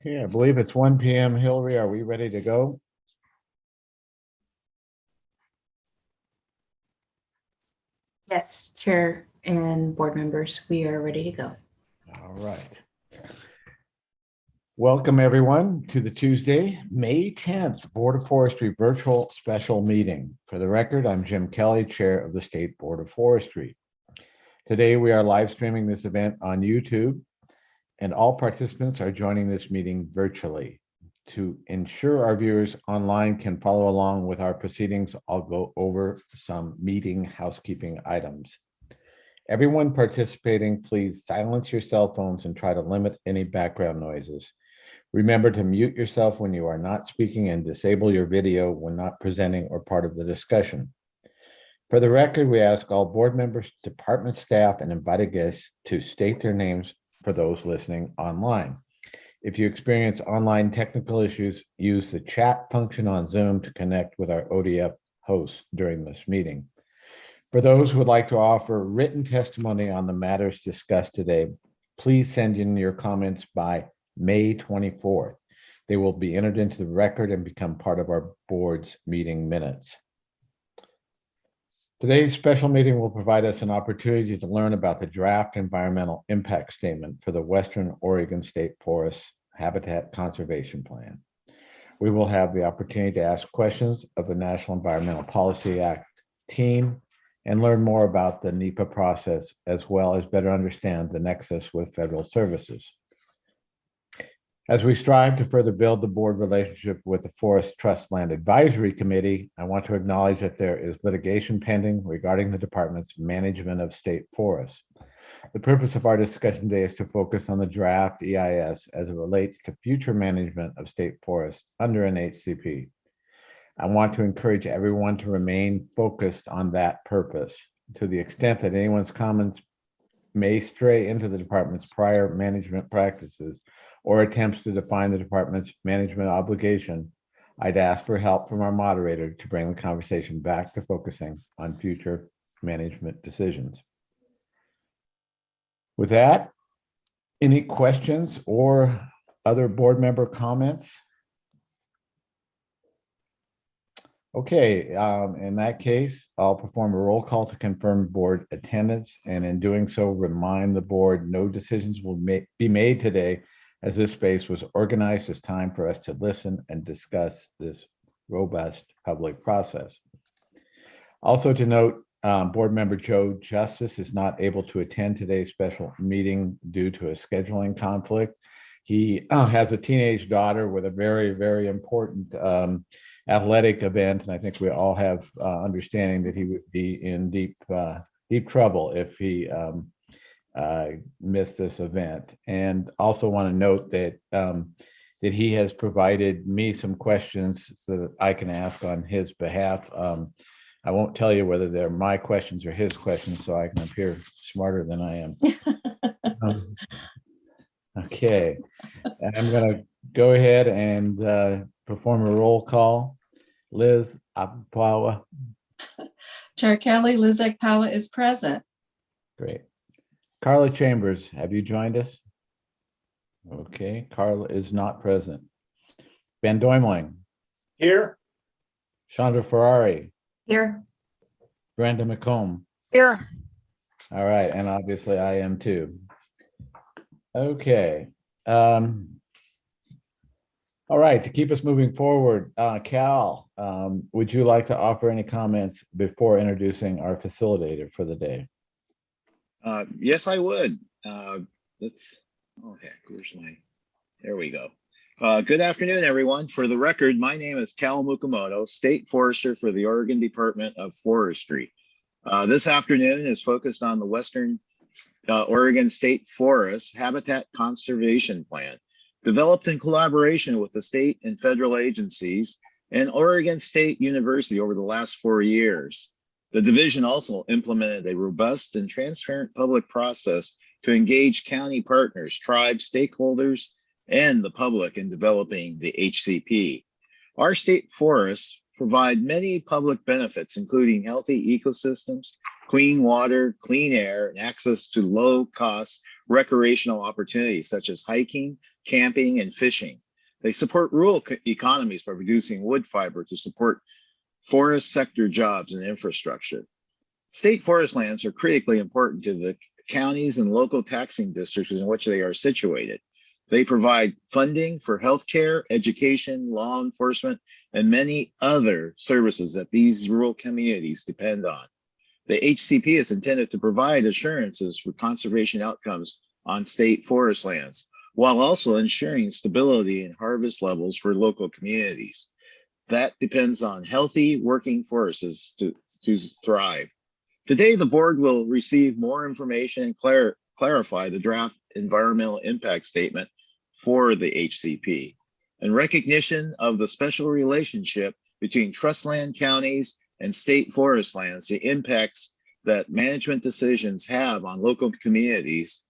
Okay, I believe it's 1 p.m. Hillary, are we ready to go? Yes, Chair and board members, we are ready to go. All right. Welcome, everyone, to the Tuesday, May 10th Board of Forestry virtual special meeting. For the record, I'm Jim Kelly, Chair of the State Board of Forestry. Today, we are live streaming this event on YouTube, and all participants are joining this meeting virtually. To ensure our viewers online can follow along with our proceedings, I'll go over some meeting housekeeping items. Everyone participating, please silence your cell phones and try to limit any background noises. Remember to mute yourself when you are not speaking and disable your video when not presenting or part of the discussion. For the record, we ask all board members, department staff, and invited guests to state their names for those listening online. If you experience online technical issues, use the chat function on Zoom to connect with our ODF hosts during this meeting. For those who would like to offer written testimony on the matters discussed today, please send in your comments by May 24th. They will be entered into the record and become part of our board's meeting minutes. Today's special meeting will provide us an opportunity to learn about the draft environmental impact statement for the Western Oregon State Forest Habitat Conservation Plan. We will have the opportunity to ask questions of the National Environmental Policy Act team and learn more about the NEPA process, as well as better understand the nexus with federal services. As we strive to further build the board relationship with the Forest Trust Land Advisory Committee, I want to acknowledge that there is litigation pending regarding the department's management of state forests. The purpose of our discussion today is to focus on the draft EIS as it relates to future management of state forests under an HCP. I want to encourage everyone to remain focused on that purpose. To the extent that anyone's comments may stray into the department's prior management practices or attempts to define the department's management obligation, I'd ask for help from our moderator to bring the conversation back to focusing on future management decisions. With that, any questions or other board member comments? Okay, in that case, I'll perform a roll call to confirm board attendance, and in doing so, remind the board no decisions will be made today, as this space was organized as time for us to listen and discuss this robust public process. Also to note, board member Joe Justice is not able to attend today's special meeting due to a scheduling conflict. He has a teenage daughter with a very, very important athletic event, and I think we all have understanding that he would be in deep trouble if he missed this event. And also want to note that that he has provided me some questions so that I can ask on his behalf. I won't tell you whether they're my questions or his questions, so I can appear smarter than I am. Okay, and I'm going to go ahead and perform a roll call. Liz Akpawa. Chair Kelly, Liz Akpawa is present. Great. Carla Chambers, have you joined us? Okay, Carla is not present. Ben Doimling. Here. Chandra Ferrari. Here. Brenda McComb. Here. All right, and obviously I am too. Okay. All right, to keep us moving forward, Cal, would you like to offer any comments before introducing our facilitator for the day? Yes, I would. There we go. Good afternoon, everyone. For the record, my name is Cal Mukamoto, State Forester for the Oregon Department of Forestry. This afternoon is focused on the Western Oregon State Forest Habitat Conservation Plan, developed in collaboration with the state and federal agencies and Oregon State University over the last 4 years. The division also implemented a robust and transparent public process to engage county partners, tribes, stakeholders, and the public in developing the HCP. Our state forests provide many public benefits, including healthy ecosystems, clean water, clean air, and access to low-cost recreational opportunities such as hiking, camping, and fishing. They support rural economies by producing wood fiber to support forest sector jobs and infrastructure. State forest lands are critically important to the counties and local taxing districts in which they are situated. They provide funding for healthcare, education, law enforcement, and many other services that these rural communities depend on. The HCP is intended to provide assurances for conservation outcomes on state forest lands, while also ensuring stability and harvest levels for local communities. That depends on healthy working forests to thrive. Today, the board will receive more information and clarify the draft environmental impact statement for the HCP. In recognition of the special relationship between trust land counties and state forest lands, the impacts that management decisions have on local communities,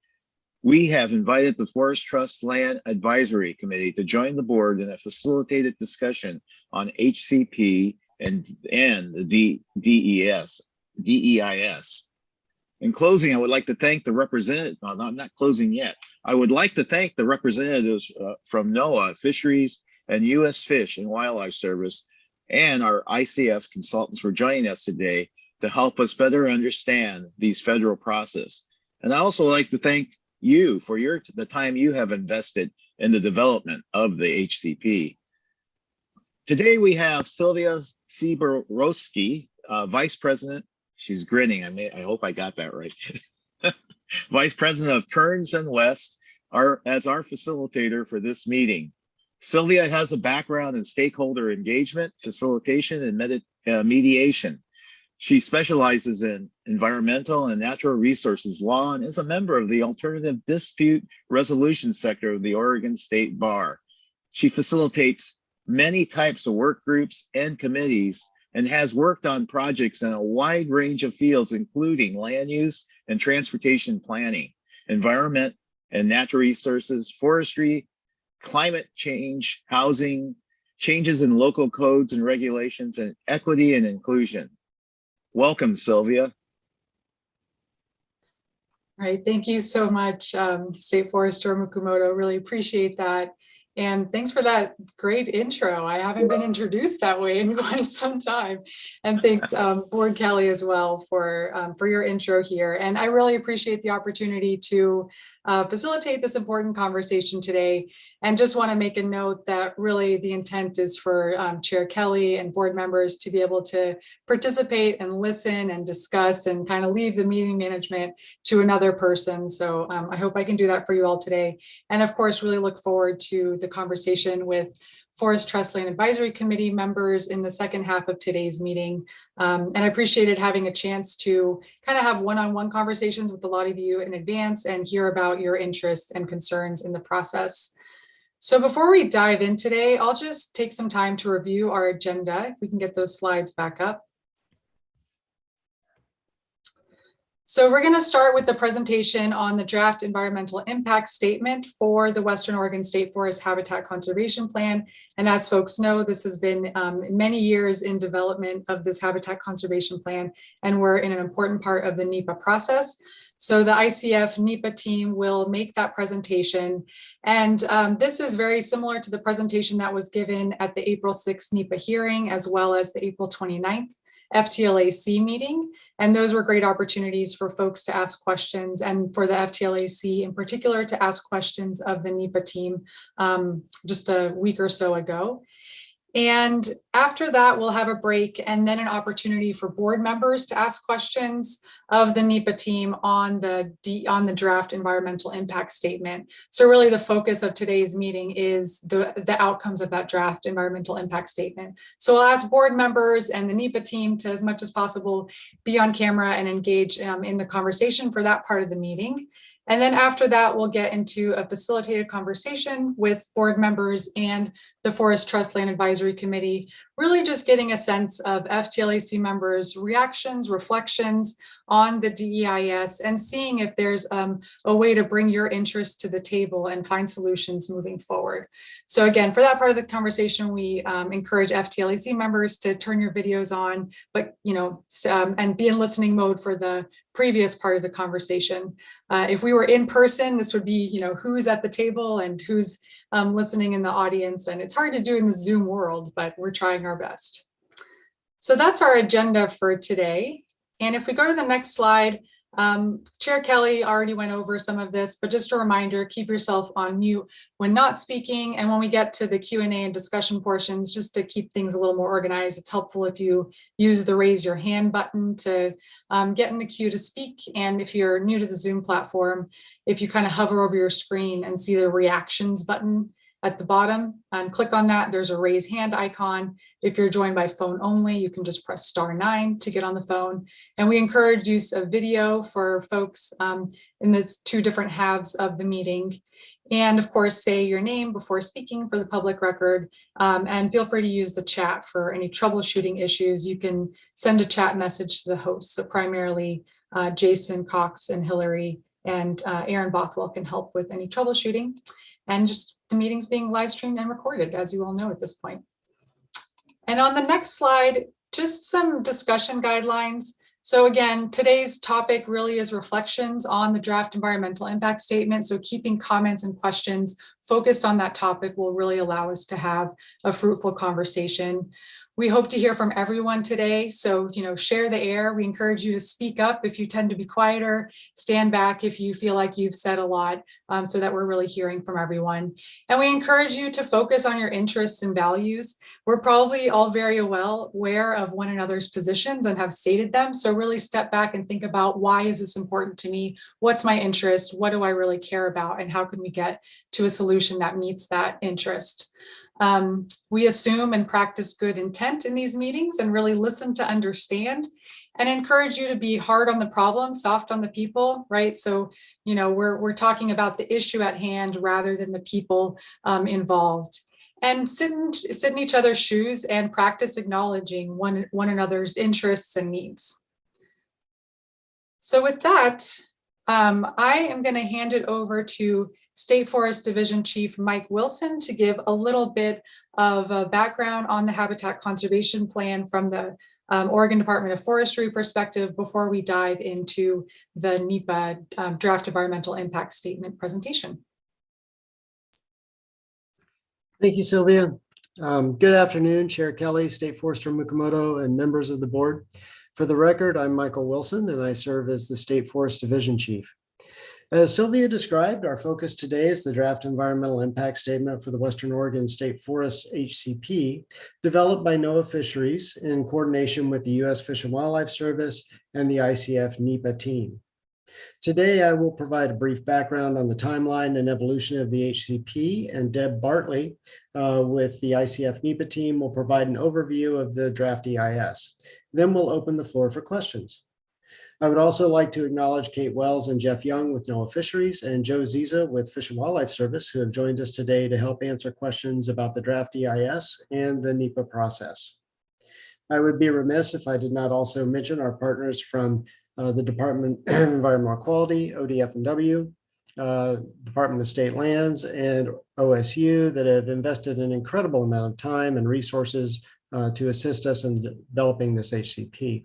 we have invited the Forest Trust Land Advisory Committee to join the board in a facilitated discussion on HCP and the DEIS. In closing, I would like to thank the representative. No, I'm not closing yet. I would like to thank the representatives from NOAA, Fisheries, and U.S. Fish and Wildlife Service, and our ICF consultants for joining us today to help us better understand these federal process. And I also like to thank you for the time you have invested in the development of the HCP. Today we have Sylvia Sieborowski, Vice President. She's grinning. I hope I got that right. Vice President of Kearns and West, as our facilitator for this meeting. Sylvia has a background in stakeholder engagement, facilitation, and mediation. She specializes in environmental and natural resources law and is a member of the alternative dispute resolution sector of the Oregon State Bar. She facilitates many types of work groups and committees and has worked on projects in a wide range of fields, including land use and transportation planning, environment and natural resources, forestry, climate change, housing, changes in local codes and regulations, and equity and inclusion. Welcome, Sylvia. All right, thank you so much, State Forester Mukumoto. Really appreciate that. And thanks for that great intro. I haven't been introduced that way in quite some time. And thanks, Board Kelly, as well for your intro here. And I really appreciate the opportunity to facilitate this important conversation today. And just want to make a note that really the intent is for Chair Kelly and board members to be able to participate and listen and discuss and kind of leave the meeting management to another person. So I hope I can do that for you all today. And of course, really look forward to the conversation with Forest Trust Land Advisory Committee members in the second half of today's meeting. And I appreciated having a chance to kind of have one-on-one conversations with a lot of you in advance and hear about your interests and concerns in the process. So before we dive in today, I'll just take some time to review our agenda. If we can get those slides back up. So we're going to start with the presentation on the draft environmental impact statement for the Western Oregon State Forest Habitat Conservation Plan. And as folks know, this has been many years in development of this habitat conservation plan, and we're in an important part of the NEPA process. So the ICF NEPA team will make that presentation. And this is very similar to the presentation that was given at the April 6th NEPA hearing, as well as the April 29th FTLAC meeting. And those were great opportunities for folks to ask questions, and for the FTLAC in particular to ask questions of the NEPA team just a week or so ago. And after that, we'll have a break and then an opportunity for board members to ask questions of the NEPA team on the draft environmental impact statement. So really the focus of today's meeting is the outcomes of that draft environmental impact statement. So I'll ask board members and the NEPA team to, as much as possible, be on camera and engage in the conversation for that part of the meeting. And then after that, we'll get into a facilitated conversation with board members and the Forest Trust Land Advisory Committee, really just getting a sense of FTLAC members' reactions, reflections on the DEIS and seeing if there's a way to bring your interests to the table and find solutions moving forward. So again, for that part of the conversation, we encourage FTLAC members to turn your videos on, but and be in listening mode for the previous part of the conversation. If we were in person, this would be, who's at the table and who's listening in the audience. And it's hard to do in the Zoom world, but we're trying our best. So that's our agenda for today. And if we go to the next slide, Chair Kelly already went over some of this, but just a reminder, keep yourself on mute when not speaking. And when we get to the Q&A and discussion portions, just to keep things a little more organized, it's helpful if you use the raise your hand button to get in the queue to speak. And if you're new to the Zoom platform, if you kind of hover over your screen and see the reactions button at the bottom and click on that, there's a raise hand icon. If you're joined by phone only, you can just press *9 to get on the phone. And we encourage use of video for folks in the two different halves of the meeting. And of course, say your name before speaking for the public record, and feel free to use the chat for any troubleshooting issues. You can send a chat message to the host. So primarily Jason, Cox, and Hillary and Aaron Bothwell can help with any troubleshooting. And just the meeting's being live streamed and recorded, as you all know at this point. And on the next slide, just some discussion guidelines. So again, today's topic really is reflections on the draft environmental impact statement. So keeping comments and questions focused on that topic will really allow us to have a fruitful conversation. We hope to hear from everyone today. So, share the air. We encourage you to speak up if you tend to be quieter, stand back if you feel like you've said a lot, so that we're really hearing from everyone. And we encourage you to focus on your interests and values. We're probably all very well aware of one another's positions and have stated them. So really step back and think about, why is this important to me? What's my interest? What do I really care about? And how can we get to a solution that meets that interest? We assume and practice good intent in these meetings and really listen to understand, and encourage you to be hard on the problem, soft on the people, right? So, we're talking about the issue at hand rather than the people involved. And sit in each other's shoes and practice acknowledging one another's interests and needs. So with that, I am going to hand it over to State Forest Division Chief Mike Wilson to give a little bit of a background on the Habitat Conservation Plan from the Oregon Department of Forestry perspective before we dive into the NEPA Draft Environmental Impact Statement presentation. Thank you, Sylvia. Good afternoon, Chair Kelly, State Forester Mukamoto, and members of the board. For the record, I'm Michael Wilson, and I serve as the State Forest Division Chief. As Sylvia described, our focus today is the Draft Environmental Impact Statement for the Western Oregon State Forest HCP, developed by NOAA Fisheries in coordination with the U.S. Fish and Wildlife Service and the ICF NEPA team. Today, I will provide a brief background on the timeline and evolution of the HCP, and Deb Bartley with the ICF NEPA team will provide an overview of the draft EIS. Then we'll open the floor for questions. I would also like to acknowledge Kate Wells and Jeff Young with NOAA Fisheries and Joe Ziza with Fish and Wildlife Service, who have joined us today to help answer questions about the draft EIS and the NEPA process. I would be remiss if I did not also mention our partners from the Department of Environmental Quality, ODF&W, Department of State Lands, and OSU that have invested an incredible amount of time and resources to assist us in developing this HCP.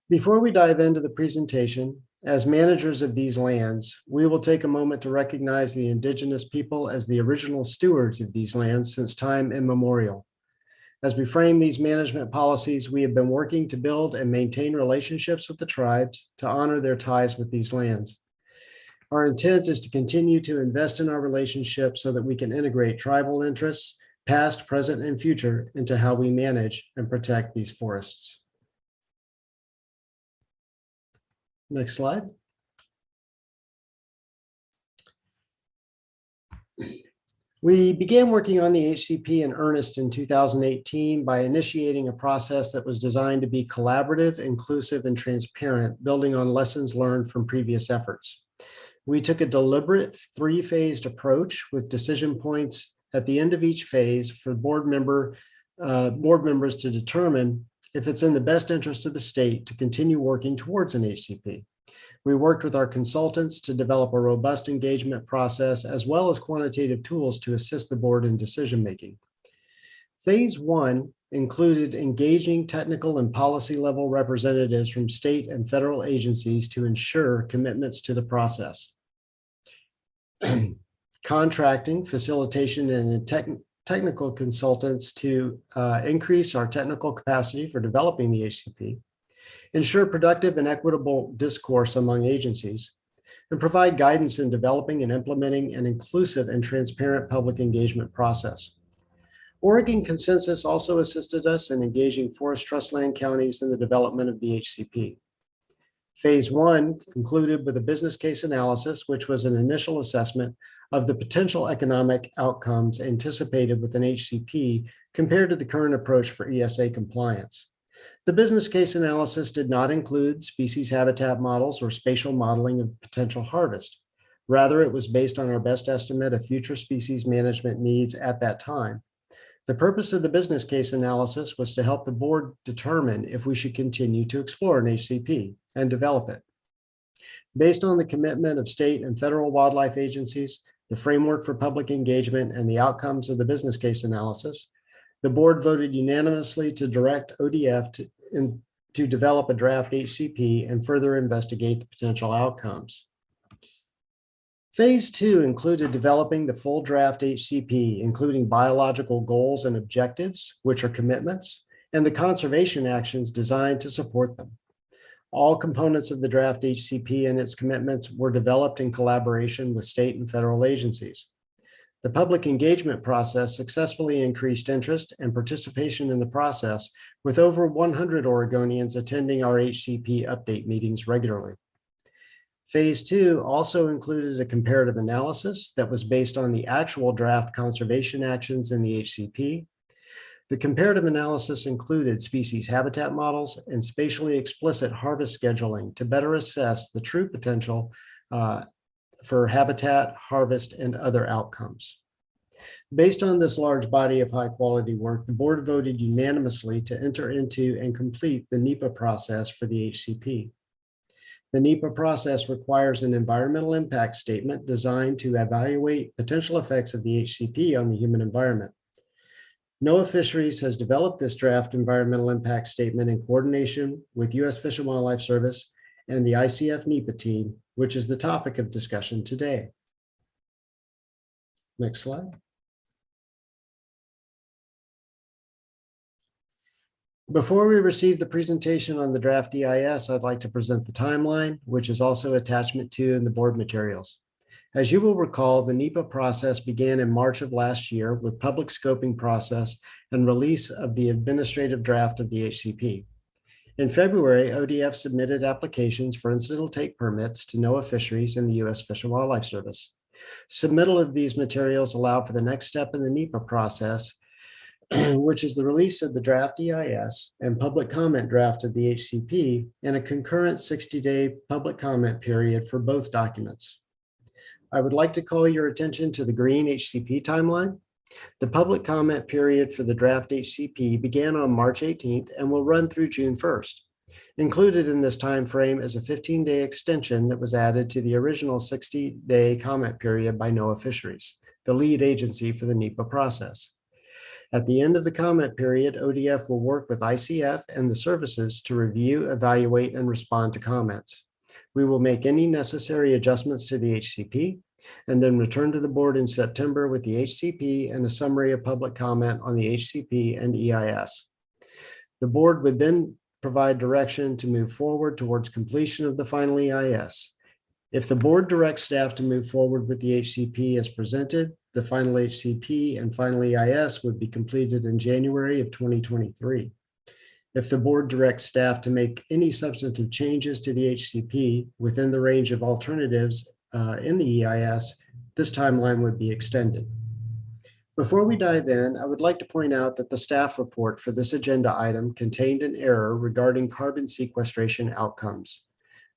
Before we dive into the presentation, as managers of these lands, we will take a moment to recognize the Indigenous people as the original stewards of these lands since time immemorial. As we frame these management policies, we have been working to build and maintain relationships with the tribes to honor their ties with these lands. Our intent is to continue to invest in our relationships so that we can integrate tribal interests, past, present, and future, into how we manage and protect these forests. Next slide. We began working on the HCP in earnest in 2018 by initiating a process that was designed to be collaborative, inclusive, and transparent, building on lessons learned from previous efforts. We took a deliberate three-phased approach with decision points at the end of each phase for board members to determine if it's in the best interest of the state to continue working towards an HCP. We worked with our consultants to develop a robust engagement process as well as quantitative tools to assist the board in decision-making. Phase 1 included engaging technical and policy level representatives from state and federal agencies to ensure commitments to the process. Contracting, facilitation, and technical consultants to increase our technical capacity for developing the HCP, ensure productive and equitable discourse among agencies, and provide guidance in developing and implementing an inclusive and transparent public engagement process. Oregon Consensus also assisted us in engaging forest trust land counties in the development of the HCP. Phase 1 concluded with a business case analysis, which was an initial assessment of the potential economic outcomes anticipated with an HCP compared to the current approach for ESA compliance. The business case analysis did not include species habitat models or spatial modeling of potential harvest. Rather, it was based on our best estimate of future species management needs at that time. The purpose of the business case analysis was to help the board determine if we should continue to explore an HCP and develop it. Based on the commitment of state and federal wildlife agencies, the framework for public engagement, and the outcomes of the business case analysis, the board voted unanimously to direct ODF to develop a draft HCP and further investigate the potential outcomes. Phase 2 included developing the full draft HCP, including biological goals and objectives, which are commitments, and the conservation actions designed to support them. All components of the draft HCP and its commitments were developed in collaboration with state and federal agencies. The public engagement process successfully increased interest and participation in the process, with over 100 Oregonians attending our HCP update meetings regularly. Phase 2 also included a comparative analysis that was based on the actual draft conservation actions in the HCP. The comparative analysis included species habitat models and spatially explicit harvest scheduling to better assess the true potential for habitat, harvest, and other outcomes. Based on this large body of high quality work, the board voted unanimously to enter into and complete the NEPA process for the HCP. The NEPA process requires an environmental impact statement designed to evaluate potential effects of the HCP on the human environment. NOAA Fisheries has developed this draft environmental impact statement in coordination with U.S. Fish and Wildlife Service and the ICF NEPA team, which is the topic of discussion today. Next slide. Before we receive the presentation on the draft DEIS, I'd like to present the timeline, which is also attachment 2 in the board materials. As you will recall, the NEPA process began in March of last year with public scoping process and release of the administrative draft of the HCP. In February, ODF submitted applications for incidental take permits to NOAA Fisheries and the U.S. Fish and Wildlife Service. Submittal of these materials allowed for the next step in the NEPA process, which is the release of the draft EIS and public comment draft of the HCP, and a concurrent 60-day public comment period for both documents. I would like to call your attention to the green HCP timeline. The public comment period for the draft HCP began on March 18th and will run through June 1st. Included in this time frame is a 15-day extension that was added to the original 60-day comment period by NOAA Fisheries, the lead agency for the NEPA process. At the end of the comment period, ODF will work with ICF and the services to review, evaluate, and respond to comments. We will make any necessary adjustments to the HCP and then return to the board in September with the HCP and a summary of public comment on the HCP and EIS. The board would then provide direction to move forward towards completion of the final EIS. If the board directs staff to move forward with the HCP as presented, the final HCP and final EIS would be completed in January of 2023. If the board directs staff to make any substantive changes to the HCP within the range of alternatives in the EIS, this timeline would be extended. Before we dive in, I would like to point out that the staff report for this agenda item contained an error regarding carbon sequestration outcomes.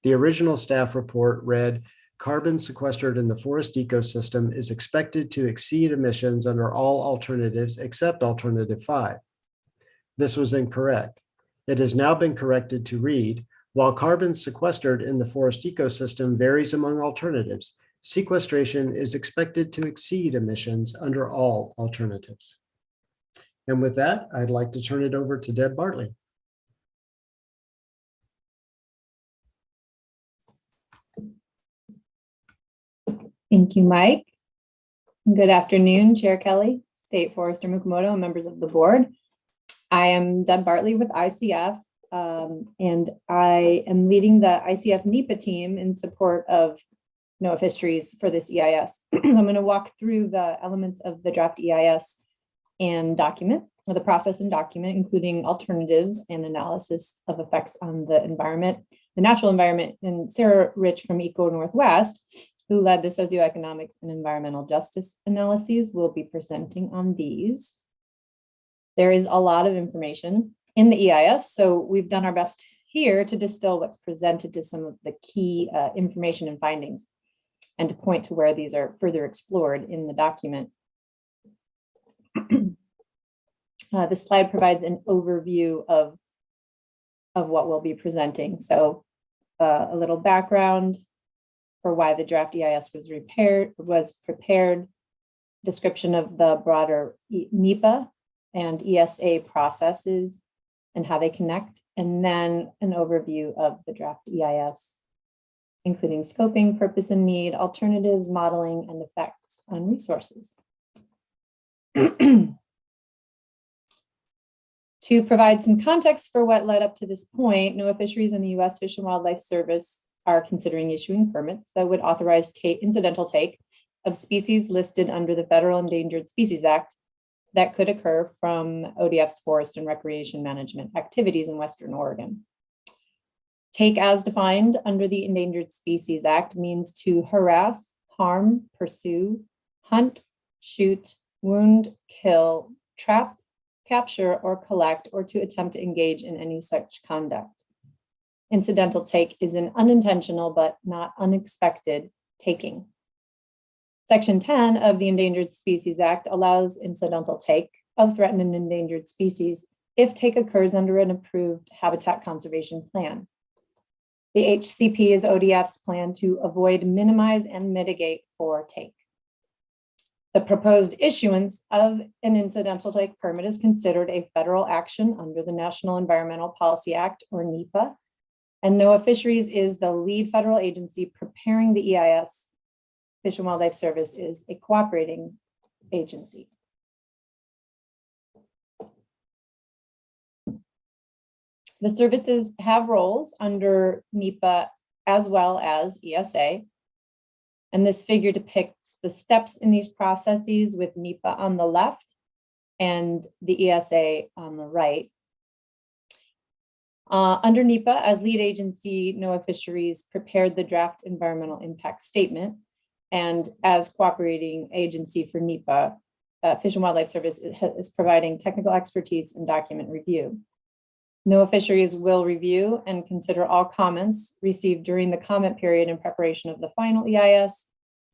The original staff report read, "Carbon sequestered in the forest ecosystem is expected to exceed emissions under all alternatives except alternative 5. This was incorrect. It has now been corrected to read, while carbon sequestered in the forest ecosystem varies among alternatives, sequestration is expected to exceed emissions under all alternatives. And with that, I'd like to turn it over to Deb Bartley. Thank you, Mike. Good afternoon, Chair Kelly, State Forester Mukomoto, and members of the board. I am Deb Bartley with ICF, and I am leading the ICF NEPA team in support of NOAA Fisheries for this EIS. So I'm going to walk through the elements of the draft EIS and document, or the process and document, including alternatives and analysis of effects on the environment, the natural environment. And Sarah Rich from Eco Northwest, who led the socioeconomics and environmental justice analyses, will be presenting on these. There is a lot of information in the EIS, so we've done our best here to distill what's presented to some of the key information and findings, and to point to where these are further explored in the document. This slide provides an overview of what we'll be presenting. So a little background for why the draft EIS was prepared, description of the broader NEPA and ESA processes and how they connect, and then an overview of the draft EIS, including scoping, purpose and need, alternatives, modeling, and effects on resources. To provide some context for what led up to this point, NOAA Fisheries and the U.S. Fish and Wildlife Service are considering issuing permits that would authorize incidental take of species listed under the Federal Endangered Species Act that could occur from ODF's forest and recreation management activities in Western Oregon. Take as defined under the Endangered Species Act means to harass, harm, pursue, hunt, shoot, wound, kill, trap, capture, or collect, or to attempt to engage in any such conduct. Incidental take is an unintentional but not unexpected taking. Section 10 of the Endangered Species Act allows incidental take of threatened and endangered species if take occurs under an approved habitat conservation plan. The HCP is ODF's plan to avoid, minimize, and mitigate for take. The proposed issuance of an incidental take permit is considered a federal action under the National Environmental Policy Act, or NEPA, and NOAA Fisheries is the lead federal agency preparing the EIS. Fish and Wildlife Service is a cooperating agency. The services have roles under NEPA as well as ESA. And this figure depicts the steps in these processes with NEPA on the left and the ESA on the right. Under NEPA, as lead agency, NOAA Fisheries prepared the draft environmental impact statement. And as cooperating agency for NEPA, Fish and Wildlife Service is providing technical expertise and document review. NOAA Fisheries will review and consider all comments received during the comment period in preparation of the final EIS,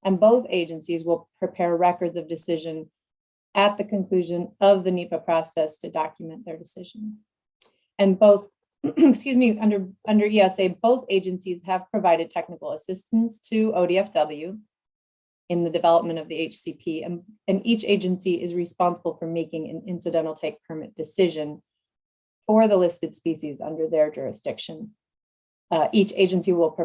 and both agencies will prepare records of decision at the conclusion of the NEPA process to document their decisions. And both, under ESA, both agencies have provided technical assistance to ODFW in the development of the HCP, and each agency is responsible for making an incidental take permit decision for the listed species under their jurisdiction. Each agency will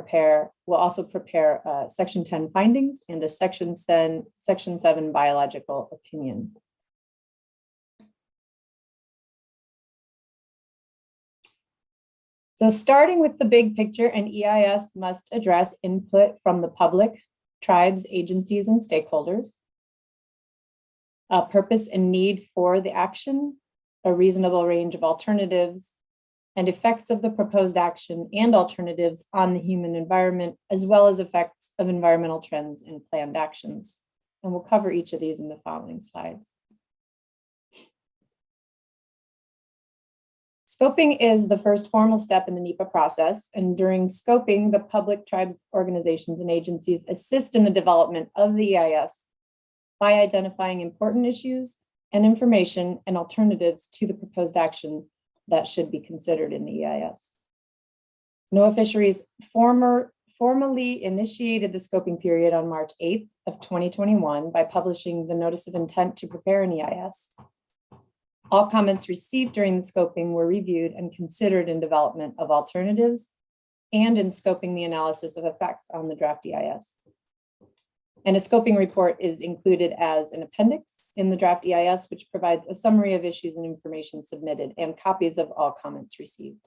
also prepare Section 10 findings and a Section 7 biological opinion. So starting with the big picture, an EIS must address input from the public, tribes, agencies, and stakeholders, purpose and need for the action, a reasonable range of alternatives, and effects of the proposed action and alternatives on the human environment, as well as effects of environmental trends and planned actions. And we'll cover each of these in the following slides. Scoping is the first formal step in the NEPA process, and during scoping, the public, tribes, organizations, and agencies assist in the development of the EIS by identifying important issues and information and alternatives to the proposed action that should be considered in the EIS. NOAA Fisheries formally initiated the scoping period on March 8th of 2021 by publishing the notice of intent to prepare an EIS. All comments received during the scoping were reviewed and considered in development of alternatives and in scoping the analysis of effects on the draft EIS. And a scoping report is included as an appendix in the draft EIS, which provides a summary of issues and information submitted and copies of all comments received.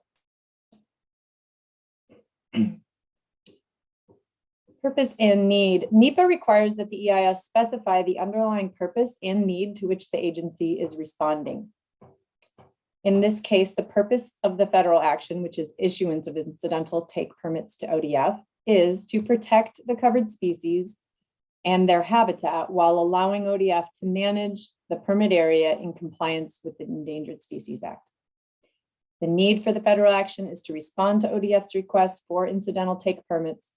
Purpose and need. NEPA requires that the EIS specify the underlying purpose and need to which the agency is responding. In this case, the purpose of the federal action, which is issuance of incidental take permits to ODF, is to protect the covered species and their habitat while allowing ODF to manage the permit area in compliance with the Endangered Species Act. The need for the federal action is to respond to ODF's request for incidental take permits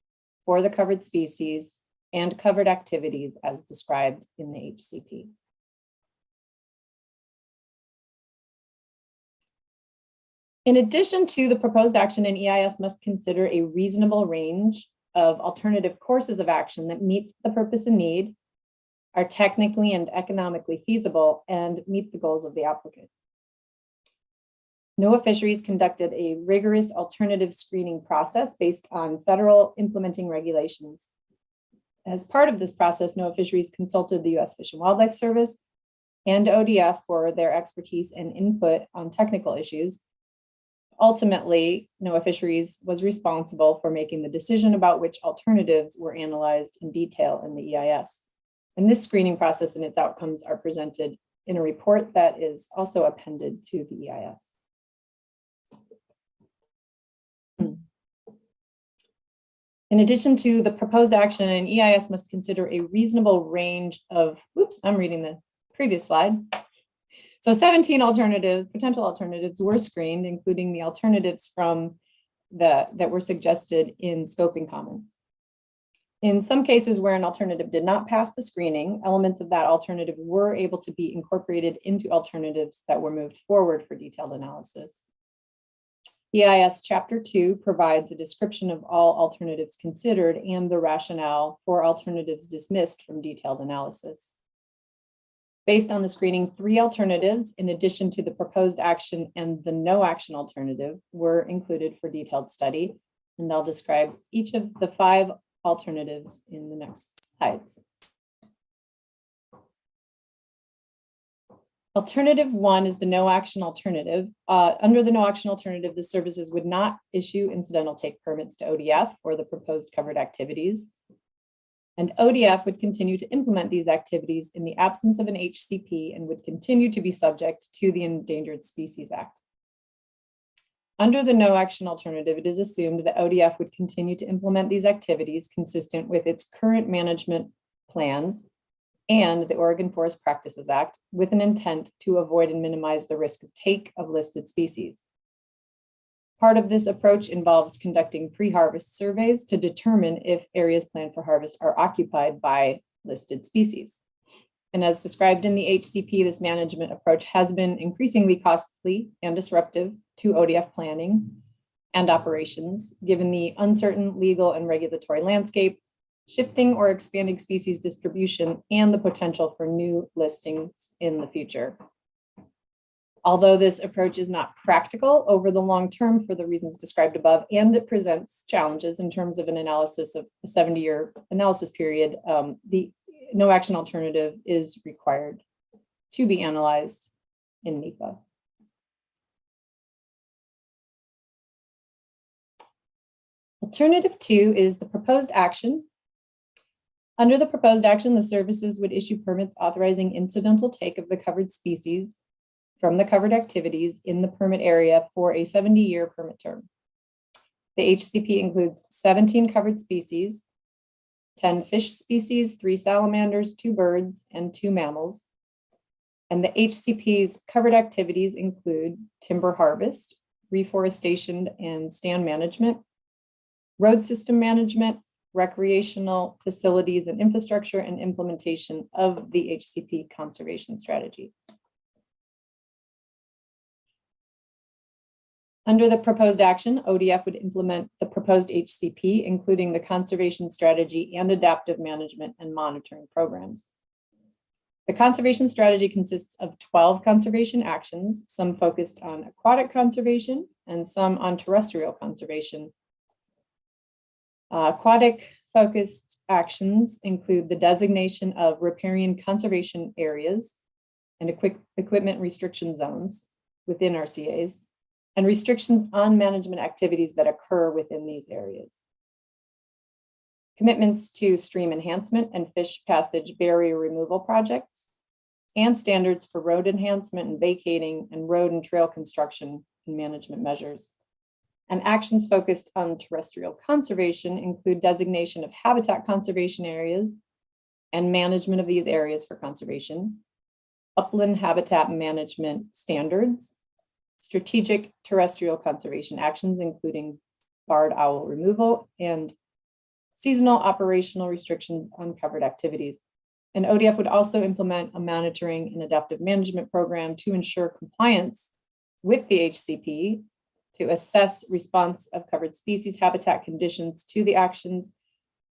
for the covered species and covered activities as described in the HCP. In addition to the proposed action, an EIS must consider a reasonable range of alternative courses of action that meet the purpose and need, are technically and economically feasible, and meet the goals of the applicant. NOAA Fisheries conducted a rigorous alternative screening process based on federal implementing regulations. As part of this process, NOAA Fisheries consulted the U.S. Fish and Wildlife Service and ODF for their expertise and input on technical issues. Ultimately, NOAA Fisheries was responsible for making the decision about which alternatives were analyzed in detail in the EIS. And this screening process and its outcomes are presented in a report that is also appended to the EIS. In addition to the proposed action, an EIS must consider a reasonable range of, oops, I'm reading the previous slide. So 17 potential alternatives were screened, including the alternatives that were suggested in scoping comments. In some cases where an alternative did not pass the screening, elements of that alternative were able to be incorporated into alternatives that were moved forward for detailed analysis. DEIS Chapter 2 provides a description of all alternatives considered and the rationale for alternatives dismissed from detailed analysis. Based on the screening, 3 alternatives, in addition to the proposed action and the no action alternative, were included for detailed study. And I'll describe each of the 5 alternatives in the next slides. Alternative 1 is the no action alternative. Under the no action alternative, the services would not issue incidental take permits to ODF for the proposed covered activities. And ODF would continue to implement these activities in the absence of an HCP and would continue to be subject to the Endangered Species Act. Under the no action alternative, it is assumed that ODF would continue to implement these activities consistent with its current management plans and the Oregon Forest Practices Act with an intent to avoid and minimize the risk of take of listed species. Part of this approach involves conducting pre-harvest surveys to determine if areas planned for harvest are occupied by listed species. And as described in the HCP, this management approach has been increasingly costly and disruptive to ODF planning and operations, given the uncertain legal and regulatory landscape, shifting or expanding species distribution, and the potential for new listings in the future. Although this approach is not practical over the long term for the reasons described above, and it presents challenges in terms of an analysis of a 70-year analysis period, the no action alternative is required to be analyzed in NEPA. Alternative 2 is the proposed action. Under the proposed action, the services would issue permits authorizing incidental take of the covered species from the covered activities in the permit area for a 70-year permit term. The HCP includes 17 covered species, 10 fish species, 3 salamanders, 2 birds, and 2 mammals. And the HCP's covered activities include timber harvest, reforestation and stand management, road system management, recreational facilities and infrastructure, and implementation of the HCP conservation strategy. Under the proposed action, ODF would implement the proposed HCP, including the conservation strategy and adaptive management and monitoring programs. The conservation strategy consists of 12 conservation actions, some focused on aquatic conservation and some on terrestrial conservation. Aquatic focused actions include the designation of riparian conservation areas and equipment restriction zones within RCAs, and restrictions on management activities that occur within these areas. Commitments to stream enhancement and fish passage barrier removal projects, and standards for road enhancement and vacating and road and trail construction and management measures. And actions focused on terrestrial conservation include designation of habitat conservation areas and management of these areas for conservation, upland habitat management standards, strategic terrestrial conservation actions, including barred owl removal, and seasonal operational restrictions on covered activities. And ODF would also implement a monitoring and adaptive management program to ensure compliance with the HCP, to assess response of covered species habitat conditions to the actions,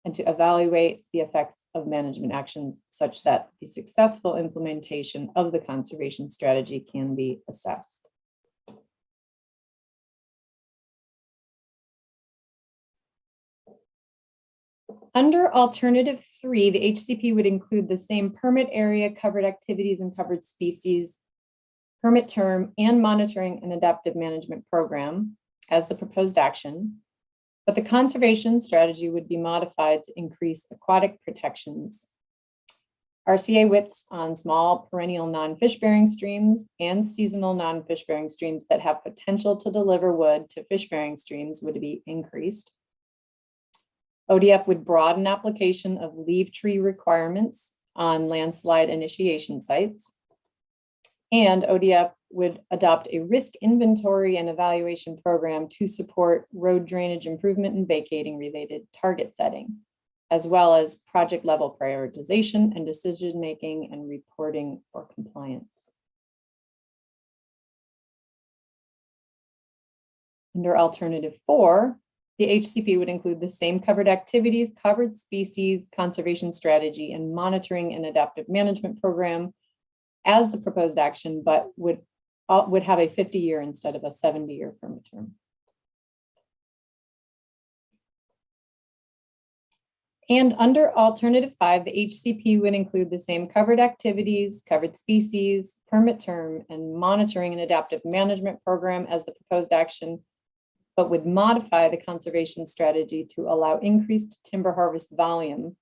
and to evaluate the effects of management actions such that the successful implementation of the conservation strategy can be assessed. Under alternative 3, the HCP would include the same permit area, covered activities, and covered species, permit term, and monitoring and adaptive management program as the proposed action, but the conservation strategy would be modified to increase aquatic protections, RCA widths on small perennial non-fish bearing streams and seasonal non-fish bearing streams that have potential to deliver wood to fish bearing streams would be increased. ODF would broaden application of leaf tree requirements on landslide initiation sites. And ODF would adopt a risk inventory and evaluation program to support road drainage improvement and vacating related target setting, as well as project level prioritization and decision-making and reporting for compliance. Under alternative 4, the HCP would include the same covered activities, covered species, conservation strategy, and monitoring and adaptive management program as the proposed action, but would have a 50-year instead of a 70-year permit term. And under alternative 5, the HCP would include the same covered activities, covered species, permit term, and monitoring and adaptive management program as the proposed action, but would modify the conservation strategy to allow increased timber harvest volume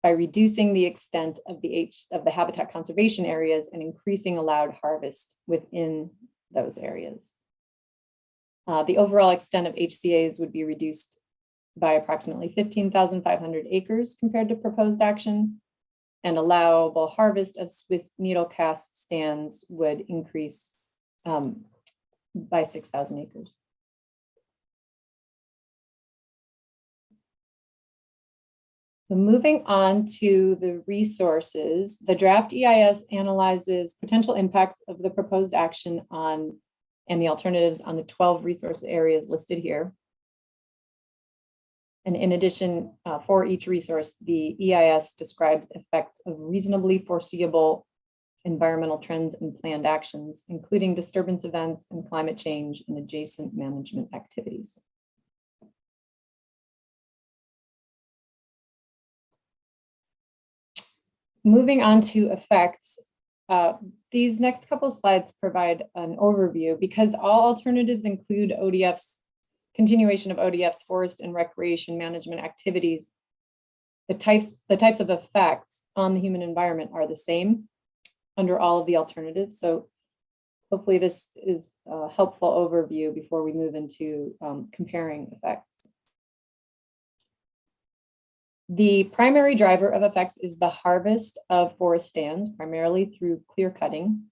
by reducing the extent of the habitat conservation areas and increasing allowed harvest within those areas. The overall extent of HCAs would be reduced by approximately 15,500 acres compared to proposed action, and allowable harvest of Swiss needle cast stands would increase by 6,000 acres. So moving on to the resources, the draft EIS analyzes potential impacts of the proposed action on and the alternatives on the 12 resource areas listed here. And in addition, for each resource, the EIS describes effects of reasonably foreseeable environmental trends and planned actions, including disturbance events and climate change and adjacent management activities. Moving on to effects, these next couple slides provide an overview because all alternatives include continuation of ODF's forest and recreation management activities. The types of effects on the human environment are the same under all of the alternatives. So hopefully this is a helpful overview before we move into comparing effects. The primary driver of effects is the harvest of forest stands, primarily through clear cutting.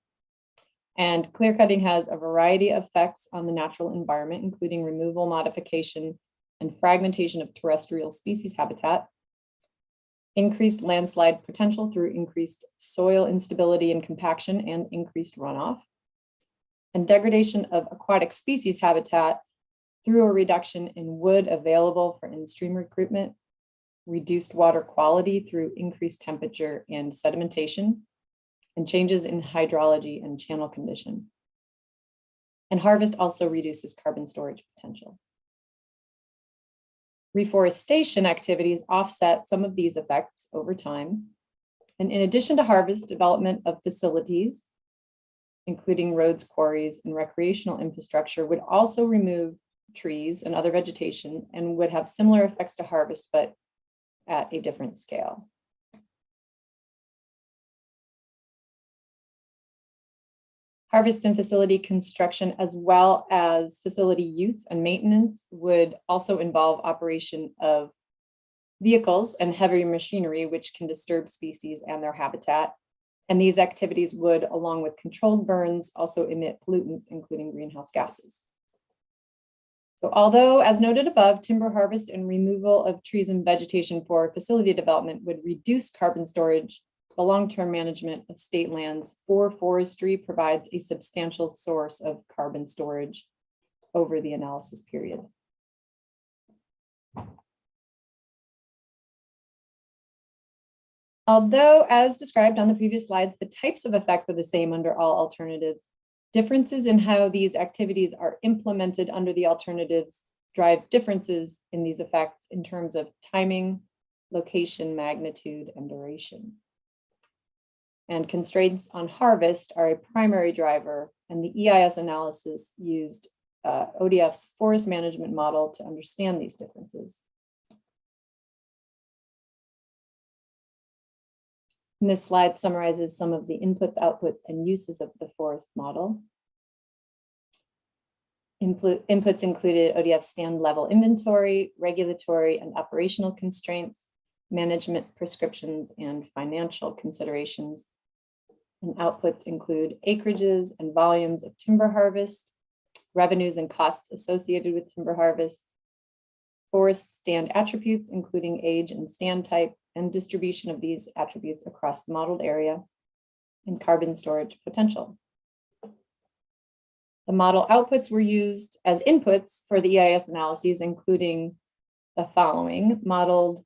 And clear cutting has a variety of effects on the natural environment, including removal, modification, and fragmentation of terrestrial species habitat, increased landslide potential through increased soil instability and compaction and increased runoff, and degradation of aquatic species habitat through a reduction in wood available for in-stream recruitment, reduced water quality through increased temperature and sedimentation, and changes in hydrology and channel condition. And harvest also reduces carbon storage potential. Reforestation activities offset some of these effects over time. And in addition to harvest, development of facilities, including roads, quarries, and recreational infrastructure, would also remove trees and other vegetation and would have similar effects to harvest, but at a different scale. Harvest and facility construction, as well as facility use and maintenance, would also involve operation of vehicles and heavy machinery, which can disturb species and their habitat. And these activities would, along with controlled burns, also emit pollutants, including greenhouse gases. So although, as noted above, timber harvest and removal of trees and vegetation for facility development would reduce carbon storage, the long-term management of state lands for forestry provides a substantial source of carbon storage over the analysis period. Although, as described on the previous slides, the types of effects are the same under all alternatives, differences in how these activities are implemented under the alternatives drive differences in these effects in terms of timing, location, magnitude, and duration. And constraints on harvest are a primary driver, and the EIS analysis used ODF's forest management model to understand these differences. And this slide summarizes some of the inputs, outputs, and uses of the forest model. Inputs included ODF stand level inventory, regulatory and operational constraints, management prescriptions, and financial considerations. And outputs include acreages and volumes of timber harvest, revenues and costs associated with timber harvest, forest stand attributes, including age and stand type, and distribution of these attributes across the modeled area, and carbon storage potential. The model outputs were used as inputs for the EIS analyses, including the following. Modeled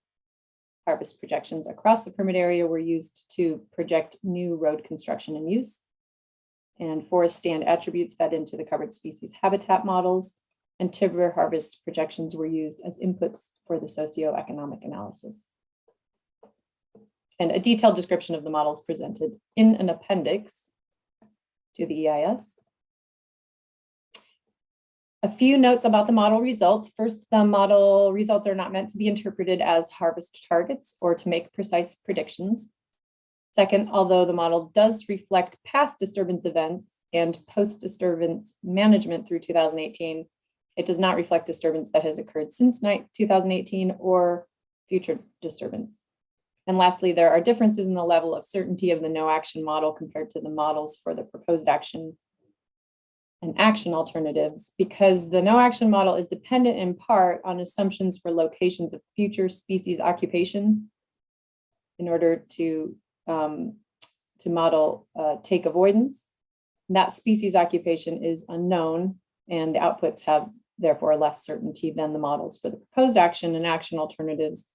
harvest projections across the permit area were used to project new road construction and use, and forest stand attributes fed into the covered species habitat models, and timber harvest projections were used as inputs for the socioeconomic analysis. And a detailed description of the models presented in an appendix to the EIS. A few notes about the model results. First, the model results are not meant to be interpreted as harvest targets or to make precise predictions. Second, although the model does reflect past disturbance events and post-disturbance management through 2018, it does not reflect disturbance that has occurred since 2018 or future disturbance. And lastly, there are differences in the level of certainty of the no action model compared to the models for the proposed action and action alternatives, because the no action model is dependent in part on assumptions for locations of future species occupation in order to model take avoidance. And that species occupation is unknown, and the outputs have therefore less certainty than the models for the proposed action and action alternatives,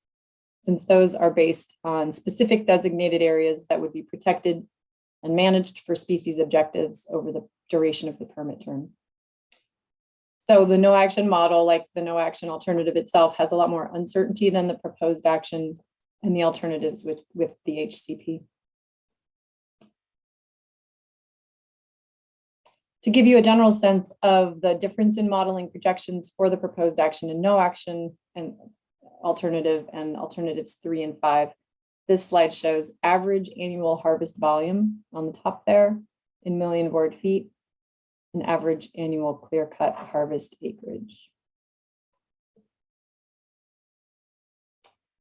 since those are based on specific designated areas that would be protected and managed for species objectives over the duration of the permit term. So the no action model, like the no action alternative itself, has a lot more uncertainty than the proposed action and the alternatives with the HCP. To give you a general sense of the difference in modeling projections for the proposed action and no action and alternatives 3 and 5, this slide shows average annual harvest volume on the top there in million board feet and average annual clear cut harvest acreage.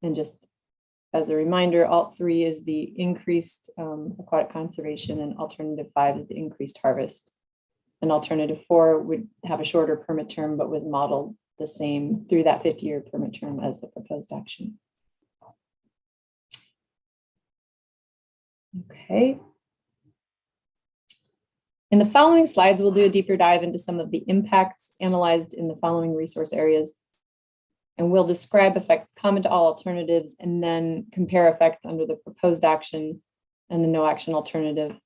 And just as a reminder, alt 3 is the increased aquatic conservation and alternative 5 is the increased harvest. And alternative 4 would have a shorter permit term, but was modeled the same through that 50-year permit term as the proposed action. Okay. In the following slides, we'll do a deeper dive into some of the impacts analyzed in the following resource areas. And we'll describe effects common to all alternatives and then compare effects under the proposed action and the no action alternative.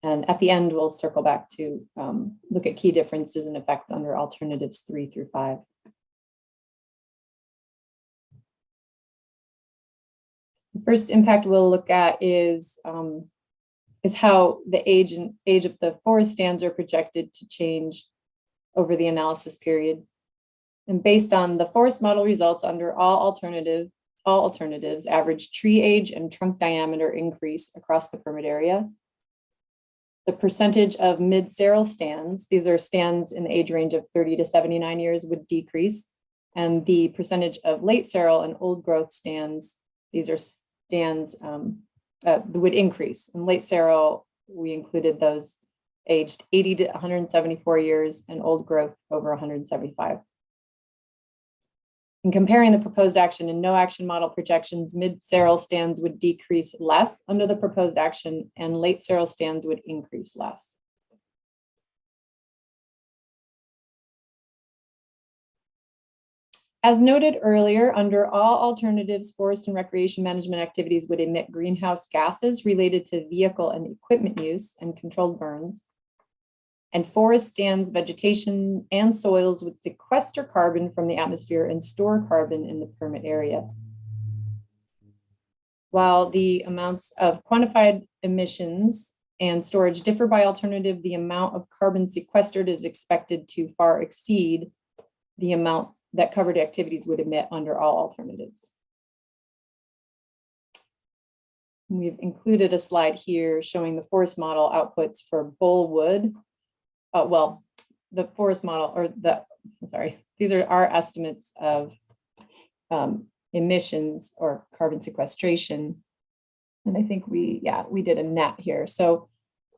And at the end, we'll circle back to look at key differences and effects under alternatives 3 through 5. The first impact we'll look at is how the age of the forest stands are projected to change over the analysis period. And based on the forest model results under all alternatives, average tree age and trunk diameter increase across the permit area. The percentage of mid-seral stands, these are stands in the age range of 30 to 79 years, would decrease. And the percentage of late seral and old growth stands, these are stands would increase. In late seral, we included those aged 80 to 174 years and old growth over 175. In comparing the proposed action and no action model projections, mid-seral stands would decrease less under the proposed action and late seral stands would increase less. As noted earlier, under all alternatives, forest and recreation management activities would emit greenhouse gases related to vehicle and equipment use and controlled burns. And forest stands, vegetation, and soils would sequester carbon from the atmosphere and store carbon in the permit area. While the amounts of quantified emissions and storage differ by alternative, the amount of carbon sequestered is expected to far exceed the amount that covered activities would emit under all alternatives. We've included a slide here showing the forest model outputs for bullwood. The forest model, these are our estimates of emissions or carbon sequestration. And I think we did a net here. So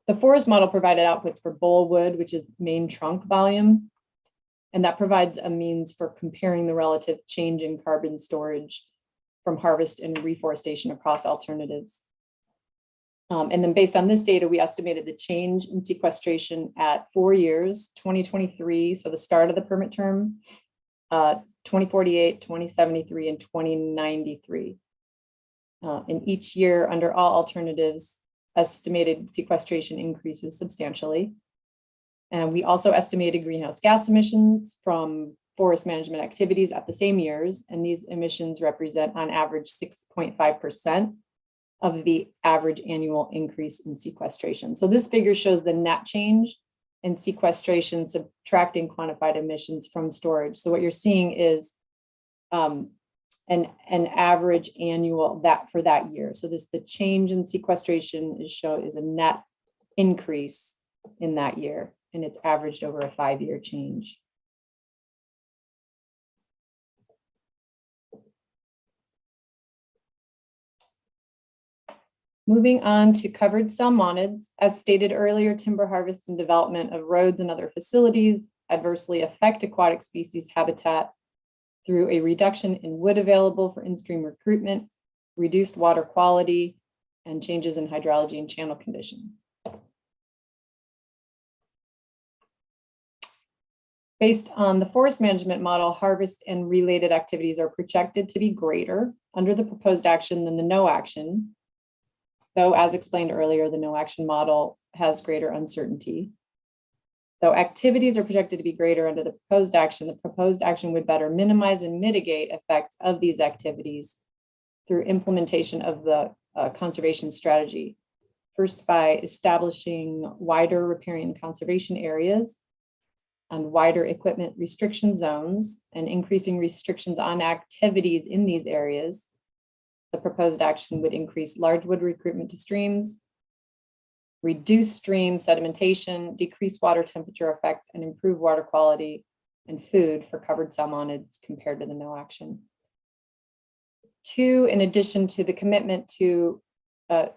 the forest model provided outputs for bullwood, which is main trunk volume. And that provides a means for comparing the relative change in carbon storage from harvest and reforestation across alternatives. And then based on this data, we estimated the change in sequestration at 4 years, 2023, so the start of the permit term, 2048, 2073, and 2093. In each year under all alternatives, estimated sequestration increases substantially. And we also estimated greenhouse gas emissions from forest management activities at the same years. And these emissions represent on average 6.5% of the average annual increase in sequestration. So this figure shows the net change in sequestration subtracting quantified emissions from storage. So what you're seeing is an average annual for that year. So the change in sequestration is a net increase in that year, and it's averaged over a 5-year change. Moving on to covered salmonids, as stated earlier, timber harvest and development of roads and other facilities adversely affect aquatic species habitat through a reduction in wood available for in-stream recruitment, reduced water quality, and changes in hydrology and channel condition. Based on the forest management model, harvest and related activities are projected to be greater under the proposed action than the no action. Though, as explained earlier, the no action model has greater uncertainty. Though activities are projected to be greater under the proposed action would better minimize and mitigate effects of these activities through implementation of the conservation strategy. First, by establishing wider riparian conservation areas and wider equipment restriction zones and increasing restrictions on activities in these areas. The proposed action would increase large wood recruitment to streams, reduce stream sedimentation, decrease water temperature effects, and improve water quality and food for covered salmonids compared to the no action. 2, in addition to the commitment to a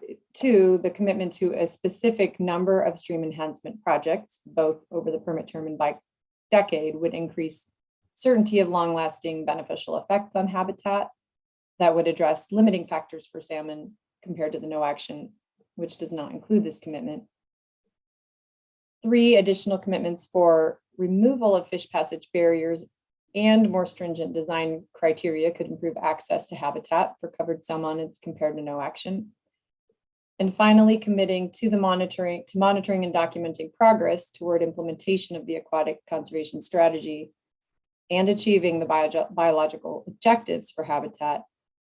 specific number of stream enhancement projects, both over the permit term and by decade, would increase certainty of long-lasting beneficial effects on habitat that would address limiting factors for salmon compared to the no action, which does not include this commitment. 3 additional commitments for removal of fish passage barriers and more stringent design criteria could improve access to habitat for covered salmon as compared to no action. And finally, committing to monitoring and documenting progress toward implementation of the aquatic conservation strategy and achieving the biological objectives for habitat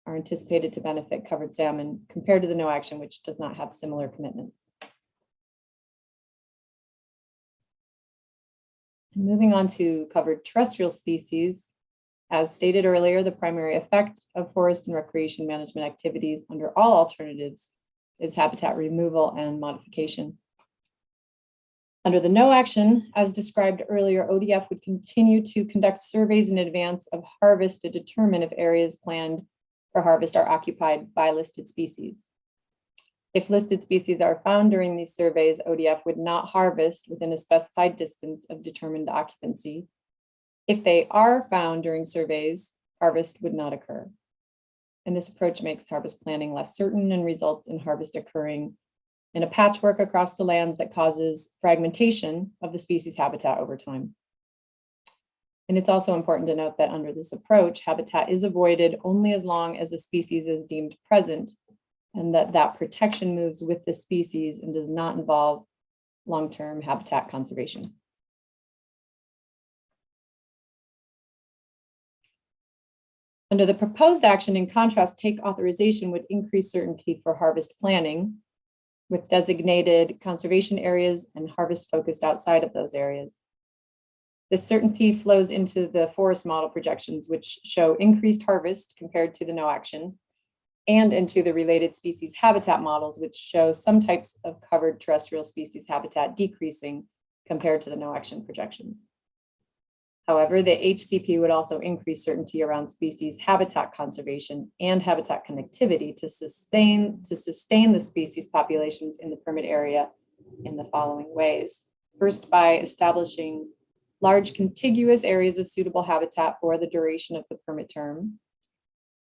are anticipated to benefit covered salmon compared to the no action, which does not have similar commitments. And moving on to covered terrestrial species, as stated earlier, the primary effect of forest and recreation management activities under all alternatives is habitat removal and modification. Under the no action, as described earlier, ODF would continue to conduct surveys in advance of harvest to determine if areas planned for harvest are occupied by listed species. If listed species are found during these surveys, ODF would not harvest within a specified distance of determined occupancy. If they are found during surveys, harvest would not occur. And this approach makes harvest planning less certain and results in harvest occurring in a patchwork across the lands that causes fragmentation of the species habitat over time. And it's also important to note that under this approach, habitat is avoided only as long as the species is deemed present, and that protection moves with the species and does not involve long-term habitat conservation. Under the proposed action, in contrast, take authorization would increase certainty for harvest planning with designated conservation areas and harvest focused outside of those areas. This certainty flows into the forest model projections, which show increased harvest compared to the no action, and into the related species habitat models, which show some types of covered terrestrial species habitat decreasing compared to the no action projections. However, the HCP would also increase certainty around species habitat conservation and habitat connectivity to sustain the species populations in the permit area in the following ways. First, by establishing large contiguous areas of suitable habitat for the duration of the permit term,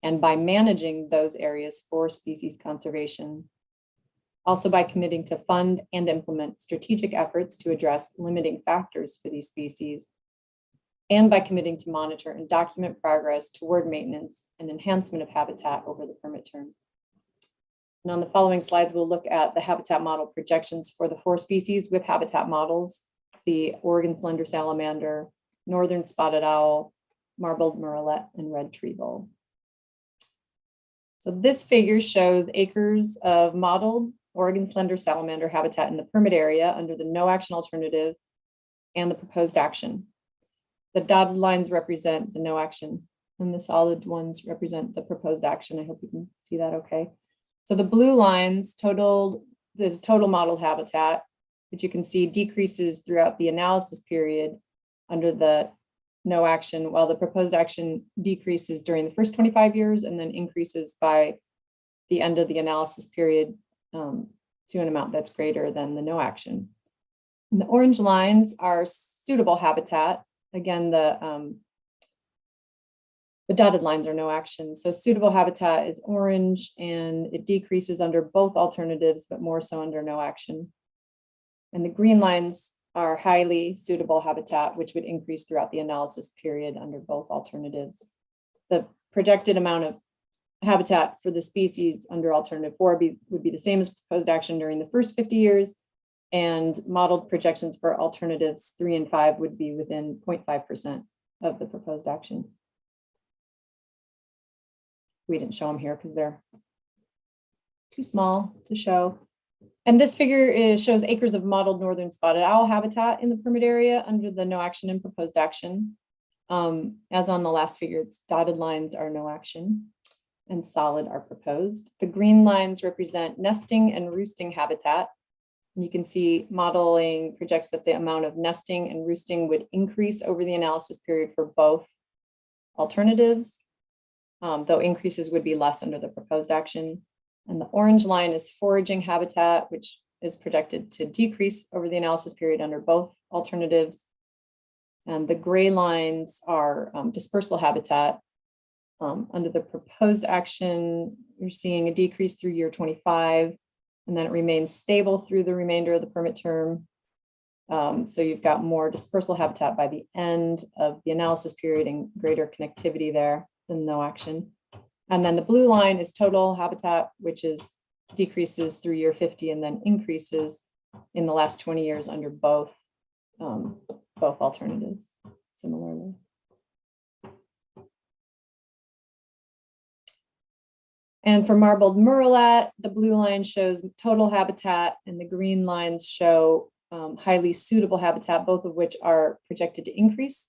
and by managing those areas for species conservation. Also by committing to fund and implement strategic efforts to address limiting factors for these species, and by committing to monitor and document progress toward maintenance and enhancement of habitat over the permit term. And on the following slides, we'll look at the habitat model projections for the 4 species with habitat models: the Oregon slender salamander, northern spotted owl, marbled murrelet, and red tree bull. So this figure shows acres of modeled Oregon slender salamander habitat in the permit area under the no action alternative and the proposed action. The dotted lines represent the no action and the solid ones represent the proposed action. I hope you can see that okay. So the blue lines this total modeled habitat, which you can see decreases throughout the analysis period under the no action, while the proposed action decreases during the first 25 years and then increases by the end of the analysis period to an amount that's greater than the no action. And the orange lines are suitable habitat. Again, the dotted lines are no action. So suitable habitat is orange and it decreases under both alternatives, but more so under no action. And the green lines are highly suitable habitat, which would increase throughout the analysis period under both alternatives. The projected amount of habitat for the species under alternative 4 would be the same as proposed action during the first 50 years, and modeled projections for alternatives 3 and 5 would be within 0.5% of the proposed action. We didn't show them here because they're too small to show. And this figure shows acres of modeled northern spotted owl habitat in the permit area under the no action and proposed action. As on the last figure, its dotted lines are no action and solid are proposed. The green lines represent nesting and roosting habitat. And you can see modeling projects that the amount of nesting and roosting would increase over the analysis period for both alternatives, though increases would be less under the proposed action. And the orange line is foraging habitat, which is projected to decrease over the analysis period under both alternatives. And the gray lines are dispersal habitat. Under the proposed action, you're seeing a decrease through year 25, and then it remains stable through the remainder of the permit term. So you've got more dispersal habitat by the end of the analysis period and greater connectivity there than no action. And then the blue line is total habitat, which is decreases through year 50 and then increases in the last 20 years under both alternatives similarly. And for marbled murrelet, the blue line shows total habitat and the green lines show highly suitable habitat, both of which are projected to increase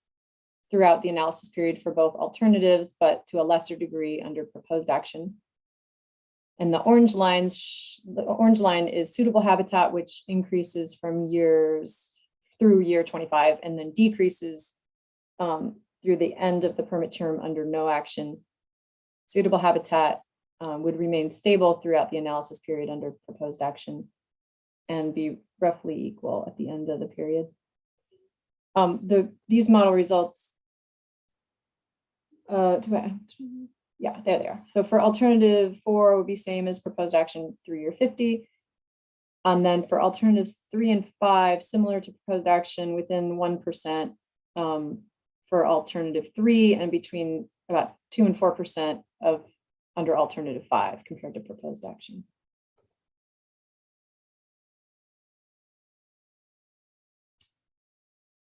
throughout the analysis period for both alternatives, but to a lesser degree under proposed action. And the orange line is suitable habitat, which increases from years through year 25 and then decreases through the end of the permit term under no action. Suitable habitat would remain stable throughout the analysis period under proposed action and be roughly equal at the end of the period. These model results, yeah, there they are. So for alternative 4 would be same as proposed action through year 50. And then for alternatives 3 and 5, similar to proposed action within 1% for alternative 3 and between about 2 and 4% of under alternative 5 compared to proposed action.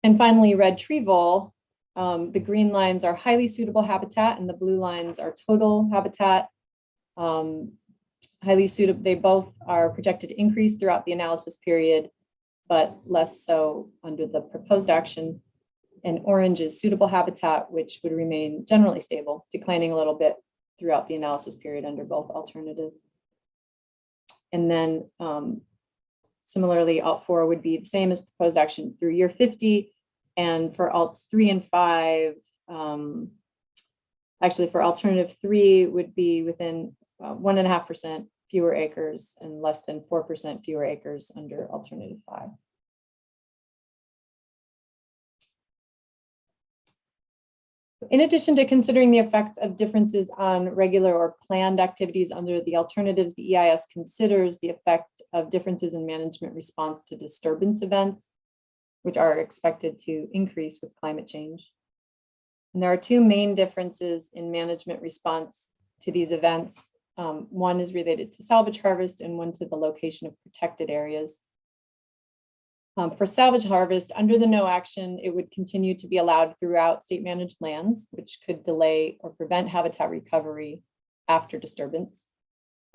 And finally, retrieval. The green lines are highly suitable habitat and the blue lines are total habitat. Highly suitable, they both are projected to increase throughout the analysis period, but less so under the proposed action. And orange is suitable habitat, which would remain generally stable, declining a little bit throughout the analysis period under both alternatives. And then similarly, alt 4 would be the same as proposed action through year 50. And for alts 3 and 5, actually for alternative 3 would be within 1.5% fewer acres and less than 4% fewer acres under alternative 5. In addition to considering the effects of differences on regular or planned activities under the alternatives, the EIS considers the effect of differences in management response to disturbance events, which are expected to increase with climate change. And there are two main differences in management response to these events. One is related to salvage harvest and one to the location of protected areas. For salvage harvest, under the no action, it would continue to be allowed throughout state managed lands, which could delay or prevent habitat recovery after disturbance.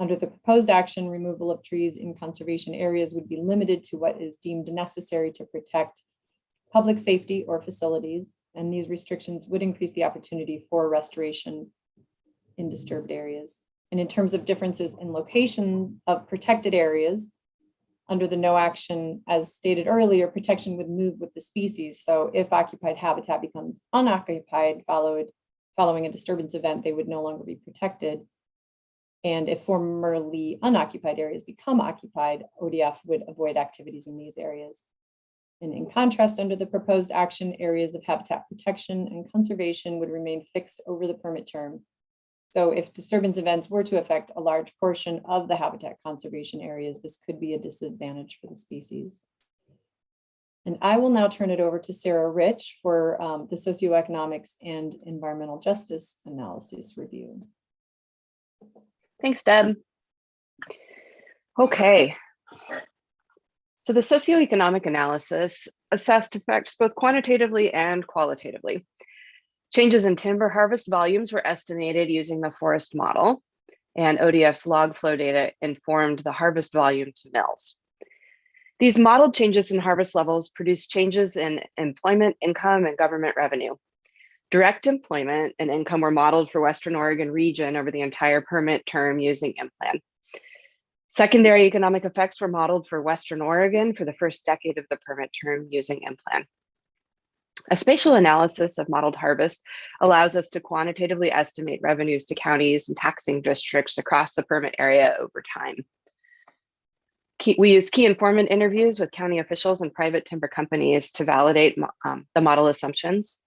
Under the proposed action, removal of trees in conservation areas would be limited to what is deemed necessary to protect public safety or facilities. And these restrictions would increase the opportunity for restoration in disturbed areas. And in terms of differences in location of protected areas, under the no action, as stated earlier, protection would move with the species. So if occupied habitat becomes unoccupied following a disturbance event, they would no longer be protected. And if formerly unoccupied areas become occupied, ODF would avoid activities in these areas. And in contrast, under the proposed action, areas of habitat protection and conservation would remain fixed over the permit term. So if disturbance events were to affect a large portion of the habitat conservation areas, this could be a disadvantage for the species. And I will now turn it over to Sarah Rich for the socioeconomics and environmental justice analysis review. Thanks, Deb. Okay. So the socioeconomic analysis assessed effects both quantitatively and qualitatively. Changes in timber harvest volumes were estimated using the forest model, and ODF's log flow data informed the harvest volume to mills. These modeled changes in harvest levels produced changes in employment, income, and government revenue. Direct employment and income were modeled for Western Oregon region over the entire permit term using IMPLAN. Secondary economic effects were modeled for Western Oregon for the first decade of the permit term using IMPLAN. A spatial analysis of modeled harvest allows us to quantitatively estimate revenues to counties and taxing districts across the permit area over time. We use key informant interviews with county officials and private timber companies to validate the model assumptions.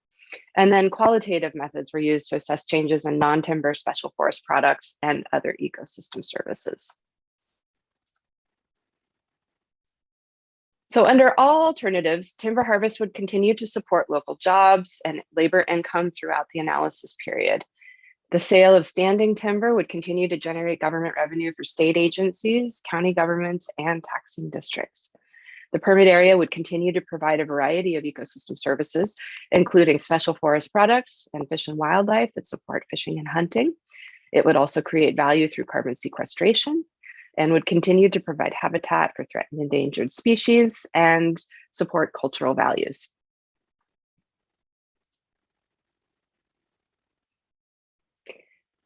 And then qualitative methods were used to assess changes in non-timber special forest products and other ecosystem services. So under all alternatives, timber harvest would continue to support local jobs and labor income throughout the analysis period. The sale of standing timber would continue to generate government revenue for state agencies, county governments, and taxing districts. The permit area would continue to provide a variety of ecosystem services, including special forest products and fish and wildlife that support fishing and hunting. It would also create value through carbon sequestration and would continue to provide habitat for threatened and endangered species and support cultural values.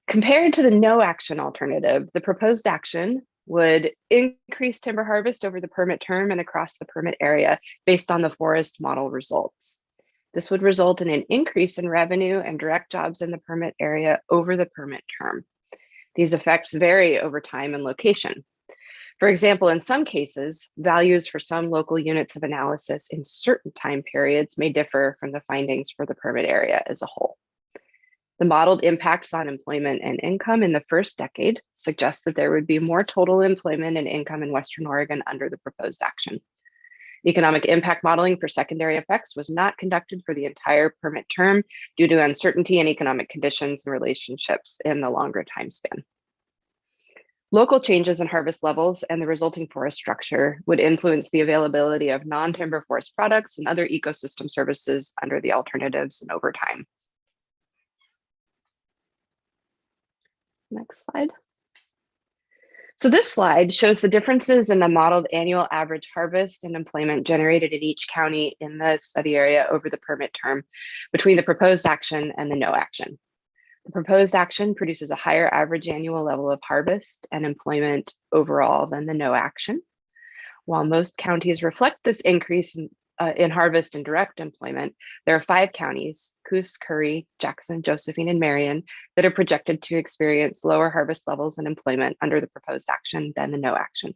Compared to the no action alternative, the proposed action would increase timber harvest over the permit term and across the permit area based on the forest model results. This would result in an increase in revenue and direct jobs in the permit area over the permit term. These effects vary over time and location. For example, in some cases, values for some local units of analysis in certain time periods may differ from the findings for the permit area as a whole. The modeled impacts on employment and income in the first decade suggest that there would be more total employment and income in Western Oregon under the proposed action. Economic impact modeling for secondary effects was not conducted for the entire permit term due to uncertainty in economic conditions and relationships in the longer time span. Local changes in harvest levels and the resulting forest structure would influence the availability of non-timber forest products and other ecosystem services under the alternatives and over time. Next slide. So this slide shows the differences in the modeled annual average harvest and employment generated in each county in the study area over the permit term between the proposed action and the no action. The proposed action produces a higher average annual level of harvest and employment overall than the no action. While most counties reflect this increase in harvest and direct employment, there are 5 counties, Coos, Curry, Jackson, Josephine, and Marion, that are projected to experience lower harvest levels and employment under the proposed action than the no action.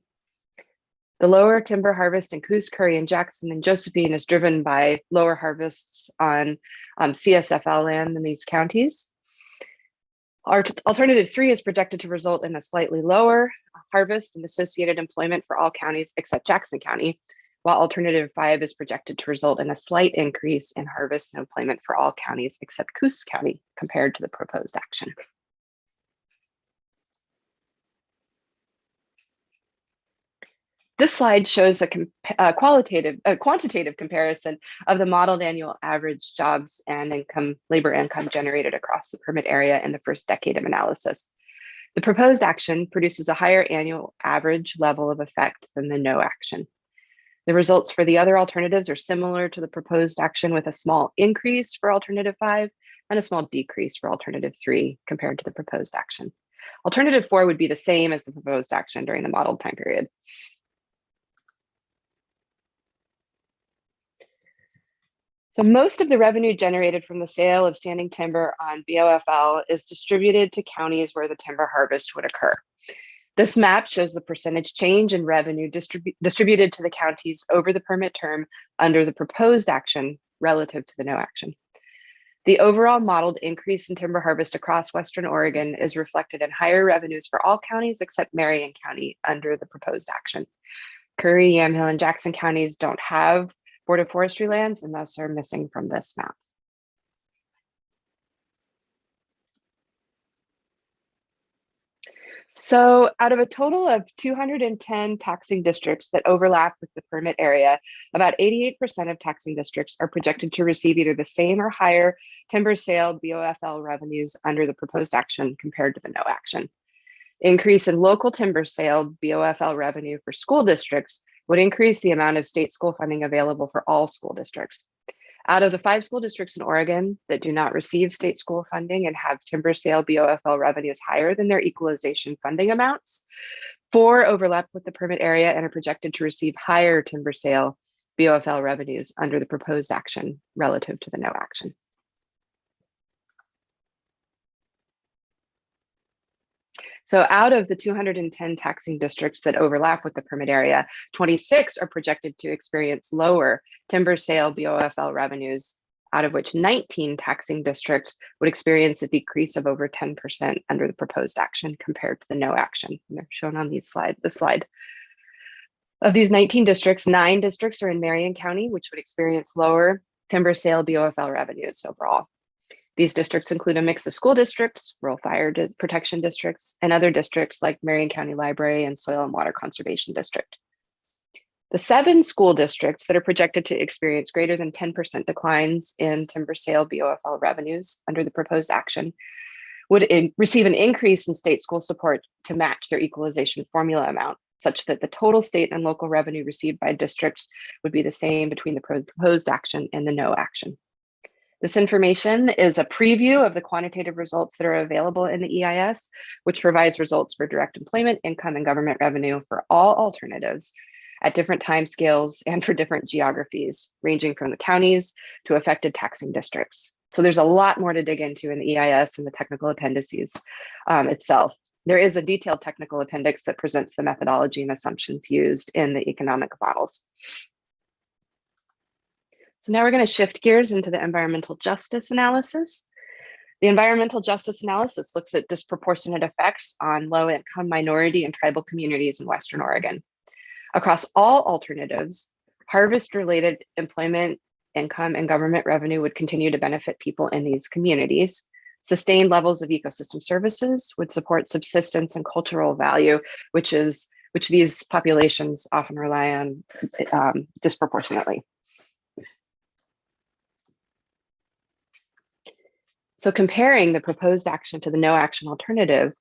The lower timber harvest in Coos, Curry, and Jackson and Josephine is driven by lower harvests on CSFL land in these counties. Our alternative 3 is projected to result in a slightly lower harvest and associated employment for all counties except Jackson County, while alternative 5 is projected to result in a slight increase in harvest and employment for all counties except Coos County compared to the proposed action. This slide shows a quantitative comparison of the modeled annual average jobs and labor income generated across the permit area in the first decade of analysis. The proposed action produces a higher annual average level of effect than the no action. The results for the other alternatives are similar to the proposed action, with a small increase for alternative 5 and a small decrease for alternative 3 compared to the proposed action. Alternative 4 would be the same as the proposed action during the modeled time period. So most of the revenue generated from the sale of standing timber on BOFL is distributed to counties where the timber harvest would occur. This map shows the percentage change in revenue distributed to the counties over the permit term under the proposed action relative to the no action. The overall modeled increase in timber harvest across Western Oregon is reflected in higher revenues for all counties except Marion County under the proposed action. Curry, Yamhill, and Jackson counties don't have Board of Forestry lands and thus are missing from this map. So out of a total of 210 taxing districts that overlap with the permit area, about 88% of taxing districts are projected to receive either the same or higher timber sale BOFL revenues under the proposed action compared to the no action. Increase in local timber sale BOFL revenue for school districts would increase the amount of state school funding available for all school districts. Out of the 5 school districts in Oregon that do not receive state school funding and have timber sale BOFL revenues higher than their equalization funding amounts, 4 overlap with the permit area and are projected to receive higher timber sale BOFL revenues under the proposed action relative to the no action. So out of the 210 taxing districts that overlap with the permit area, 26 are projected to experience lower timber sale BOFL revenues, out of which 19 taxing districts would experience a decrease of over 10% under the proposed action compared to the no action. And they're shown on this slide. Of these 19 districts, 9 districts are in Marion County, which would experience lower timber sale BOFL revenues overall. These districts include a mix of school districts, rural fire protection districts, and other districts like Marion County Library and Soil and Water Conservation District. The 7 school districts that are projected to experience greater than 10% declines in timber sale BOFL revenues under the proposed action would receive an increase in state school support to match their equalization formula amount, such that the total state and local revenue received by districts would be the same between the proposed action and the no action. This information is a preview of the quantitative results that are available in the EIS, which provides results for direct employment, income, and government revenue for all alternatives at different timescales and for different geographies, ranging from the counties to affected taxing districts. So there's a lot more to dig into in the EIS and the technical appendices itself. There is a detailed technical appendix that presents the methodology and assumptions used in the economic models. So now we're going to shift gears into the environmental justice analysis. The environmental justice analysis looks at disproportionate effects on low-income minority and tribal communities in Western Oregon. Across all alternatives, harvest-related employment, income, and government revenue would continue to benefit people in these communities. Sustained levels of ecosystem services would support subsistence and cultural value, which these populations often rely on disproportionately. So comparing the proposed action to the no action alternative,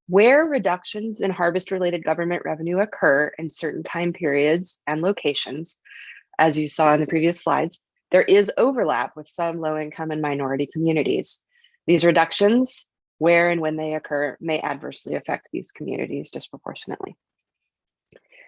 where reductions in harvest-related government revenue occur in certain time periods and locations, as you saw in the previous slides, there is overlap with some low-income and minority communities. These reductions, where and when they occur, may adversely affect these communities disproportionately.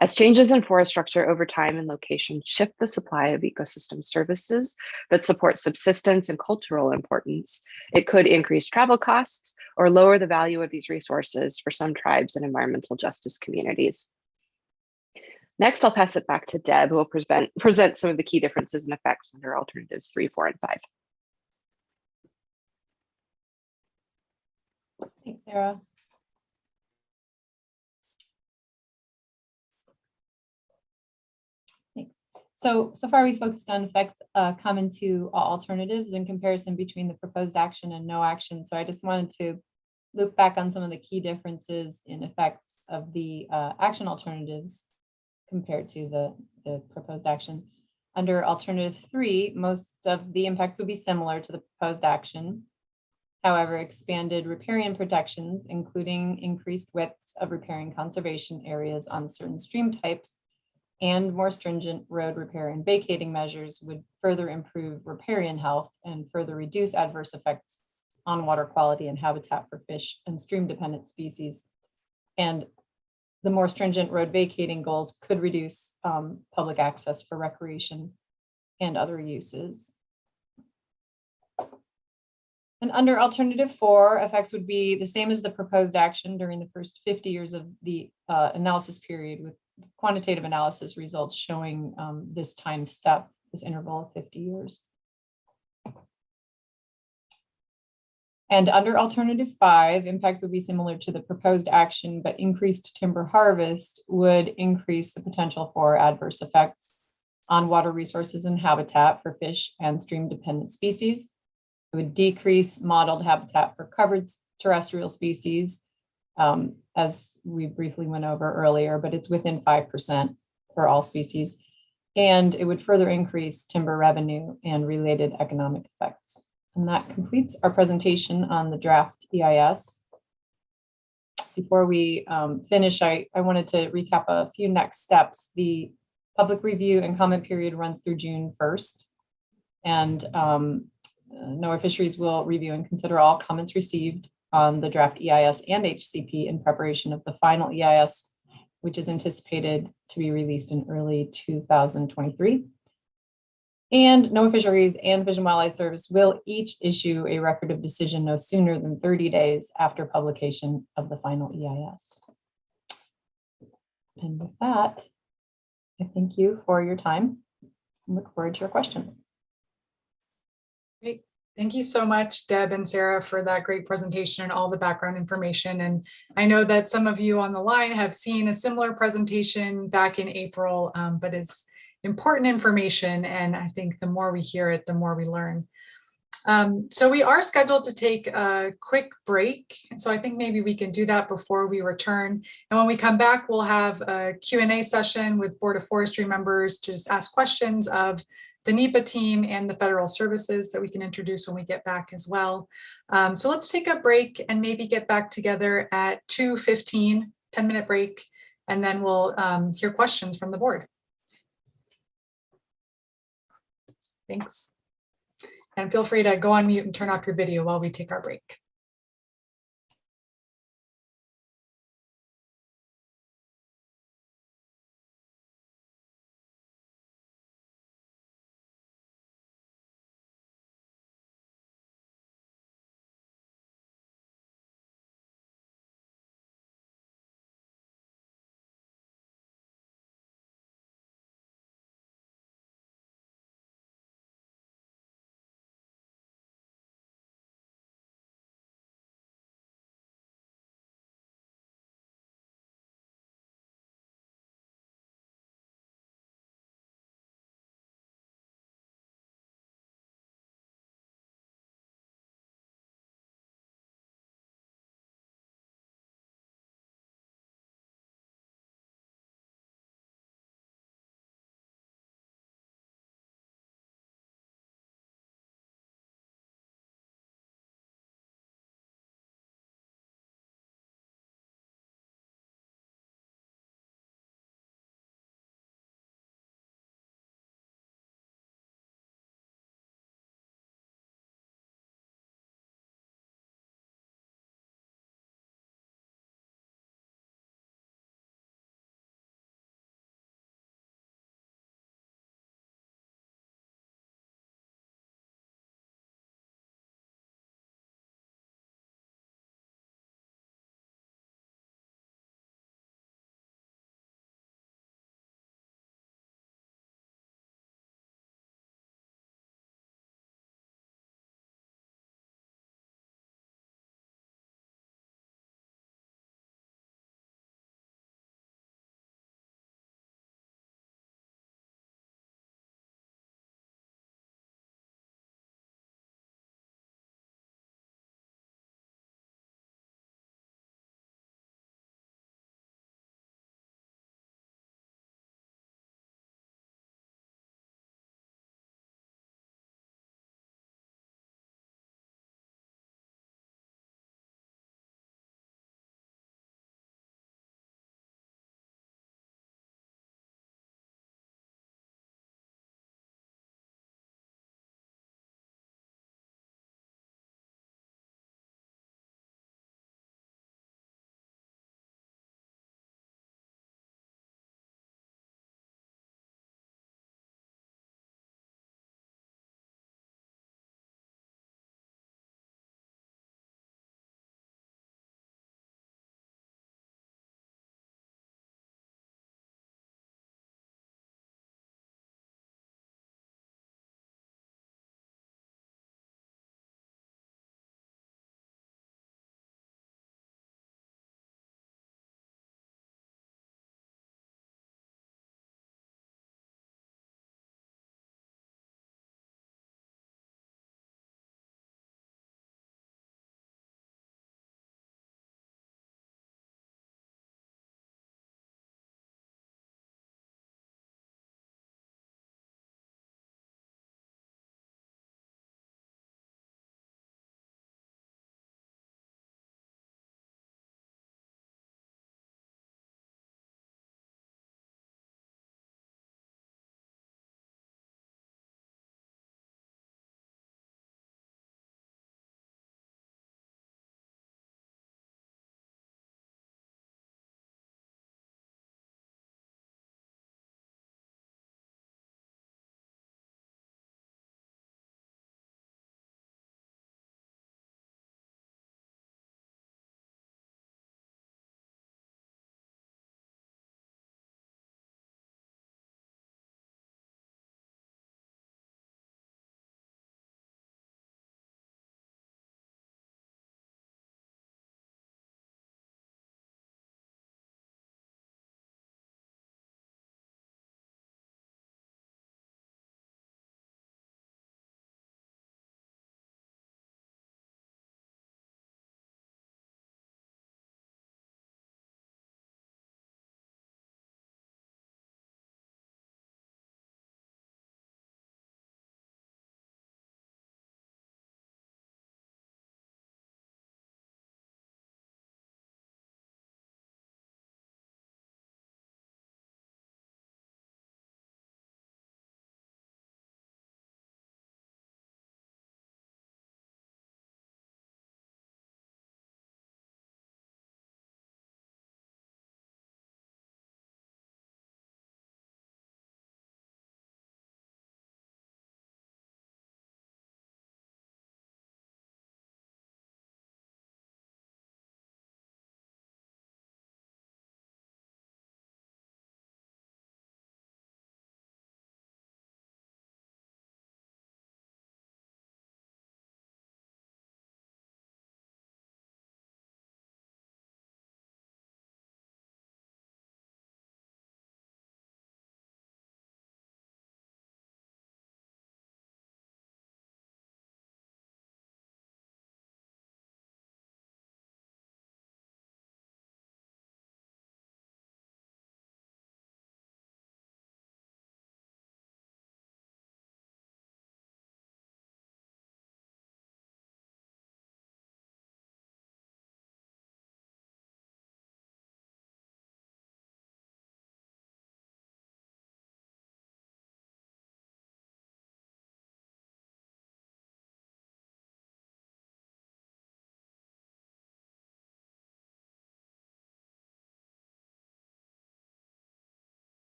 As changes in forest structure over time and location shift the supply of ecosystem services that support subsistence and cultural importance, it could increase travel costs or lower the value of these resources for some tribes and environmental justice communities. Next, I'll pass it back to Deb, who will present some of the key differences and effects under alternatives 3, 4, and 5. Thanks, Sarah. Thanks. So far we focused on effects common to all alternatives in comparison between the proposed action and no action. So I just wanted to loop back on some of the key differences in effects of the action alternatives compared to the proposed action. Under alternative 3, most of the impacts would be similar to the proposed action. However, expanded riparian protections, including increased widths of riparian conservation areas on certain stream types and more stringent road repair and vacating measures, would further improve riparian health and further reduce adverse effects on water quality and habitat for fish and stream dependent species. And the more stringent road vacating goals could reduce public access for recreation and other uses. And under alternative 4, effects would be the same as the proposed action during the first 50 years of the analysis period, with quantitative analysis results showing this time step, this interval of 50 years. And under alternative 5, impacts would be similar to the proposed action, but increased timber harvest would increase the potential for adverse effects on water resources and habitat for fish and stream dependent species. It would decrease modeled habitat for covered terrestrial species, as we briefly went over earlier, but it's within 5% for all species. And it would further increase timber revenue and related economic effects. And that completes our presentation on the draft EIS. Before we finish, I wanted to recap a few next steps. The public review and comment period runs through June 1st. And NOAA Fisheries will review and consider all comments received on the draft EIS and HCP in preparation of the final EIS, which is anticipated to be released in early 2023. And NOAA Fisheries and Fish and Wildlife Service will each issue a record of decision no sooner than 30 days after publication of the final EIS. And with that, I thank you for your time and look forward to your questions. Great. Thank you so much, Deb and Sarah, for that great presentation and all the background information. And I know that some of you on the line have seen a similar presentation back in April, but it's important information. And I think the more we hear it, the more we learn. So we are scheduled to take a quick break. So I think maybe we can do that before we return. And when we come back, we'll have a Q&A session with Board of Forestry members to just ask questions of the NEPA team and the federal services that we can introduce when we get back as well. So let's take a break and maybe get back together at 2:15, 10-minute break, and then we'll hear questions from the board. Thanks. And feel free to go on mute and turn off your video while we take our break.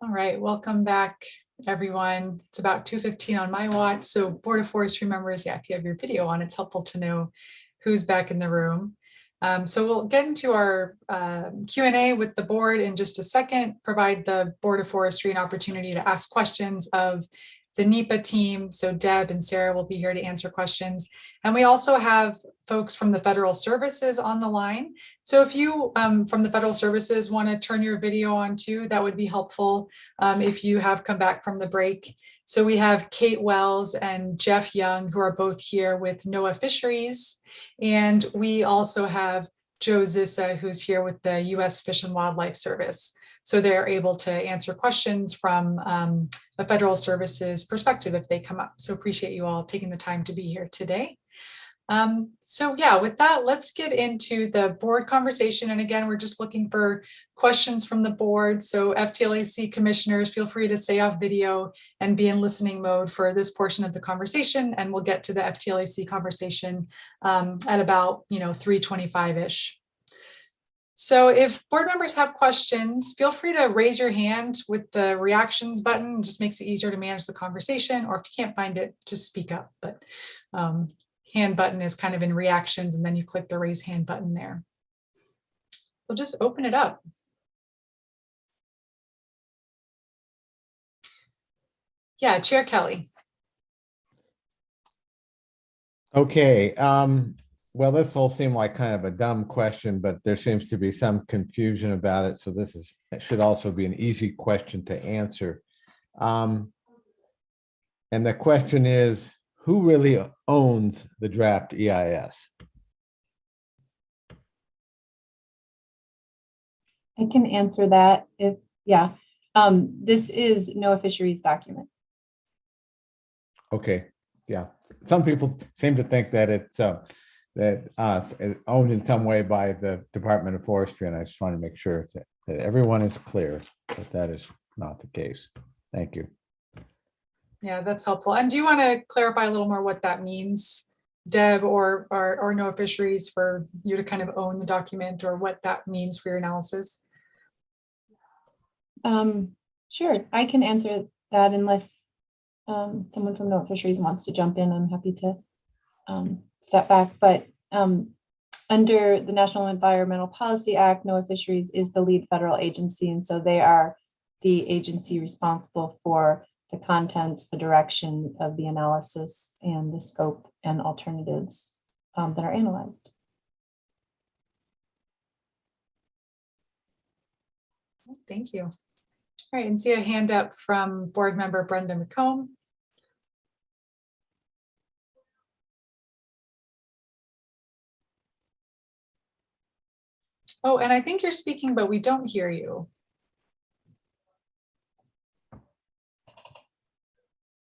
All right, welcome back, everyone. It's about 2:15 on my watch. So Board of Forestry members, yeah, if you have your video on, it's helpful to know who's back in the room. So we'll get into our Q&A with the board in just a second, provide the Board of Forestry an opportunity to ask questions of the NEPA team. So Deb and Sarah will be here to answer questions. And we also have folks from the Federal Services on the line. So if you from the Federal Services want to turn your video on too, that would be helpful if you have come back from the break. So we have Kate Wells and Jeff Young, who are both here with NOAA Fisheries. And we also have Joe Zissa, who's here with the U.S. Fish and Wildlife Service. So they're able to answer questions from a Federal Services perspective if they come up. So appreciate you all taking the time to be here today. So yeah, with that, let's get into the board conversation. And again, we're just looking for questions from the board. So FTLAC commissioners, feel free to stay off video and be in listening mode for this portion of the conversation. And we'll get to the FTLAC conversation at about 3:25-ish. So if board members have questions, feel free to raise your hand with the reactions button. It just makes it easier to manage the conversation, or if you can't find it, just speak up. But hand button is kind of in reactions, and then you click the raise hand button there. We'll just open it up. Yeah, Chair Kelly. Okay, well, this all seemed like kind of a dumb question, but there seems to be some confusion about it. So it should also be an easy question to answer. And the question is, who really owns the draft EIS? I can answer that if, this is NOAA Fisheries document. Okay, yeah. Some people seem to think that it's owned in some way by the Department of Forestry, and I just want to make sure that everyone is clear that that is not the case. Thank you. Yeah, that's helpful. And do you want to clarify a little more what that means, Deb or NOAA Fisheries, for you to kind of own the document, or what that means for your analysis? Sure, I can answer that unless someone from NOAA Fisheries wants to jump in. I'm happy to step back, but under the National Environmental Policy Act, NOAA Fisheries is the lead federal agency, and so they are the agency responsible for the contents, the direction of the analysis, and the scope and alternatives that are analyzed. Thank you. All right, and see a hand up from board member Brenda McComb. Oh, and I think you're speaking, but we don't hear you.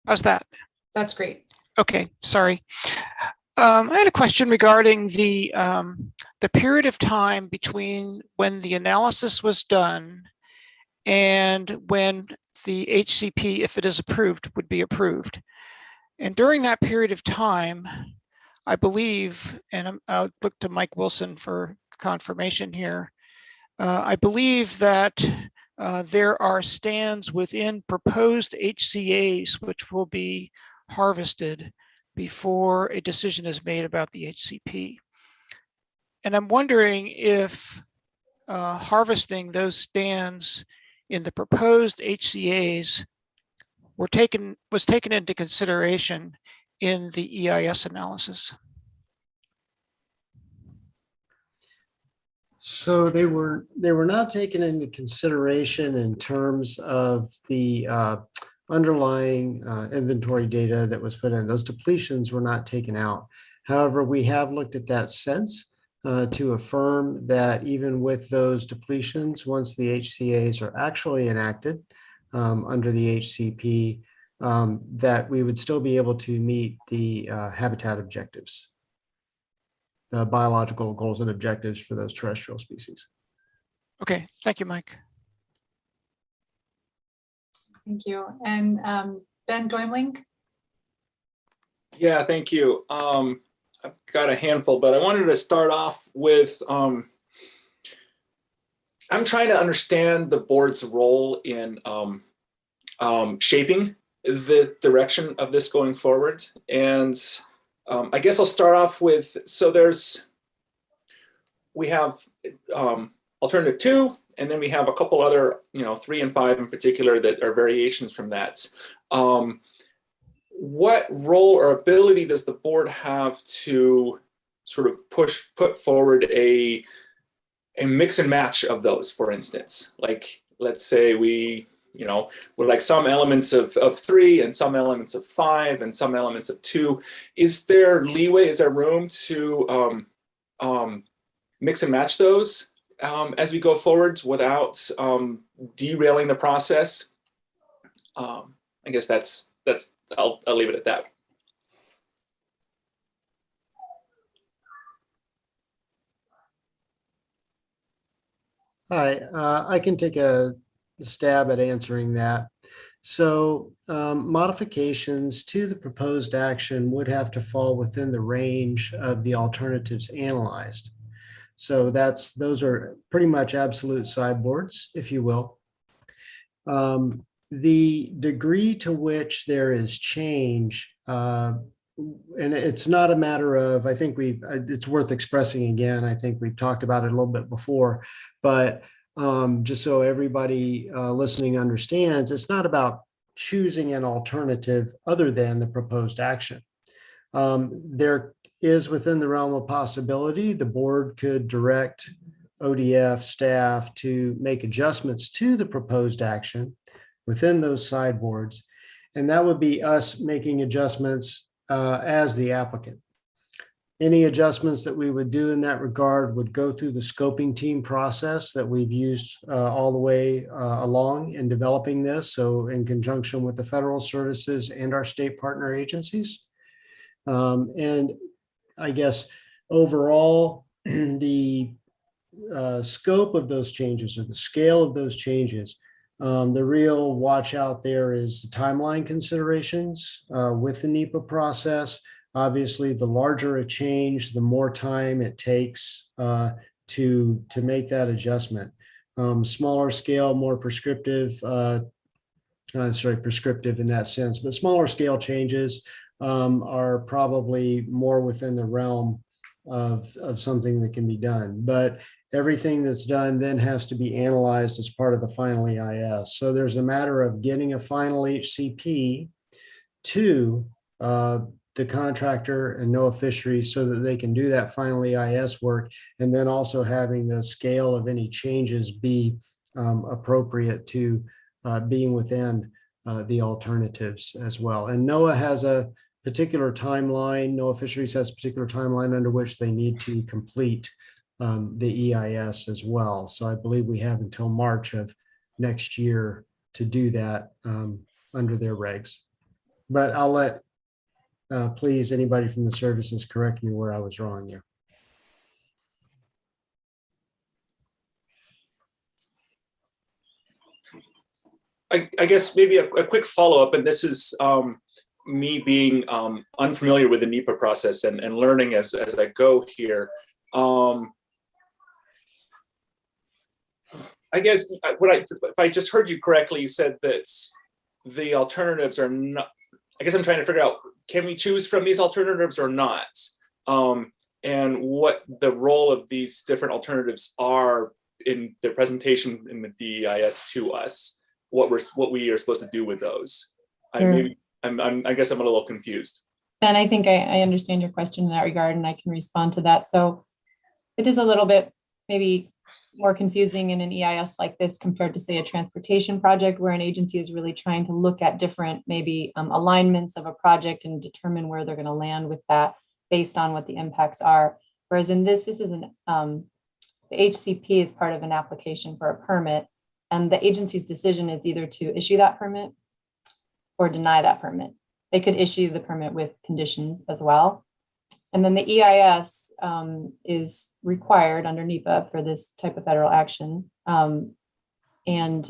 How's that? That's great. Okay, sorry. I had a question regarding the period of time between when the analysis was done and when the HCP, if it is approved, would be approved. And during that period of time, I believe, and I'll look to Mike Wilson for confirmation here, I believe that there are stands within proposed HCAs which will be harvested before a decision is made about the HCP. And I'm wondering if harvesting those stands in the proposed HCAs was taken into consideration in the EIS analysis. So they were not taken into consideration in terms of the underlying inventory data that was put in. Those depletions were not taken out. However, we have looked at that since to affirm that even with those depletions, once the HCAs are actually enacted under the HCP, that we would still be able to meet the habitat objectives, the biological goals and objectives for those terrestrial species. Okay, thank you, Mike. Thank you. And Ben Doimling? Yeah, thank you. I've got a handful, but I wanted to start off with, I'm trying to understand the board's role in shaping the direction of this going forward. And I guess I'll start off with, so we have alternative 2, and then we have a couple other, 3 and 5 in particular that are variations from that. What role or ability does the board have to sort of put forward a mix and match of those, for instance? Like, let's say we, with like some elements of 3 and some elements of 5 and some elements of 2. Is there leeway, is there room to mix and match those as we go forward without derailing the process? I guess I'll leave it at that. Hi, I can take a stab at answering that. So modifications to the proposed action would have to fall within the range of the alternatives analyzed. So those are pretty much absolute sideboards, if you will. The degree to which there is change, and it's not a matter of, I think it's worth expressing again, I think we've talked about it a little bit before, but just so everybody listening understands, it's not about choosing an alternative other than the proposed action. There is, within the realm of possibility, the board could direct ODF staff to make adjustments to the proposed action within those sideboards, and that would be us making adjustments as the applicant. Any adjustments that we would do in that regard would go through the scoping team process that we've used all the way along in developing this. So in conjunction with the federal services and our state partner agencies. And I guess overall, the scope of those changes or the scale of those changes, the real watch out there is the timeline considerations with the NEPA process. Obviously, the larger a change, the more time it takes to make that adjustment. Smaller scale, more prescriptive, prescriptive in that sense, but smaller scale changes are probably more within the realm of something that can be done. But everything that's done then has to be analyzed as part of the final EIS. So there's a matter of getting a final HCP to the contractor and NOAA Fisheries so that they can do that final EIS work, and then also having the scale of any changes be appropriate to being within the alternatives as well. And NOAA has a particular timeline, NOAA Fisheries has a particular timeline under which they need to complete the EIS as well. So I believe we have until March of next year to do that under their regs. But I'll let please, anybody from the services correct me where I was wrong there. I guess maybe a quick follow-up, and this is me being unfamiliar with the NEPA process and learning as I go here. I guess if I just heard you correctly, you said that the alternatives are not, I guess I'm trying to figure out, can we choose from these alternatives or not? And what the role of these different alternatives are in the presentation in the DEIS to us, what we are supposed to do with those. Sure. I guess I'm a little confused. And I think I understand your question in that regard, and I can respond to that. So it is a little bit maybe more confusing in an EIS like this compared to, say, a transportation project where an agency is really trying to look at different maybe alignments of a project and determine where they're going to land with that based on what the impacts are. Whereas in this is the HCP is part of an application for a permit, and the agency's decision is either to issue that permit or deny that permit. They could issue the permit with conditions as well. And then the EIS is required under NEPA for this type of federal action, and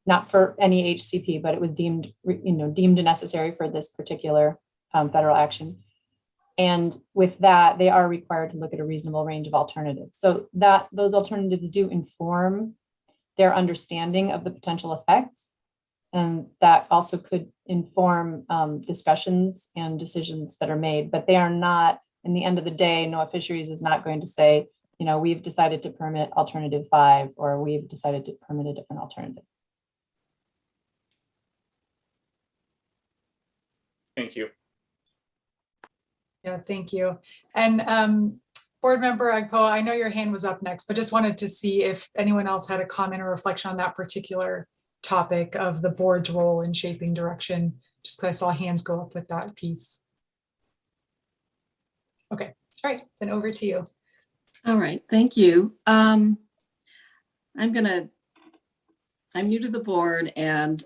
not for any HCP, but it was deemed necessary for this particular federal action. And with that, they are required to look at a reasonable range of alternatives. So those alternatives do inform their understanding of the potential effects. And that also could inform discussions and decisions that are made, but they are not, in the end of the day, NOAA Fisheries is not going to say, you know, we've decided to permit alternative 5, or we've decided to permit a different alternative. Thank you. Yeah, thank you. And Board Member Agpo, I know your hand was up next, but just wanted to see if anyone else had a comment or reflection on that particular topic of the board's role in shaping direction, just because I saw hands go up with that piece. Okay, all right, then over to you. All right, thank you. I'm new to the board, and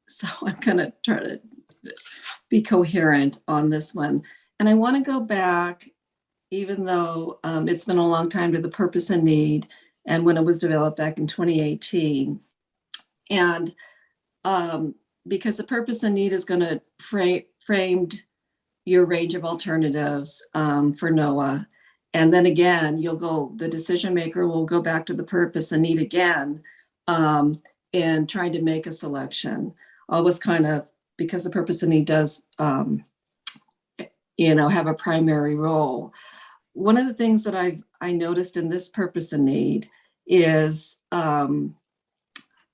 so I'm gonna try to be coherent on this one. And I want to go back, even though it's been a long time, to the purpose and need, and when it was developed back in 2018. And because the purpose and need is going to framed your range of alternatives for NOAA. And then again, the decision maker will go back to the purpose and need again in trying to make a selection. Always kind of, because the purpose and need does, have a primary role. One of the things that I noticed in this purpose and need is,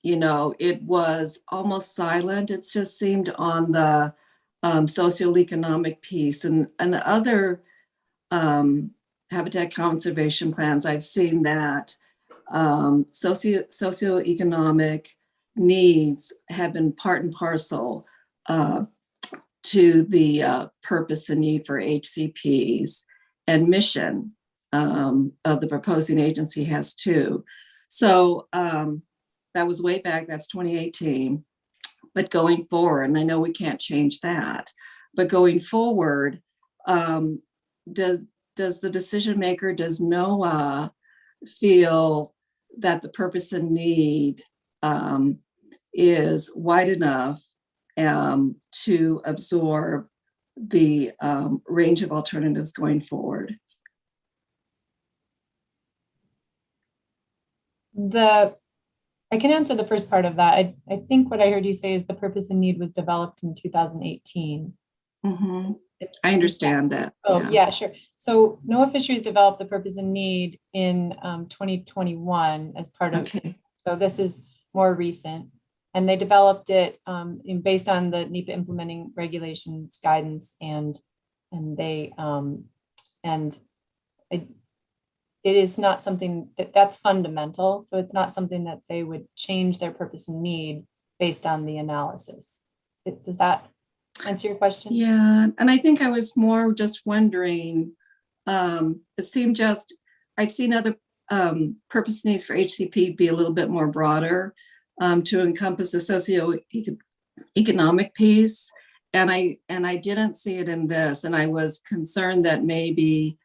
it was almost silent. It just seemed on the socioeconomic piece, and other habitat conservation plans, I've seen that socioeconomic needs have been part and parcel to the purpose and need for HCPs, and mission of the proposing agency has too. So that was way back, that's 2018. But going forward, and I know we can't change that, but going forward, does the decision maker, does NOAA feel that the purpose and need is wide enough to absorb the range of alternatives going forward? I can answer the first part of that. I think what I heard you say is the purpose and need was developed in 2018. Mm-hmm. I understand that. Oh, yeah, sure. So NOAA Fisheries developed the purpose and need in 2021 as part of, so this is more recent. And they developed it based on the NEPA implementing regulations guidance, it is not something that's fundamental. So it's not something that they would change their purpose and need based on the analysis. Does that answer your question? Yeah, and I think I was more just wondering, it seemed just, I've seen other purpose needs for HCP be a little bit more broader to encompass the socioeconomic piece. And I didn't see it in this. And I was concerned that maybe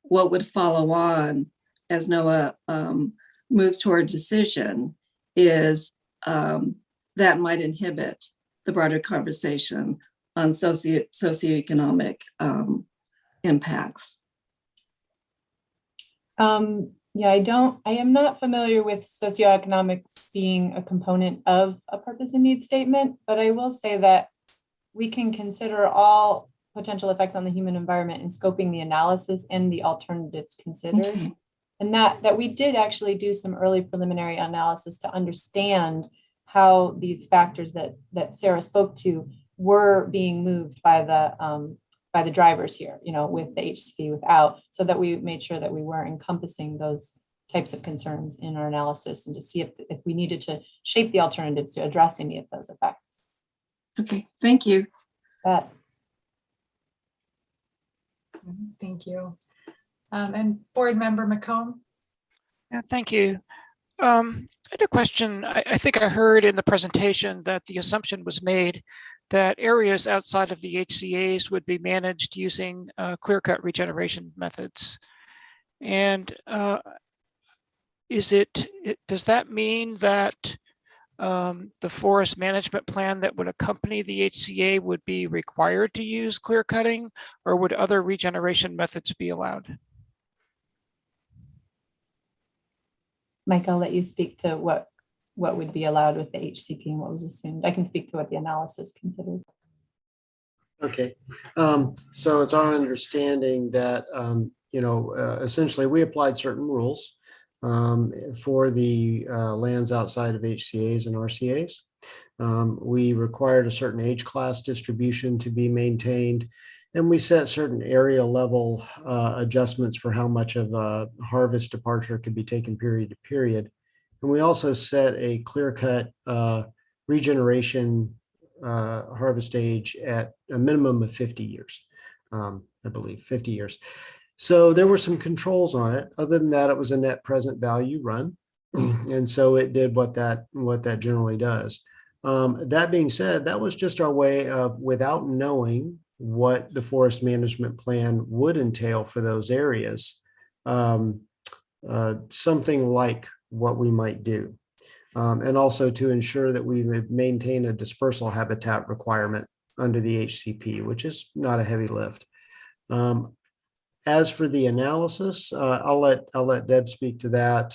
what would follow on as NOAA moves toward decision is that might inhibit the broader conversation on socioeconomic impacts. Yeah, I am not familiar with socioeconomics being a component of a purpose and need statement, but I will say that we can consider all potential effects on the human environment in scoping the analysis and the alternatives considered. Okay. And that we did actually do some early preliminary analysis to understand how these factors that Sarah spoke to were being moved by the drivers here, with the HCP without, so that we made sure that we were encompassing those types of concerns in our analysis, and to see if we needed to shape the alternatives to address any of those effects. Okay, thank you. Thank you. And Board Member McComb. Yeah, thank you. I had a question. I think I heard in the presentation that the assumption was made that areas outside of the HCAs would be managed using clear-cut regeneration methods. And does that mean that the forest management plan that would accompany the HCA would be required to use clear cutting, or would other regeneration methods be allowed? Mike, I'll let you speak to what what would be allowed with the HCP and what was assumed. I can speak to what the analysis considered. Okay, so it's our understanding that, essentially we applied certain rules for the lands outside of HCAs and RCAs. We required a certain age class distribution to be maintained, and we set certain area level adjustments for how much of a harvest departure could be taken period to period. And we also set a clear-cut regeneration harvest age at a minimum of 50 years, I believe 50 years. So there were some controls on it. Other than that, it was a net present value run. And so it did what that generally does. That being said, that was just our way of, without knowing what the forest management plan would entail for those areas, something like what we might do. And also to ensure that we maintain a dispersal habitat requirement under the HCP, which is not a heavy lift. As for the analysis, I'll let Deb speak to that.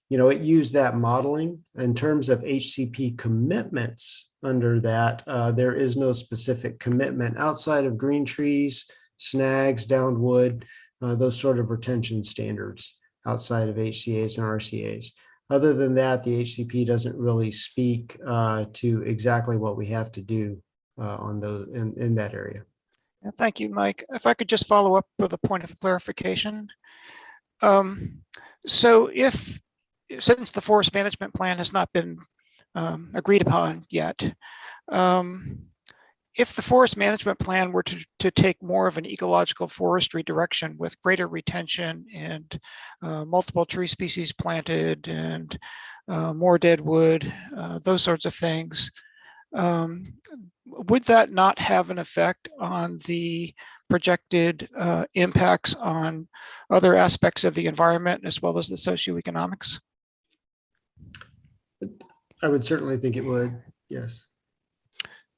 It used that modeling in terms of HCP commitments under that. There is no specific commitment outside of green trees, snags, downed wood, those sort of retention standards outside of HCAs and RCAs. Other than that, the HCP doesn't really speak to exactly what we have to do on those in that area. Thank you, Mike. If I could just follow up with a point of clarification. So since the forest management plan has not been agreed upon yet, if the forest management plan were to take more of an ecological forestry direction with greater retention and multiple tree species planted and more dead wood, those sorts of things, would that not have an effect on the projected impacts on other aspects of the environment as well as the socioeconomics? I would certainly think it would, yes.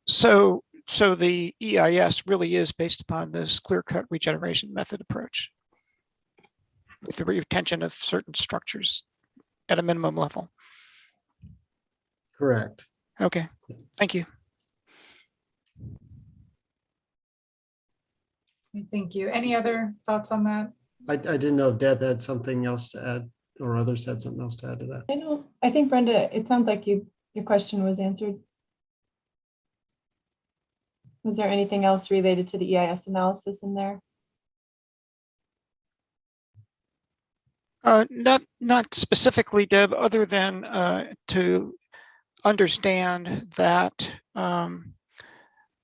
So the EIS really is based upon this clear-cut regeneration method approach with the retention of certain structures at a minimum level. Correct. Okay, thank you. Thank you. Any other thoughts on that? I didn't know if Deb had something else to add or others had something else to add to that. I think Brenda, it sounds like your question was answered. Was there anything else related to the EIS analysis in there? Not specifically, Deb, other than to understand that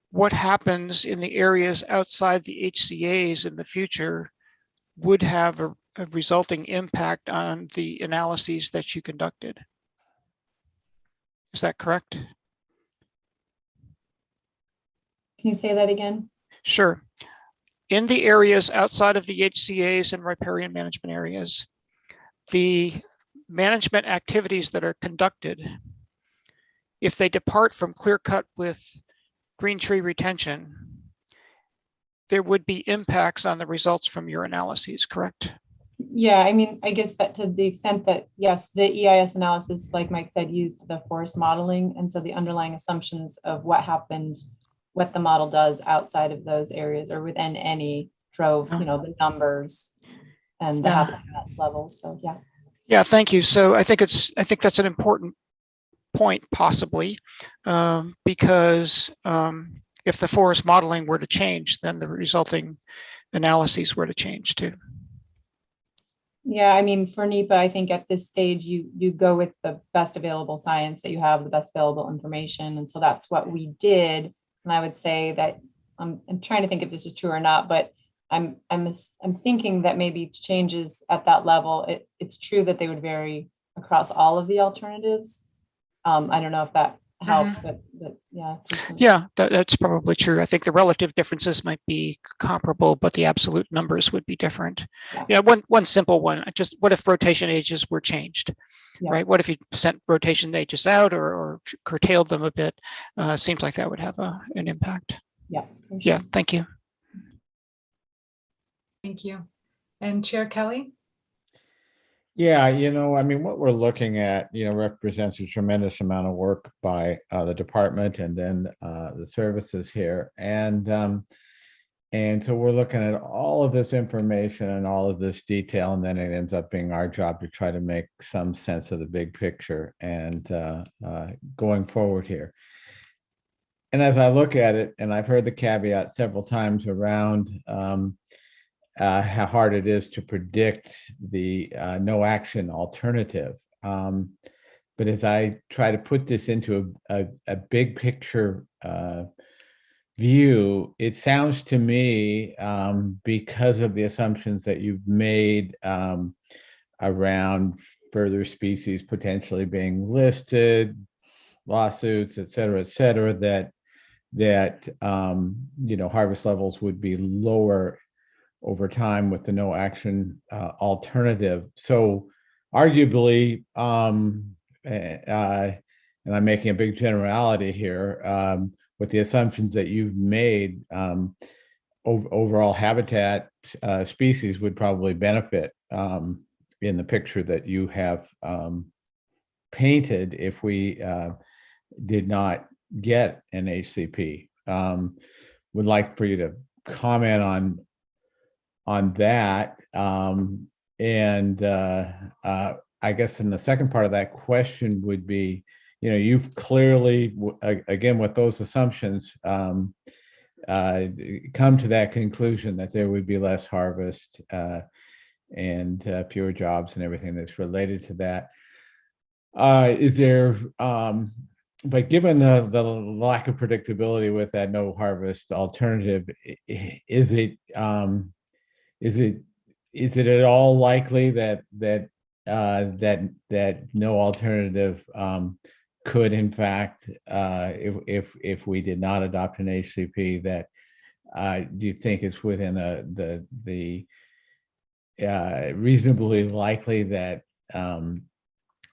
what happens in the areas outside the HCAs in the future would have a resulting impact on the analyses that you conducted. Is that correct? Can you say that again? Sure. In the areas outside of the HCAs and riparian management areas, the management activities that are conducted, if they depart from clear cut with green tree retention, there would be impacts on the results from your analyses, correct? Yeah, I mean, I guess that to the extent that, yes, the EIS analysis, like Mike said, used the forest modeling. And so the underlying assumptions of what happens, what the model does outside of those areas or within any drove, the numbers and the habitat levels. So, yeah. Yeah, thank you. So I think that's an important point possibly, because if the forest modeling were to change, then the resulting analyses were to change too. Yeah, I mean, for NEPA, I think at this stage, you go with the best available science that you have, the best available information. And so that's what we did. And I would say that I'm trying to think if this is true or not, but I'm thinking that maybe changes at that level. It's true that they would vary across all of the alternatives. I don't know if that helps, but yeah. Yeah, that's probably true. I think the relative differences might be comparable, but the absolute numbers would be different. Yeah, one simple one, just what if rotation ages were changed, right? What if you sent rotation ages out or curtailed them a bit? Seems like that would have an impact. Yeah. Yeah, thank you. Thank you. And Chair Kelly? Yeah, I mean, what we're looking at, represents a tremendous amount of work by the department and then the services here. And so we're looking at all of this information and all of this detail, and then it ends up being our job to try to make some sense of the big picture and going forward here. And as I look at it, and I've heard the caveat several times around how hard it is to predict the no action alternative. But as I try to put this into a big picture view, it sounds to me, because of the assumptions that you've made around further species potentially being listed, lawsuits, et cetera, that harvest levels would be lower over time with the no action alternative. So arguably, and I'm making a big generality here, with the assumptions that you've made, overall habitat species would probably benefit in the picture that you have painted if we did not get an HCP. Would like for you to comment on that. I guess in the second part of that question would be, you've clearly, again, with those assumptions, come to that conclusion that there would be less harvest and fewer jobs and everything that's related to that. But given the lack of predictability with that no harvest alternative, is it at all likely that no alternative could, in fact, if we did not adopt an HCP, that do you think it's within the reasonably likely that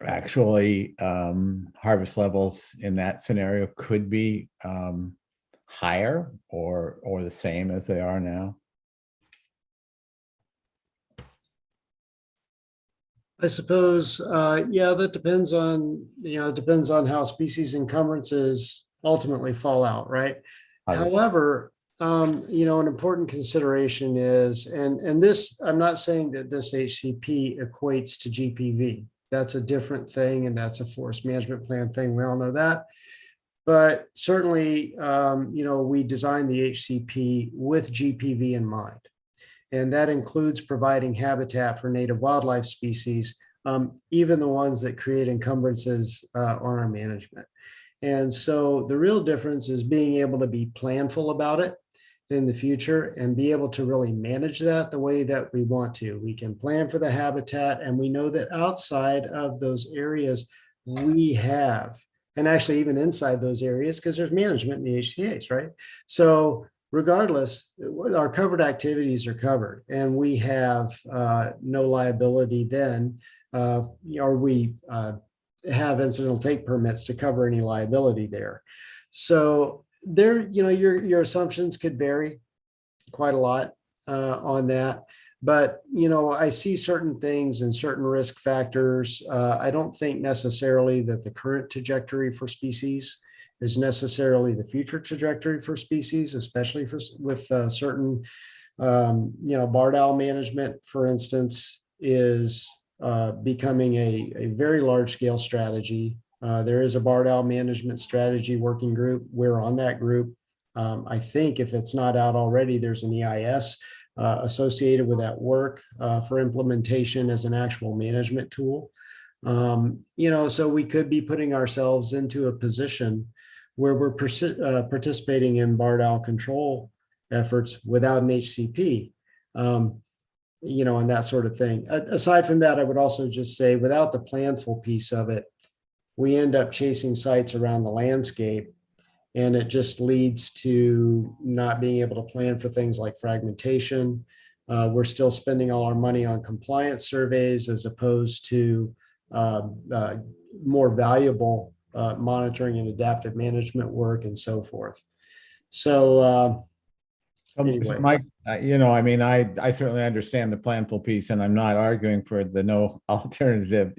actually harvest levels in that scenario could be higher or the same as they are now? I suppose, yeah, that depends on, depends on how species encumbrances ultimately fall out, right? However, an important consideration is, and this, I'm not saying that this HCP equates to GPV. That's a different thing, and that's a forest management plan thing. We all know that. But certainly, we designed the HCP with GPV in mind. And that includes providing habitat for native wildlife species, even the ones that create encumbrances on our management. And so the real difference is being able to be planful about it in the future and be able to really manage that the way that we want to. We can plan for the habitat, and we know that outside of those areas we have, and actually even inside those areas, because there's management in the HCAs, right? So regardless, our covered activities are covered, and we have no liability then, or we have incidental take permits to cover any liability there. So there, your assumptions could vary quite a lot on that. But, I see certain things and certain risk factors. I don't think necessarily that the current trajectory for species is necessarily the future trajectory for species, especially with certain, barred owl management, for instance, is becoming a very large scale strategy. There is a barred owl management strategy working group. We're on that group. I think if it's not out already, there's an EIS associated with that work for implementation as an actual management tool. So we could be putting ourselves into a position where we're participating in barred owl control efforts without an HCP, and that sort of thing. Aside from that, I would also just say, without the planful piece of it, we end up chasing sites around the landscape, and it just leads to not being able to plan for things like fragmentation. We're still spending all our money on compliance surveys as opposed to more valuable monitoring and adaptive management work and so forth. So So, Anyway. Mike, I mean, I certainly understand the planful piece, and I'm not arguing for the no alternative.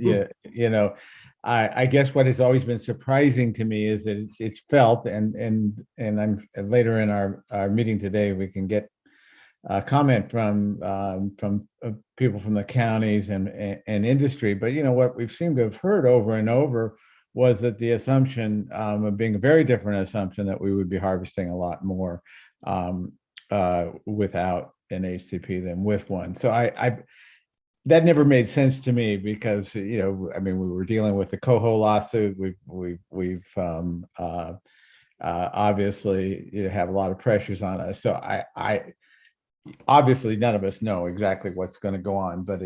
I guess what has always been surprising to me is that it's felt, and I'm later in our meeting today, we can get a comment from people from the counties and industry. But what we've seemed to have heard over and over was that the assumption of being a very different assumption that we would be harvesting a lot more without an HCP than with one. So I that never made sense to me because I mean, we were dealing with the Coho lawsuit. We've obviously have a lot of pressures on us. So I obviously none of us know exactly what's going to go on, but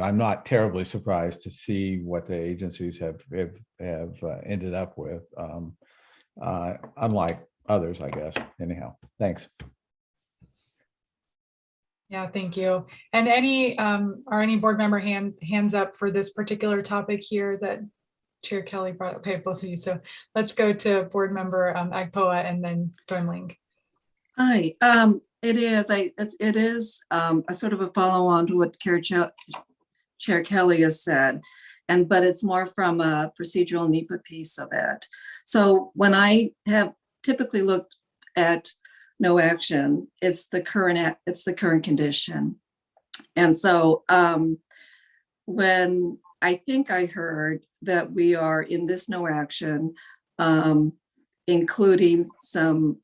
I'm not terribly surprised to see what the agencies have ended up with, unlike others, I guess. Anyhow, thanks. Yeah, thank you. And are any board member hands up for this particular topic here that Chair Kelly brought up? Okay, both of you. So let's go to board member Agpoa and then Dormling. Hi, it is a sort of a follow on to what Chair Kelly has said, but it's more from a procedural NEPA piece of it. So when I have typically looked at no action, it's the current condition. And so when I think I heard that we are in this no action, including some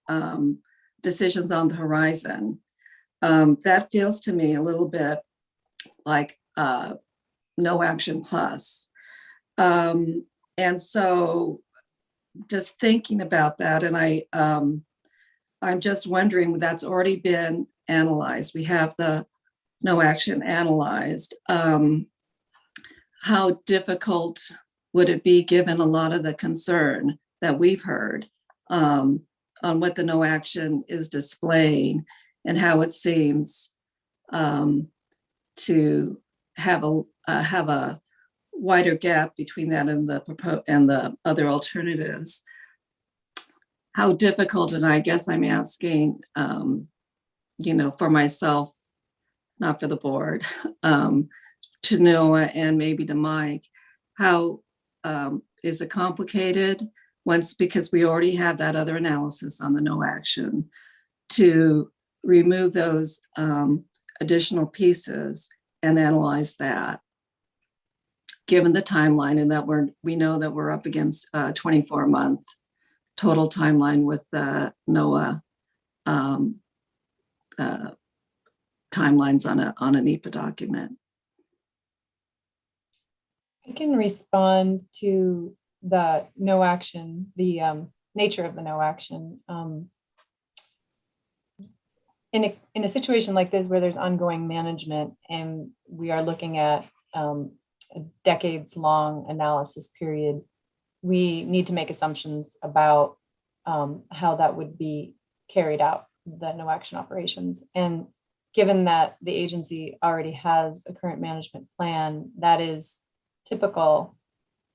decisions on the horizon, that feels to me a little bit like no action plus. And so just thinking about that, and I'm just wondering, that's already been analyzed. We have the no action analyzed. How difficult would it be, given a lot of the concern that we've heard on what the no action is displaying and how it seems to have a wider gap between that and the other alternatives? How difficult, and I guess I'm asking, for myself, not for the board, to Noah and maybe to Mike, how is it complicated because we already have that other analysis on the no action, to remove those additional pieces and analyze that, given the timeline, and that we know that we're up against a 24-month total timeline with the NOAA timelines on a NEPA document. I can respond to the no action, the nature of the no action. In a situation like this where there's ongoing management and we are looking at a decades-long analysis period, we need to make assumptions about how that would be carried out, the no action operations. And given that the agency already has a current management plan, that is typical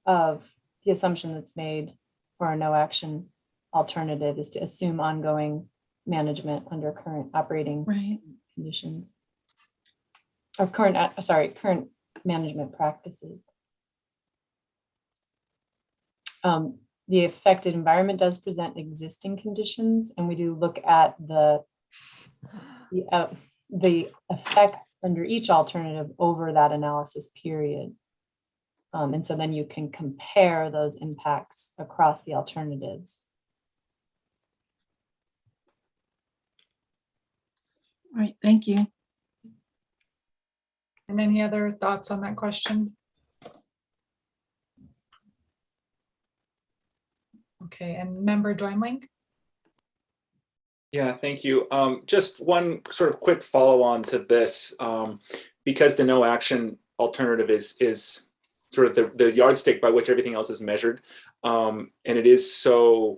of the assumption that's made for a no action alternative, is to assume ongoing management under current operating conditions, or current management practices. The affected environment does present existing conditions, and we do look at the effects under each alternative over that analysis period. And so then you can compare those impacts across the alternatives. All right, thank you. And any other thoughts on that question? Okay, and member Doimling? Yeah, thank you. Just one sort of quick follow on to this, because the no action alternative is sort of the yardstick by which everything else is measured. And it is so,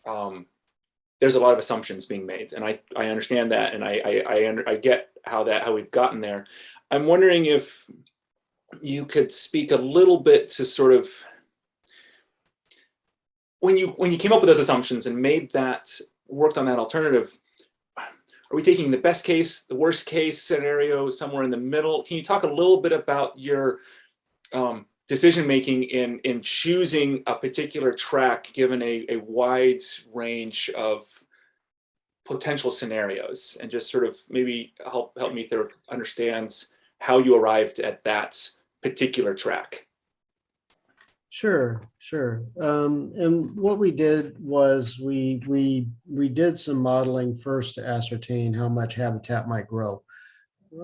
there's a lot of assumptions being made, and I understand that, and I get how we've gotten there. I'm wondering if you could speak a little bit to sort of, when you came up with those assumptions and made that worked on that alternative, are we taking the best case, the worst case scenario, somewhere in the middle? Can you talk a little bit about your decision making in choosing a particular track given a wide range of potential scenarios, and just sort of maybe help me sort of understand how you arrived at that particular track? Sure. And what we did was we did some modeling first to ascertain how much habitat might grow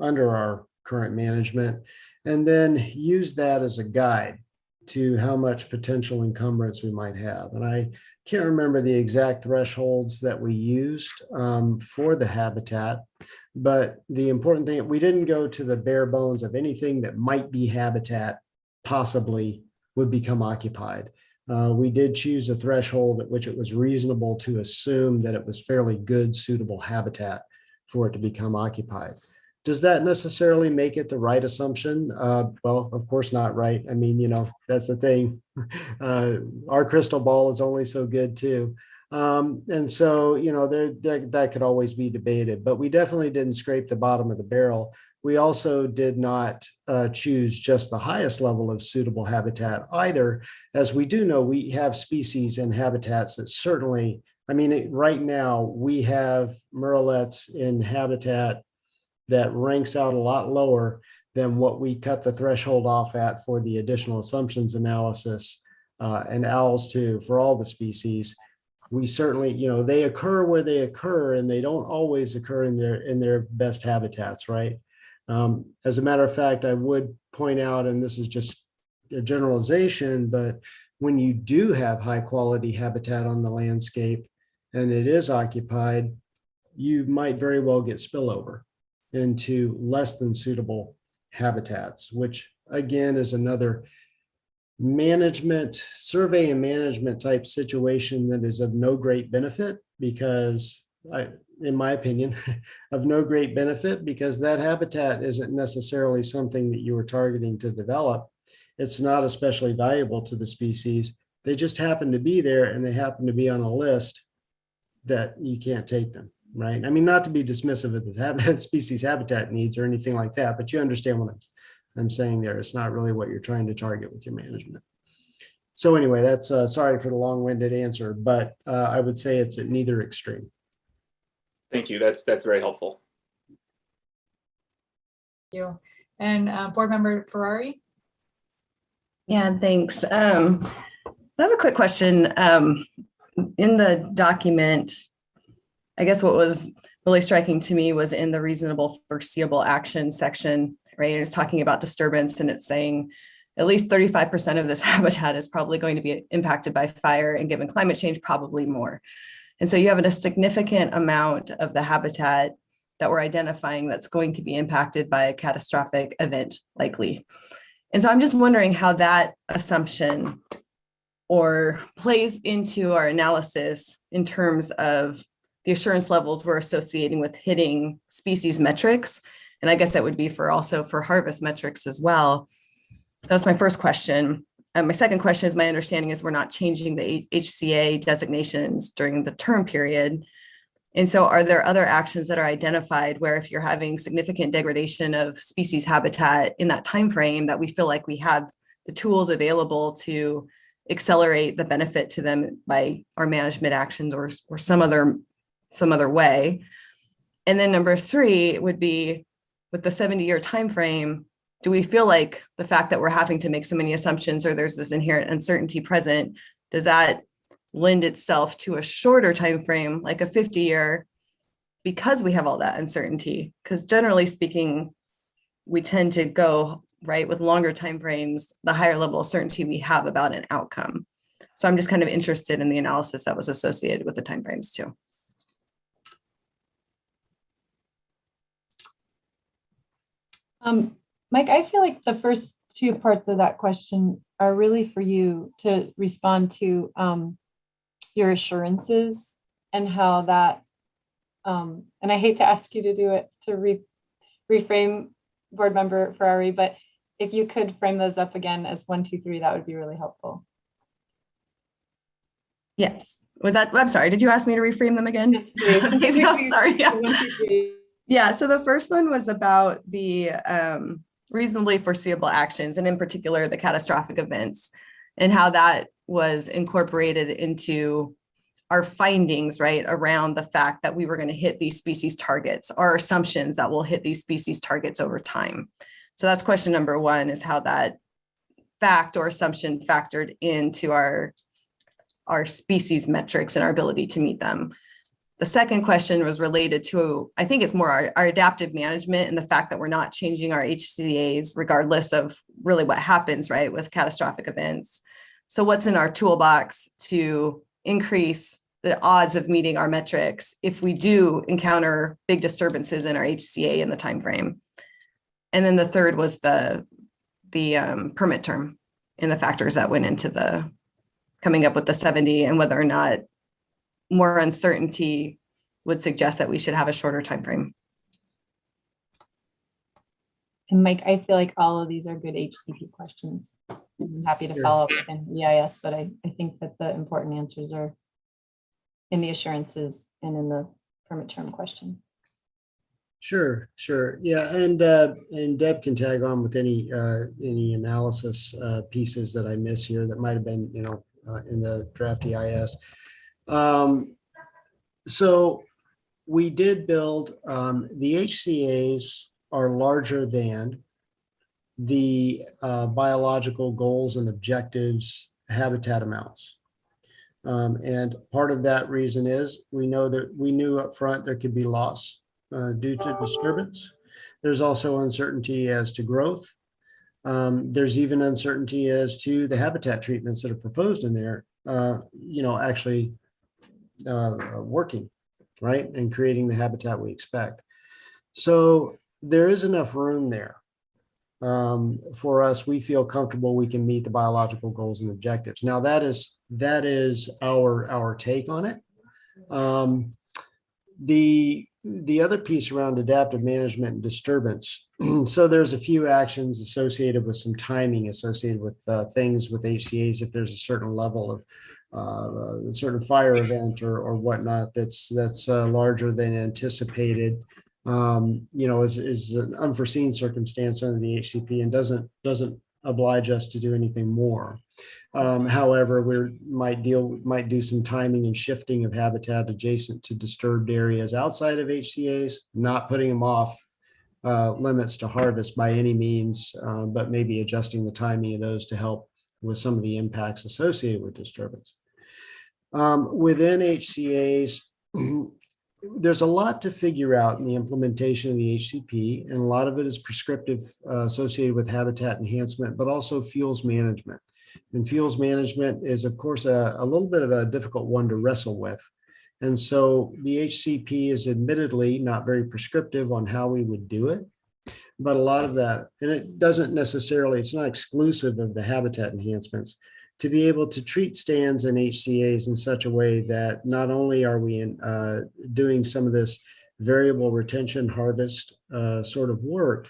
under our current management, and then use that as a guide to how much potential encumbrance we might have. And I can't remember the exact thresholds that we used for the habitat, but the important thing, we didn't go to the bare bones of anything that might be habitat possibly would become occupied. We did choose a threshold at which it was reasonable to assume that it was fairly good, suitable habitat for it to become occupied. Does that necessarily make it the right assumption? Well, of course not, right? I mean, that's the thing. Our crystal ball is only so good too. And so, that could always be debated, but we definitely didn't scrape the bottom of the barrel. We also did not choose just the highest level of suitable habitat either, as we do know we have species and habitats that certainly, right now we have murrelets in habitat that ranks out a lot lower than what we cut the threshold off at for the additional assumptions analysis, and owls too, for all the species. We certainly, they occur where they occur, and they don't always occur in their best habitats, right? As a matter of fact, I would point out, and this is just a generalization, but when you do have high quality habitat on the landscape and it is occupied, you might very well get spillover into less than suitable habitats, which again is another survey and management type situation that is of no great benefit, because in my opinion, of no great benefit, because that habitat isn't necessarily something that you were targeting to develop. It's not especially valuable to the species. They just happen to be there, and they happen to be on a list that you can't take them, right? Not to be dismissive of the species habitat needs or anything like that, but you understand what I'm saying there. It's not really what you're trying to target with your management. So anyway, that's sorry for the long-winded answer, but I would say it's at neither extreme. Thank you. That's very helpful. Thank you. And Board Member Ferrari? Yeah, thanks. I have a quick question. In the document, I guess what was really striking to me was in the reasonable foreseeable action section, right? It's talking about disturbance, and it's saying at least 35% of this habitat is probably going to be impacted by fire, and given climate change, probably more. And so you have a significant amount of the habitat that we're identifying that's going to be impacted by a catastrophic event, likely. And so I'm just wondering how that assumption or plays into our analysis in terms of the assurance levels we're associating with hitting species metrics. And I guess that would be also for harvest metrics as well. That's my first question. My second question is, my understanding is we're not changing the HCA designations during the term period. And so are there other actions that are identified where if you're having significant degradation of species habitat in that time frame, that we feel like we have the tools available to accelerate the benefit to them by our management actions or some other way? And then number three would be, with the 70-year time frame, do we feel like the fact that we're having to make so many assumptions, or there's this inherent uncertainty present, does that lend itself to a shorter time frame, like a 50-year, because we have all that uncertainty? Because generally speaking, we tend to go right with longer time frames, the higher level of certainty we have about an outcome. So I'm just kind of interested in the analysis that was associated with the time frames too. Mike, I feel like the first two parts of that question are really for you to respond to, your assurances and how that, and I hate to ask you to do it, to reframe Board Member Ferrari, but if you could frame those up again as 1, 2, 3, that would be really helpful. Yes. Was that, I'm sorry, did you ask me to reframe them again? Yes, please. Okay, so I'm sorry. Yeah. 1 through 3. Yeah, so the first one was about the reasonably foreseeable actions, and in particular, the catastrophic events, and how that was incorporated into our findings, right, around the fact that we were going to hit these species targets, our assumptions that we'll hit these species targets over time. So that's question number one, is how that fact or assumption factored into our species metrics and our ability to meet them. The second question was related to, I think it's more our adaptive management and the fact that we're not changing our HCAs regardless of really what happens, right, with catastrophic events. So what's in our toolbox to increase the odds of meeting our metrics if we do encounter big disturbances in our HCA in the time frame? And then the third was the permit term and the factors that went into the coming up with the 70, and whether or not more uncertainty would suggest that we should have a shorter time frame. And Mike, I feel like all of these are good HCP questions. I'm happy to Sure. follow up within EIS, but I think that the important answers are in the assurances and in the permit term question. Sure. Yeah, and Deb can tag on with any analysis pieces that I miss here that might have been, in the draft EIS. So we did build, the HCAs are larger than the biological goals and objectives habitat amounts. And part of that reason is we knew up front there could be loss due to disturbance. There's also uncertainty as to growth. There's even uncertainty as to the habitat treatments that are proposed in there, actually working, right, and creating the habitat we expect. So there is enough room there for us. We feel comfortable we can meet the biological goals and objectives. Now that is our take on it. The other piece around adaptive management and disturbance. So there's a few actions associated with some timing associated with things with HCAs. If there's a certain level of a certain fire event or whatnot that's larger than anticipated, is an unforeseen circumstance under the HCP and doesn't oblige us to do anything more. However, we might do some timing and shifting of habitat adjacent to disturbed areas outside of HCAs, not putting them off limits to harvest by any means, but maybe adjusting the timing of those to help with some of the impacts associated with disturbance. Within HCAs, there's a lot to figure out in the implementation of the HCP, and a lot of it is prescriptive associated with habitat enhancement, but also fuels management. And fuels management is, of course, a little bit of a difficult one to wrestle with. And so the HCP is admittedly not very prescriptive on how we would do it, but a lot of that, and it doesn't necessarily, it's not exclusive of the habitat enhancements, to be able to treat stands and HCAs in such a way that not only are we doing some of this variable retention harvest sort of work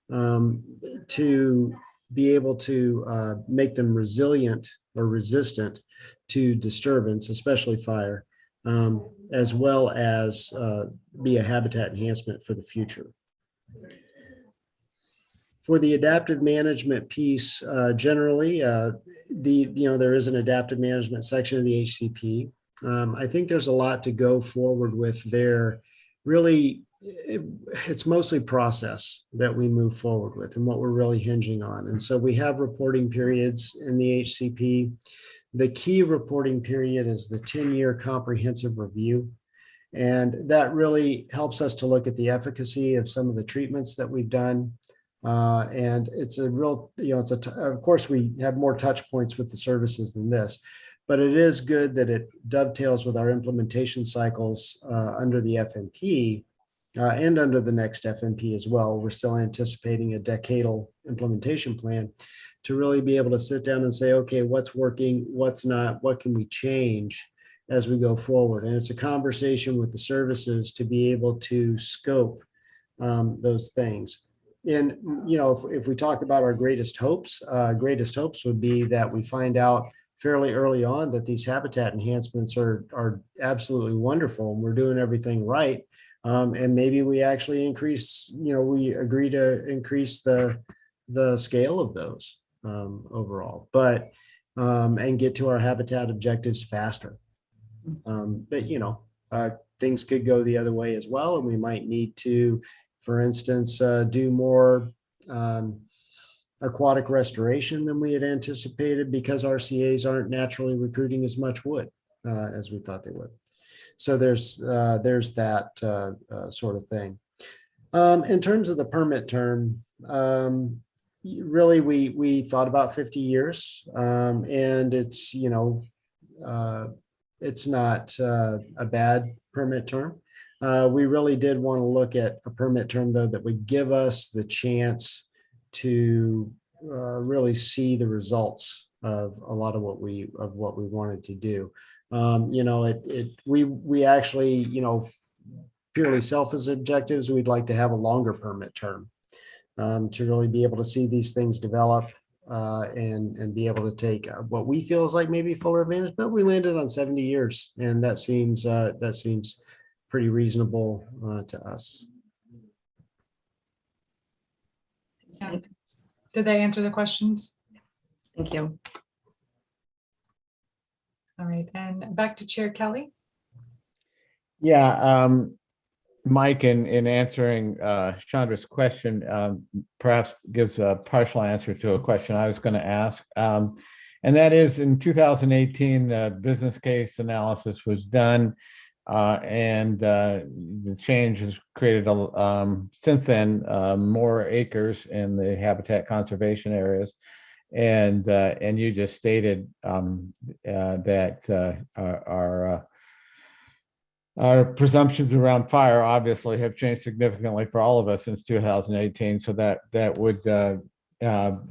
to be able to make them resilient or resistant to disturbance, especially fire, as well as be a habitat enhancement for the future. For the adaptive management piece, generally, there is an adaptive management section of the HCP. I think there's a lot to go forward with there. Really, it's mostly process that we move forward with and what we're really hinging on. And so we have reporting periods in the HCP. The key reporting period is the 10-year comprehensive review. And that really helps us to look at the efficacy of some of the treatments that we've done. And it's a real, of course, we have more touch points with the services than this, but it is good that it dovetails with our implementation cycles under the FMP and under the next FMP as well. We're still anticipating a decadal implementation plan to really be able to sit down and say, okay, what's working, what's not, what can we change as we go forward? And it's a conversation with the services to be able to scope those things. And, if we talk about our greatest hopes would be that we find out fairly early on that these habitat enhancements are absolutely wonderful and we're doing everything right. And maybe we actually we agree to increase the scale of those overall, but and get to our habitat objectives faster. But things could go the other way as well, and we might need to, for instance, do more aquatic restoration than we had anticipated because RCAs aren't naturally recruiting as much wood as we thought they would. So there's that sort of thing. In terms of the permit term, really we thought about 50 years, and it's it's not a bad permit term. We really did want to look at a permit term though that would give us the chance to really see the results of a lot of what we wanted to do. We actually, purely selfish objectives, we'd like to have a longer permit term to really be able to see these things develop and be able to take what we feel is like maybe fuller advantage. But we landed on 70 years, and that seems pretty reasonable to us. Yeah. Did they answer the questions? Thank you. All right, and back to Chair Kelly. Yeah, Mike, in answering Chandra's question, perhaps gives a partial answer to a question I was going to ask. And that is, in 2018, the business case analysis was done, and the change has created, since then, more acres in the habitat conservation areas. And you just stated that our presumptions around fire obviously have changed significantly for all of us since 2018. So that would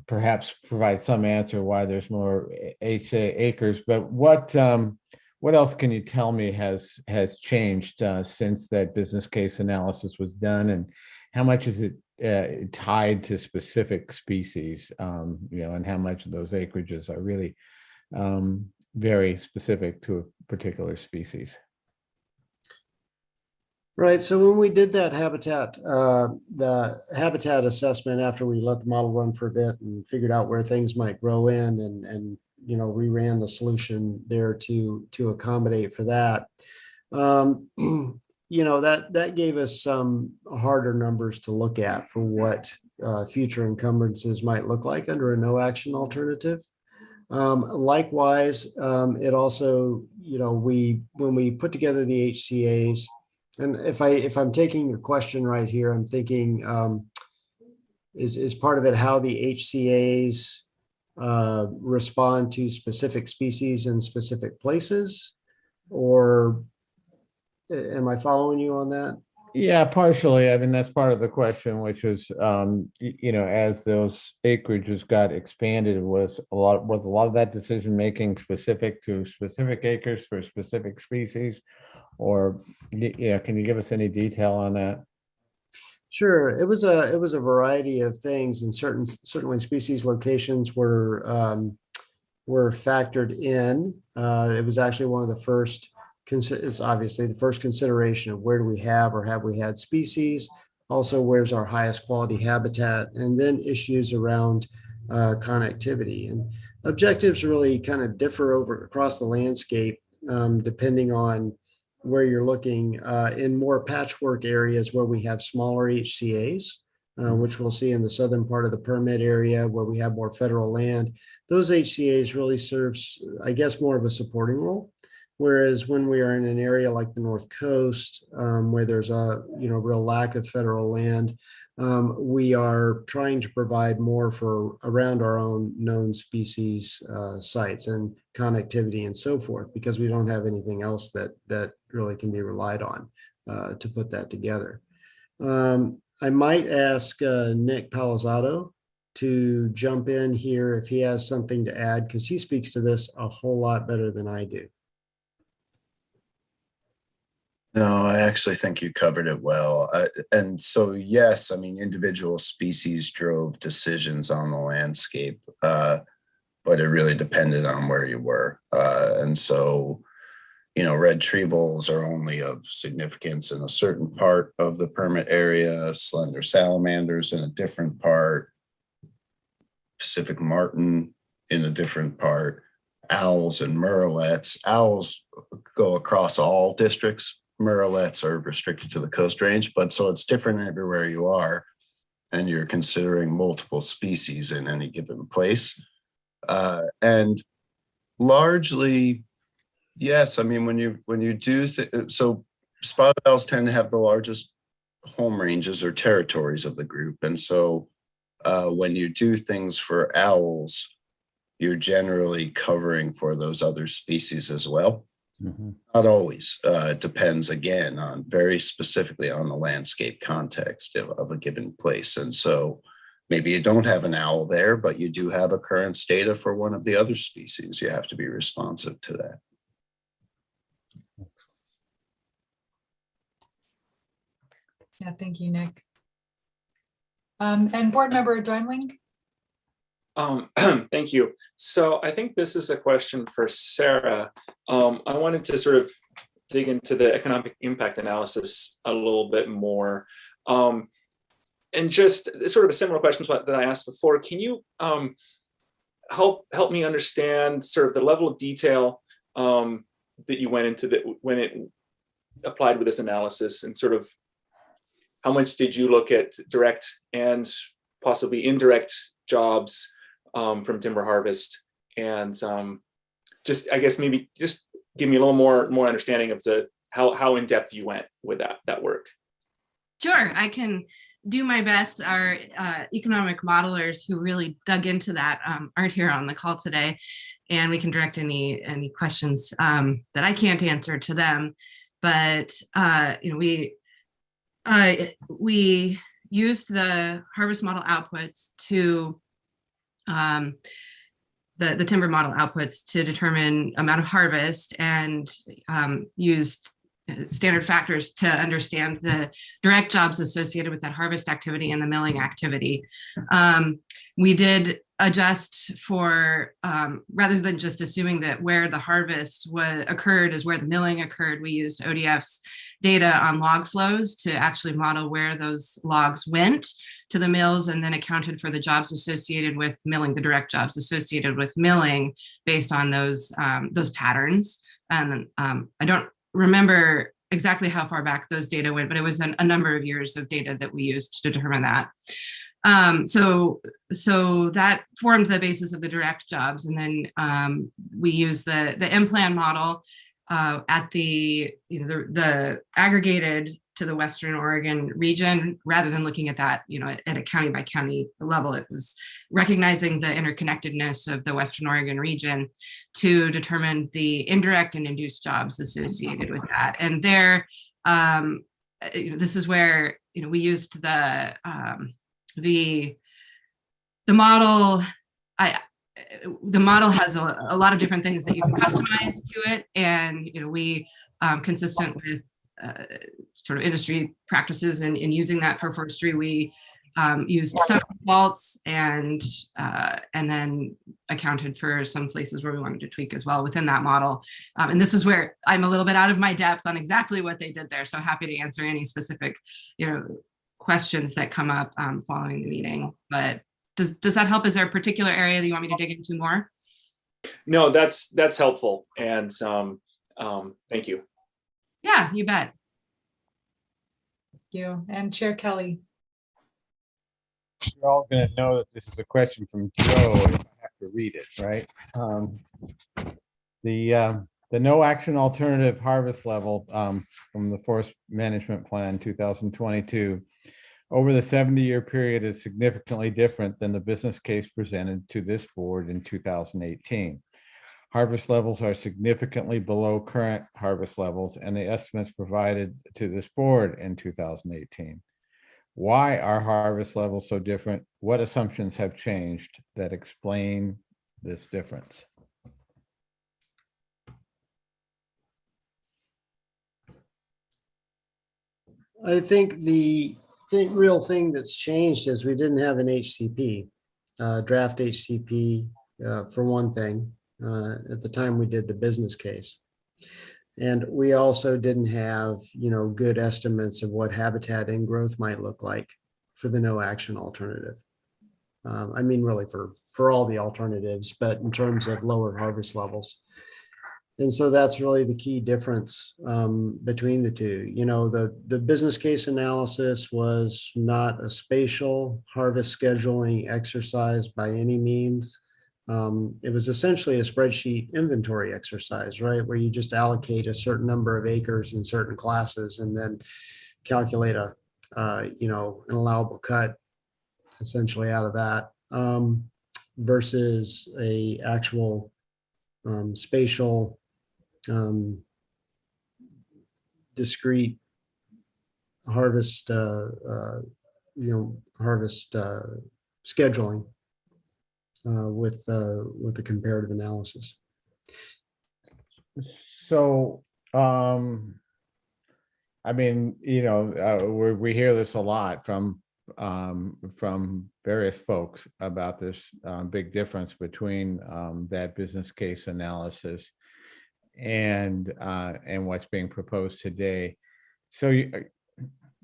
perhaps provide some answer why there's more HA acres. But what else can you tell me has changed since that business case analysis was done, and how much is it tied to specific species, and how much of those acreages are really very specific to a particular species? Right. So when we did that the habitat assessment, after we let the model run for a bit and figured out where things might grow in, and reran the solution there to accommodate for that, that gave us some harder numbers to look at for what future encumbrances might look like under a no action alternative. Likewise, it also, when we put together the HCAs, and if I'm taking your question right here, I'm thinking, is part of it how the HCAs respond to specific species in specific places, or am I following you on that? Yeah, partially. I mean, that's part of the question, which is, as those acreages got expanded, was a lot of that decision making specific to specific acres for specific species, or can you give us any detail on that? Sure, it was a variety of things, and certainly species locations were factored in. It was actually one of the first. It's obviously the first consideration of where do we have or have we had species, also where's our highest quality habitat, and then issues around connectivity. And objectives really kind of differ across the landscape depending on where you're looking. In more patchwork areas where we have smaller HCAs, which we'll see in the southern part of the permit area where we have more federal land, those HCAs really serves, I guess, more of a supporting role. Whereas when we are in an area like the North Coast, where there's a real lack of federal land, we are trying to provide more for around our own known species sites and connectivity and so forth, because we don't have anything else that really can be relied on to put that together. I might ask Nick Palazzotto to jump in here if he has something to add, because he speaks to this a whole lot better than I do. No, I actually think you covered it well. And so, yes, I mean, individual species drove decisions on the landscape. but it really depended on where you were. And so, red tree bulls are only of significance in a certain part of the permit area, slender salamanders in a different part, Pacific martin in a different part, owls and murrelets. Owls go across all districts. Murrelets are restricted to the Coast Range, but so it's different everywhere you are, and you're considering multiple species in any given place. And largely, yes, I mean, when you do, so spotted owls tend to have the largest home ranges or territories of the group. And so when you do things for owls, you're generally covering for those other species as well. Mm-hmm. Not always. It depends, again, on very specifically on the landscape context of a given place. And so maybe you don't have an owl there, but you do have occurrence data for one of the other species. You have to be responsive to that. Yeah, thank you, Nick. And board member Joinwing. Thank you. So I think this is a question for Sarah. I wanted to sort of dig into the economic impact analysis a little bit more. And just sort of a similar question to that I asked before. Can you help me understand sort of the level of detail that you went into when it applied with this analysis, and sort of how much did you look at direct and possibly indirect jobs from timber harvest, and just, I guess, maybe just give me a little more understanding of how in depth you went with that work. Sure, I can do my best. Our economic modelers who really dug into that aren't here on the call today, and we can direct any questions that I can't answer to them. But we used the harvest model outputs to the timber model outputs to determine amount of harvest, and used standard factors to understand the direct jobs associated with that harvest activity and the milling activity. We did adjust for, rather than just assuming that where the harvest occurred is where the milling occurred, we used ODF's data on log flows to actually model where those logs went to the mills, and then accounted for the jobs associated with milling, the direct jobs associated with milling based on those patterns. And I don't remember exactly how far back those data went, but it was a number of years of data that we used to determine that. So that formed the basis of the direct jobs. And then we used the M-plan model at the aggregated to the Western Oregon region, rather than looking at that, at a county by county level. It was recognizing the interconnectedness of the Western Oregon region to determine the indirect and induced jobs associated with that. And there, this is where, we used the model. The model has a lot of different things that you can customize to it, and we, consistent with sort of industry practices and using that for forestry, we used some defaults and then accounted for some places where we wanted to tweak as well within that model. And this is where I'm a little bit out of my depth on exactly what they did there. So happy to answer any specific, questions that come up following the meeting. But does that help? Is there a particular area that you want me to dig into more? No, that's helpful. And thank you. Yeah, you bet. Thank you. And Chair Kelly. You're all going to know that this is a question from Joe if I have to read it, right? The no action alternative harvest level from the Forest Management Plan 2022 over the 70-year period is significantly different than the business case presented to this board in 2018. Harvest levels are significantly below current harvest levels and the estimates provided to this board in 2018. Why are harvest levels so different? What assumptions have changed that explain this difference? I think the real thing that's changed is we didn't have an HCP, draft HCP for one thing, at the time we did the business case. And we also didn't have, good estimates of what habitat ingrowth might look like for the no action alternative. I mean, really for all the alternatives, but in terms of lower harvest levels. And so that's really the key difference between the two. The business case analysis was not a spatial harvest scheduling exercise by any means. It was essentially a spreadsheet inventory exercise, right? Where you just allocate a certain number of acres in certain classes and then calculate an allowable cut essentially out of that, versus a actual spatial discrete harvest, harvest scheduling with the comparative analysis. So, we hear this a lot from various folks about this big difference between that business case analysis and what's being proposed today. So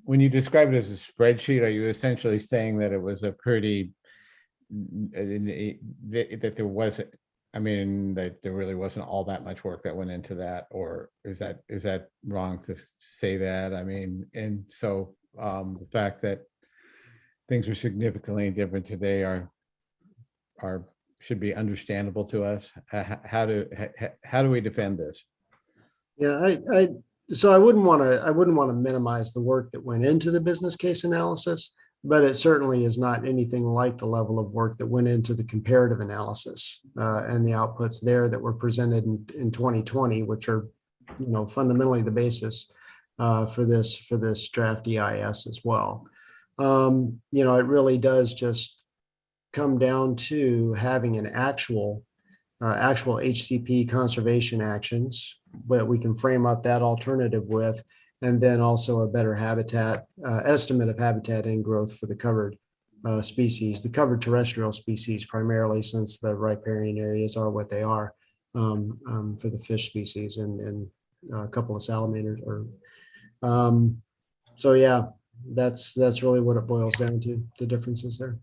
when you describe it as a spreadsheet, are you essentially saying that it was a pretty, that there wasn't, that there really wasn't all that much work that went into that? Or is that wrong to say that? And so the fact that things are significantly different today should be understandable to us. How do we defend this? Yeah, so I wouldn't want to minimize the work that went into the business case analysis, but it certainly is not anything like the level of work that went into the comparative analysis and the outputs there that were presented in 2020, which are, fundamentally the basis for this draft DEIS as well. It really does just come down to having an actual HCP conservation actions, but we can frame up that alternative with, and then also a better habitat estimate of habitat ingrowth for the covered species, the covered terrestrial species primarily, since the riparian areas are what they are for the fish species and a couple of salamanders. So yeah, that's really what it boils down to, the differences there.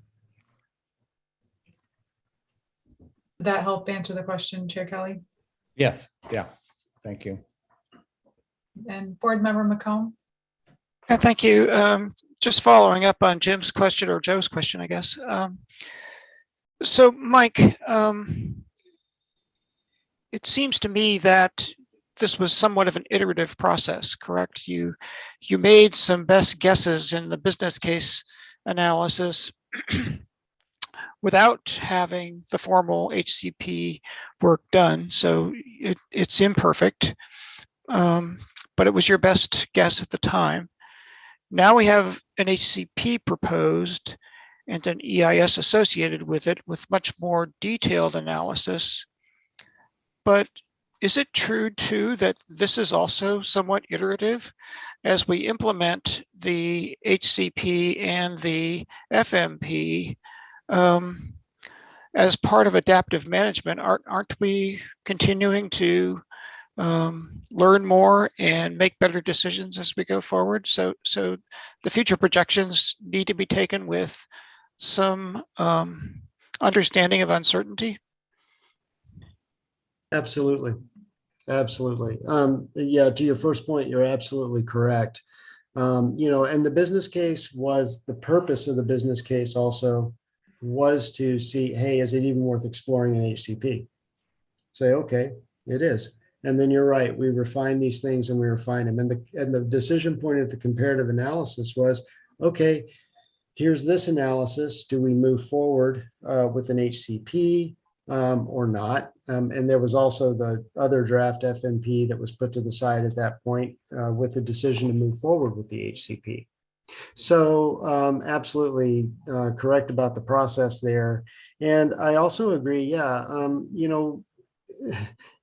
Did that help answer the question, Chair Kelly? Yes. Yeah. Thank you. And Board Member McComb? Thank you. Just following up on Jim's question, or Joe's question, I guess. So Mike, it seems to me that this was somewhat of an iterative process, correct? You made some best guesses in the business case analysis without having the formal HCP work done. So it's imperfect, but it was your best guess at the time. Now we have an HCP proposed and an EIS associated with it with much more detailed analysis. But is it true too that this is also somewhat iterative as we implement the HCP and the FMP as part of adaptive management? Aren't we continuing to learn more and make better decisions as we go forward? So the future projections need to be taken with some understanding of uncertainty. Absolutely. Yeah, to your first point, you're absolutely correct. And the business case was, the purpose of the business case also was to see, hey, is it even worth exploring an HCP? Say, okay, it is. And then you're right, we refine these things and we refine them. And the decision point at the comparative analysis was, okay, here's this analysis. Do we move forward with an HCP or not? And there was also the other draft FMP that was put to the side at that point with the decision to move forward with the HCP. So absolutely correct about the process there. And I also agree, yeah,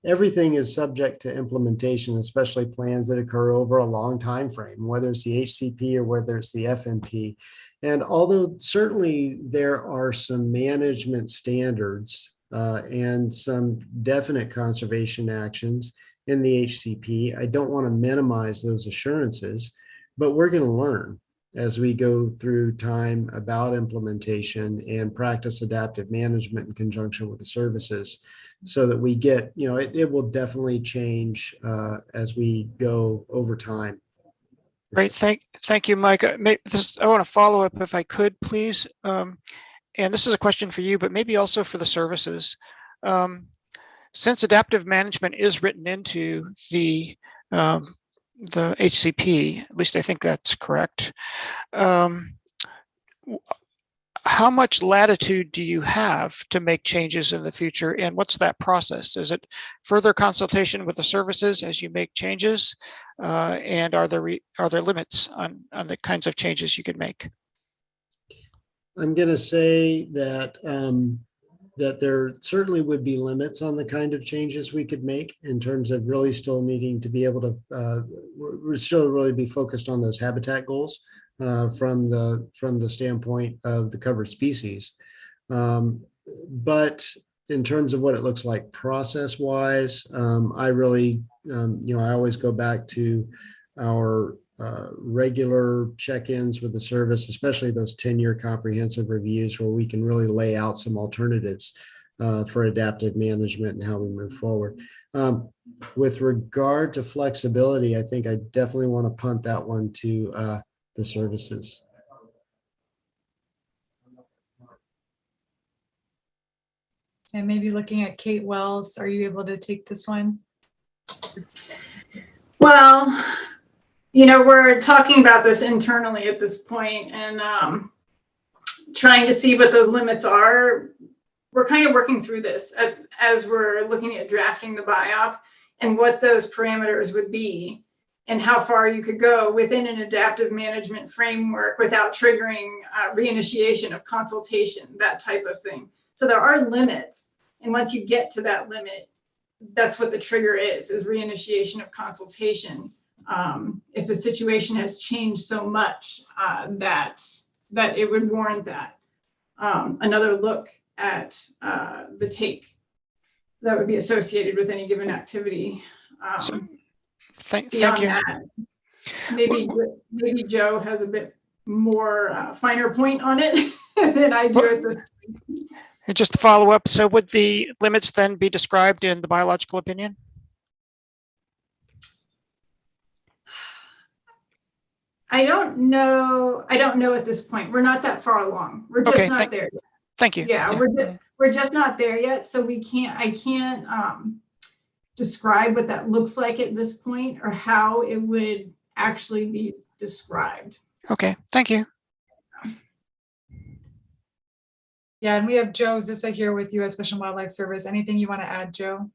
everything is subject to implementation, especially plans that occur over a long time frame, whether it's the HCP or whether it's the FMP. And although certainly there are some management standards and some definite conservation actions in the HCP. I don't want to minimize those assurances, but we're going to learn as we go through time about implementation and practice adaptive management in conjunction with the services, so that we get, it will definitely change as we go over time. Great, thank you, Mike. I want to follow up if I could, please. And this is a question for you, but maybe also for the services. Since adaptive management is written into the HCP, at least I think that's correct. How much latitude do you have to make changes in the future, and what's that process? Is it further consultation with the services as you make changes, and are there limits on the kinds of changes you can make? I'm going to say that that there certainly would be limits on the kind of changes we could make, in terms of really still needing to be able to we're still really be focused on those habitat goals from the standpoint of the covered species. But in terms of what it looks like process wise, I really, I always go back to our regular check-ins with the service, especially those 10-year comprehensive reviews, where we can really lay out some alternatives for adaptive management and how we move forward. With regard to flexibility, I think I definitely want to punt that one to the services. And maybe looking at Kate Wells, are you able to take this one? Well, we're talking about this internally at this point, and trying to see what those limits are. We're kind of working through this as we're looking at drafting the BIOP, and what those parameters would be, and how far you could go within an adaptive management framework without triggering reinitiation of consultation, that type of thing. So there are limits, and once you get to that limit, that's what the trigger is reinitiation of consultation. If the situation has changed so much that it would warrant that. Another look at the take that would be associated with any given activity. Thank you. That, maybe Joe has a bit more finer point on it than I do at this point. And just to follow up, so would the limits then be described in the biological opinion? I don't know at this point. We're not that far along. We're just not there yet. Thank you. Yeah, we're just not there yet. So I can't describe what that looks like at this point, or how it would actually be described. Okay, thank you. Yeah, and we have Joe Zissa here with U.S. Fish and Wildlife Service. Anything you want to add, Joe?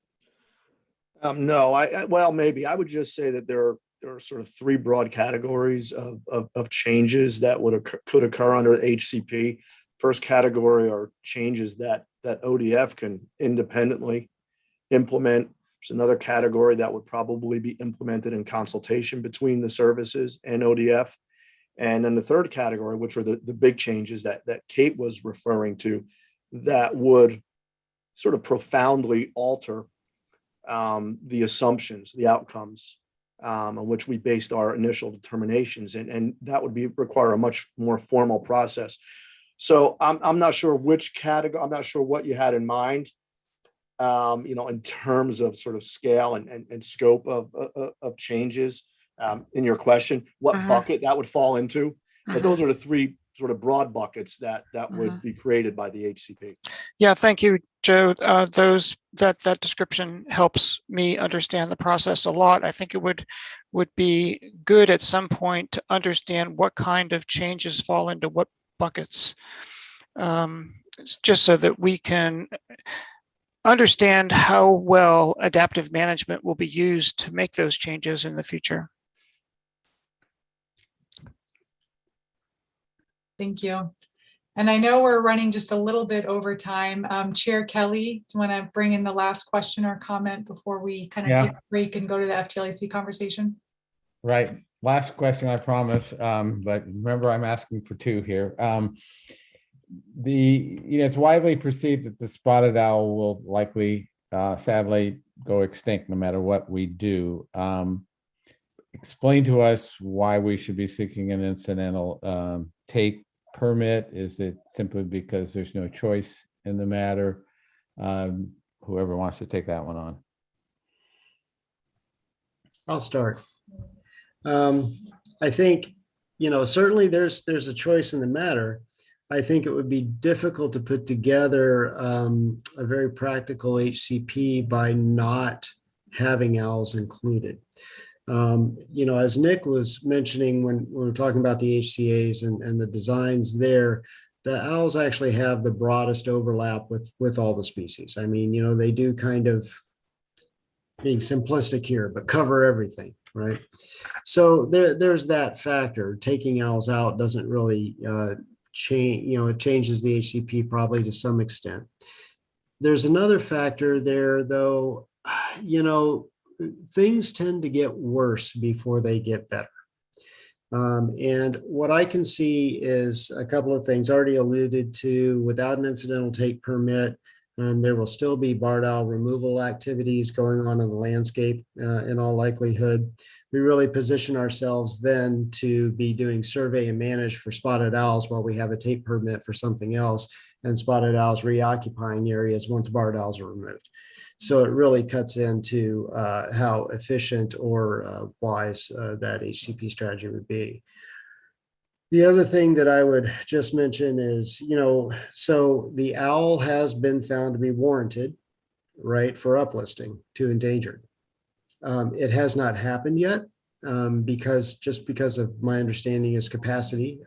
No, well, maybe I would just say that there are sort of three broad categories of changes that could occur under HCP. First category are changes that ODF can independently implement. There's another category that would probably be implemented in consultation between the services and ODF. And then the third category, which are the big changes that Kate was referring to, that would sort of profoundly alter the assumptions, the outcomes on which we based our initial determinations, and that would require a much more formal process. So I'm not sure which category, I'm not sure what you had in mind, in terms of sort of scale and scope of changes in your question, what bucket that would fall into. But those are the three sort of broad buckets that would be created by the HCP. Yeah, thank you, Joe. That description helps me understand the process a lot. I think it would be good at some point to understand what kind of changes fall into what buckets, just so that we can understand how well adaptive management will be used to make those changes in the future. Thank you. And I know we're running just a little bit over time. Chair Kelly, do you want to bring in the last question or comment before we kind of take a break and go to the FTLAC conversation? Right. Last question, I promise. But remember, I'm asking for two here. it's widely perceived that the spotted owl will likely, sadly, go extinct no matter what we do. Explain to us why we should be seeking an incidental take permit. Is it simply because there's no choice in the matter? Whoever wants to take that one on. I'll start. I think, certainly there's a choice in the matter. I think it would be difficult to put together a very practical HCP by not having owls included. As Nick was mentioning when we were talking about the HCAs and the designs there, the owls actually have the broadest overlap with all the species. I mean, they do kind of, being simplistic here, but cover everything, right? So there's that factor. Taking owls out doesn't really change, it changes the HCP probably to some extent. There's another factor there, though, things tend to get worse before they get better. And what I can see is a couple of things already alluded to. Without an incidental take permit, there will still be barred owl removal activities going on in the landscape in all likelihood. We really position ourselves then to be doing survey and manage for spotted owls while we have a take permit for something else, and spotted owls reoccupying areas once barred owls are removed. So it really cuts into how efficient or wise that HCP strategy would be. The other thing that I would just mention is, so the owl has been found to be warranted, right, for uplisting to endangered. It has not happened yet because of my understanding is capacity.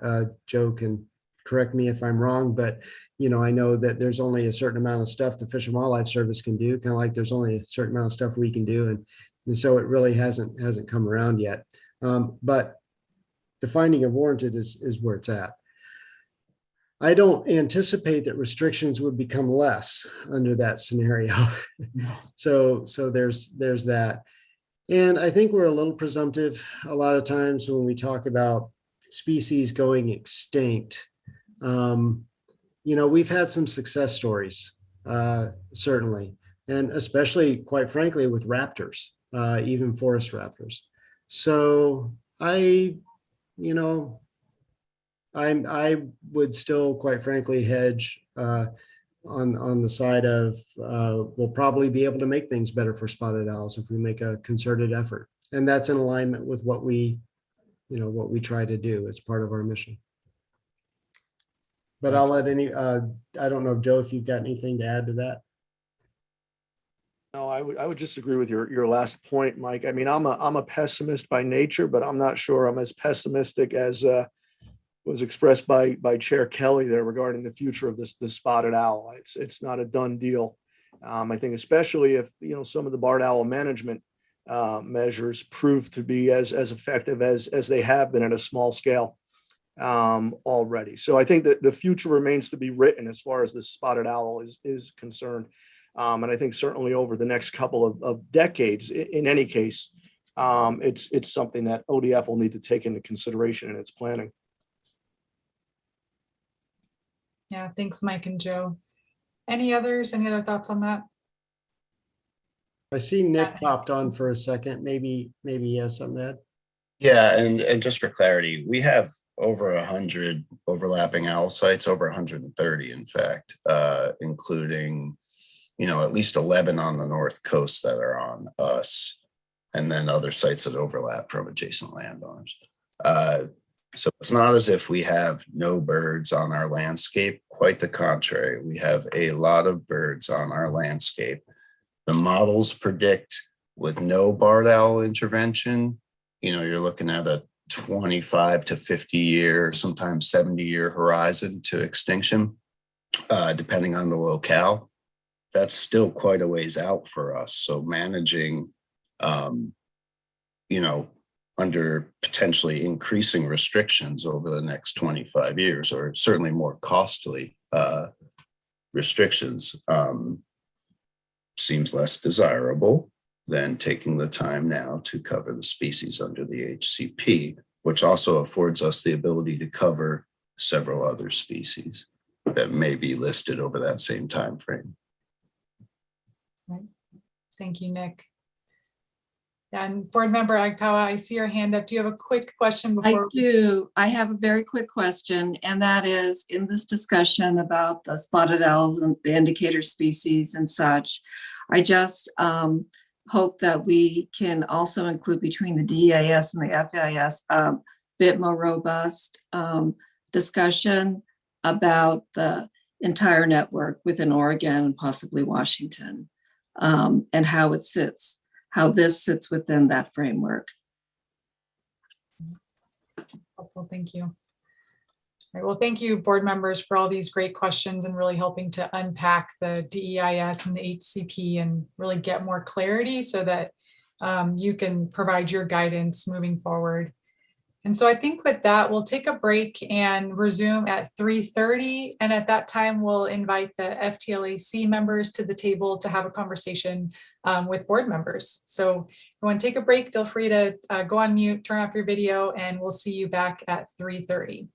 Joe can correct me if I'm wrong, but I know that there's only a certain amount of stuff the Fish and Wildlife Service can do, kind of like there's only a certain amount of stuff we can do, and so it really hasn't come around yet. But the finding of warranted is where it's at. I don't anticipate that restrictions would become less under that scenario. So there's that. And I think we're a little presumptive a lot of times when we talk about species going extinct. We've had some success stories, certainly, and especially, quite frankly, with raptors, even forest raptors. So I would still, quite frankly, hedge on the side of we'll probably be able to make things better for spotted owls if we make a concerted effort, and that's in alignment with what we try to do as part of our mission. But I'll let I don't know, Joe, if you've got anything to add to that. No, I would just agree with your last point, Mike. I mean, I'm a pessimist by nature, but I'm not sure I'm as pessimistic as was expressed by Chair Kelly there regarding the future of the spotted owl. It's not a done deal. I think especially if some of the barred owl management measures prove to be as effective as they have been at a small scale already. So I think that the future remains to be written as far as the spotted owl is concerned. And I think certainly over the next couple of decades, in any case, it's something that ODF will need to take into consideration in its planning. Yeah, thanks, Mike and Joe. Any other thoughts on that? I see Nick popped on for a second. Maybe he has something to add. Yeah, and just for clarity, we have over 100 overlapping owl sites, over 130, in fact, including, at least 11 on the North Coast that are on us, and then other sites that overlap from adjacent landowners. So it's not as if we have no birds on our landscape. Quite the contrary, we have a lot of birds on our landscape. The models predict with no barred owl intervention, you're looking at a 25 to 50 year, sometimes 70-year horizon to extinction, depending on the locale. That's still quite a ways out for us. So managing, under potentially increasing restrictions over the next 25 years, or certainly more costly restrictions, seems less desirable than taking the time now to cover the species under the HCP, which also affords us the ability to cover several other species. that may be listed over that same time frame. Right. Thank you, Nick. And Board Member Agpawa, I see your hand up. Do you have a quick question before? I do. I have a very quick question, and that is in this discussion about the spotted owls and the indicator species and such, I just hope that we can also include between the DEIS and the FEIS a bit more robust discussion about the entire network within Oregon and possibly Washington, and how it sits. How this sits within that framework. Helpful, thank you. All right, well, thank you, board members, for all these great questions and really helping to unpack the DEIS and the HCP and really get more clarity so that you can provide your guidance moving forward. And so I think with that, we'll take a break and resume at 3:30. And at that time, we'll invite the FTLAC members to the table to have a conversation with board members. So if you want to take a break, feel free to go on mute, turn off your video, and we'll see you back at 3:30.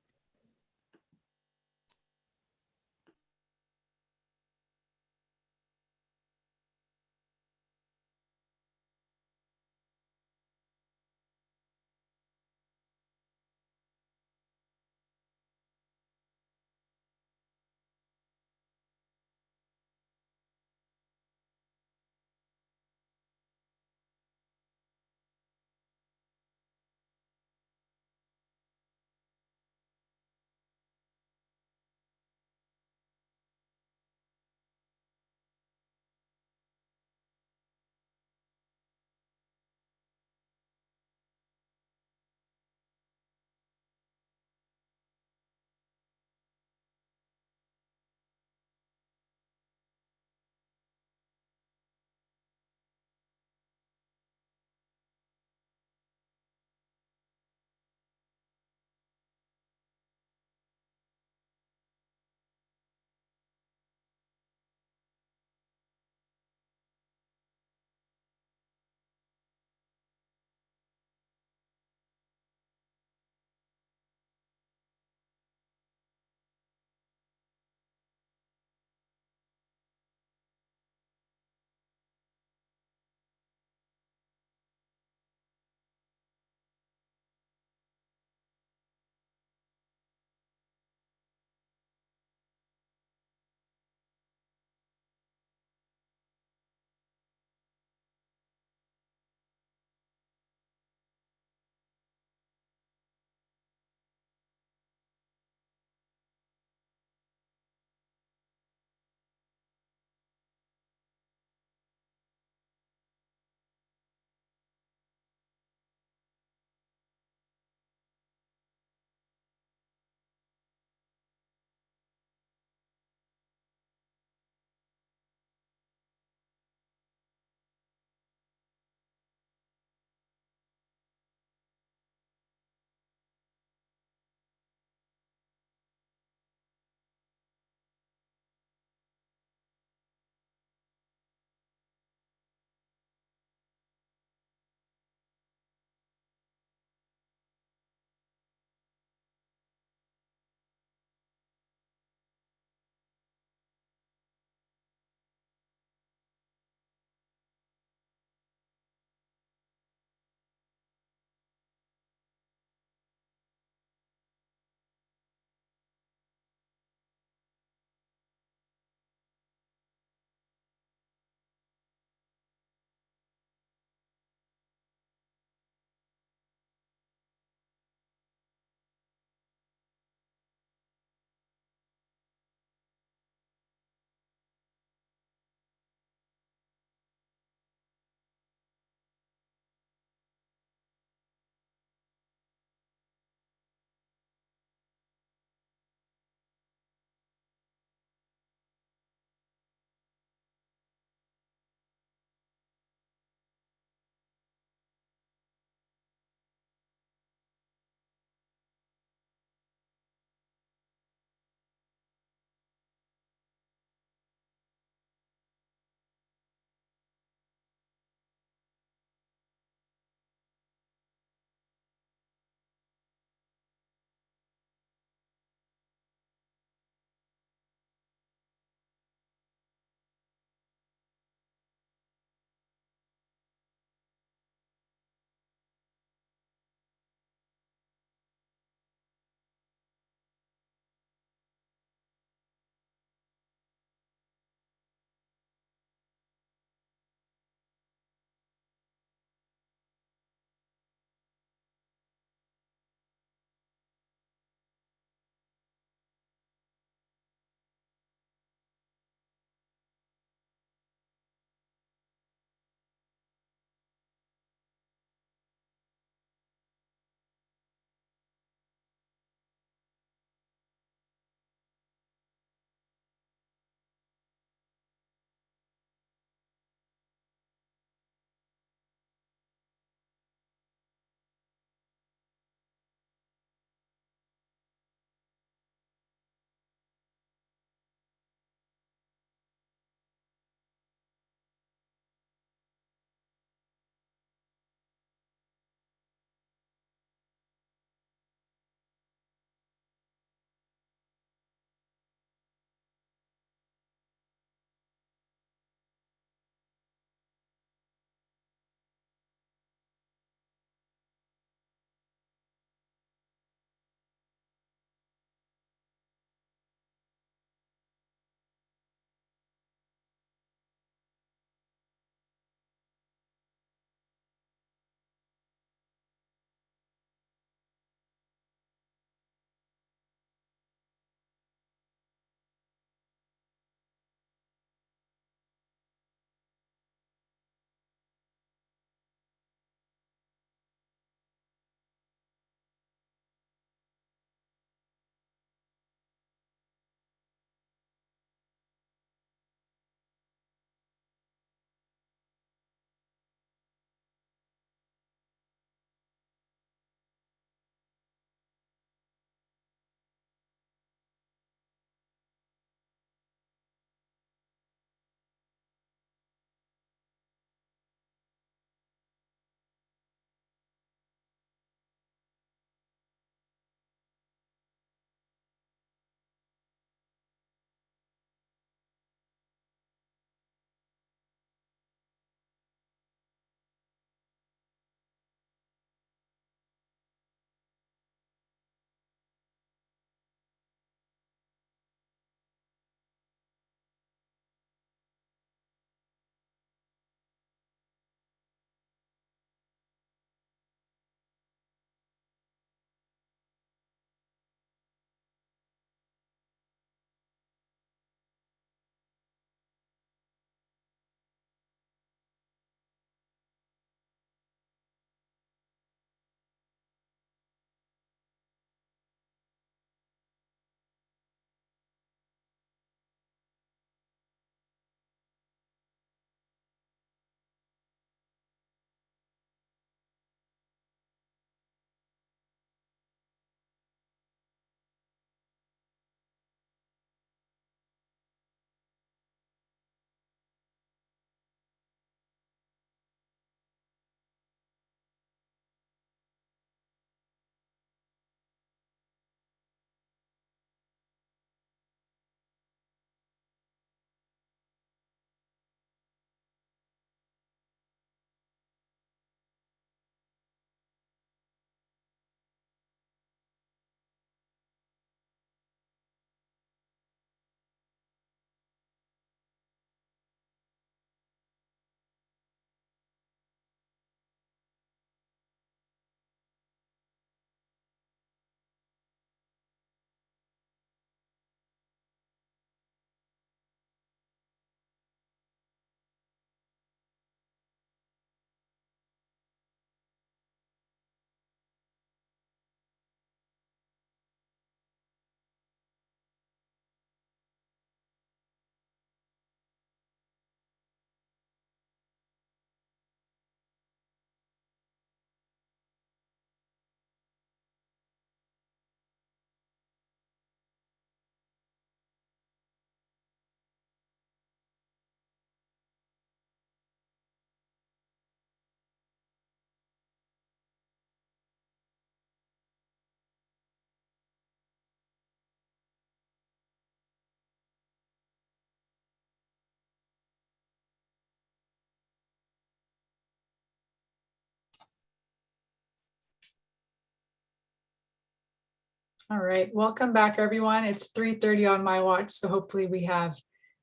All right, welcome back, everyone. It's 3:30 on my watch, so hopefully we have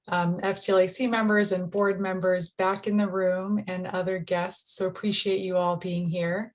FTLAC members and board members back in the room and other guests. So appreciate you all being here.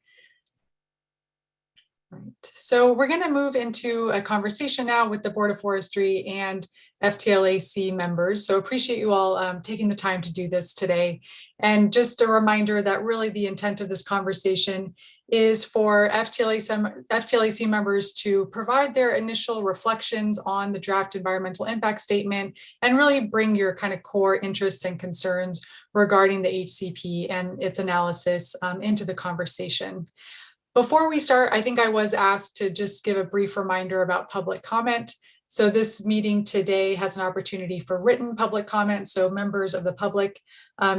Right. So we're going to move into a conversation now with the Board of Forestry and FTLAC members. So appreciate you all taking the time to do this today. And just a reminder that really the intent of this conversation is for FTLAC members to provide their initial reflections on the draft environmental impact statement and really bring your kind of core interests and concerns regarding the HCP and its analysis into the conversation. Before we start, I think I was asked to just give a brief reminder about public comment. So this meeting today has an opportunity for written public comment. So members of the public,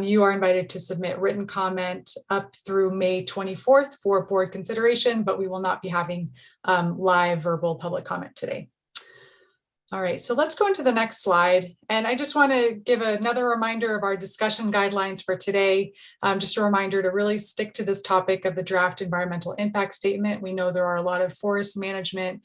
you are invited to submit written comment up through May 24th for board consideration, but we will not be having live verbal public comment today. All right, so let's go into the next slide. And I just want to give another reminder of our discussion guidelines for today. Just a reminder to really stick to this topic of the draft environmental impact statement. We know there are a lot of forest management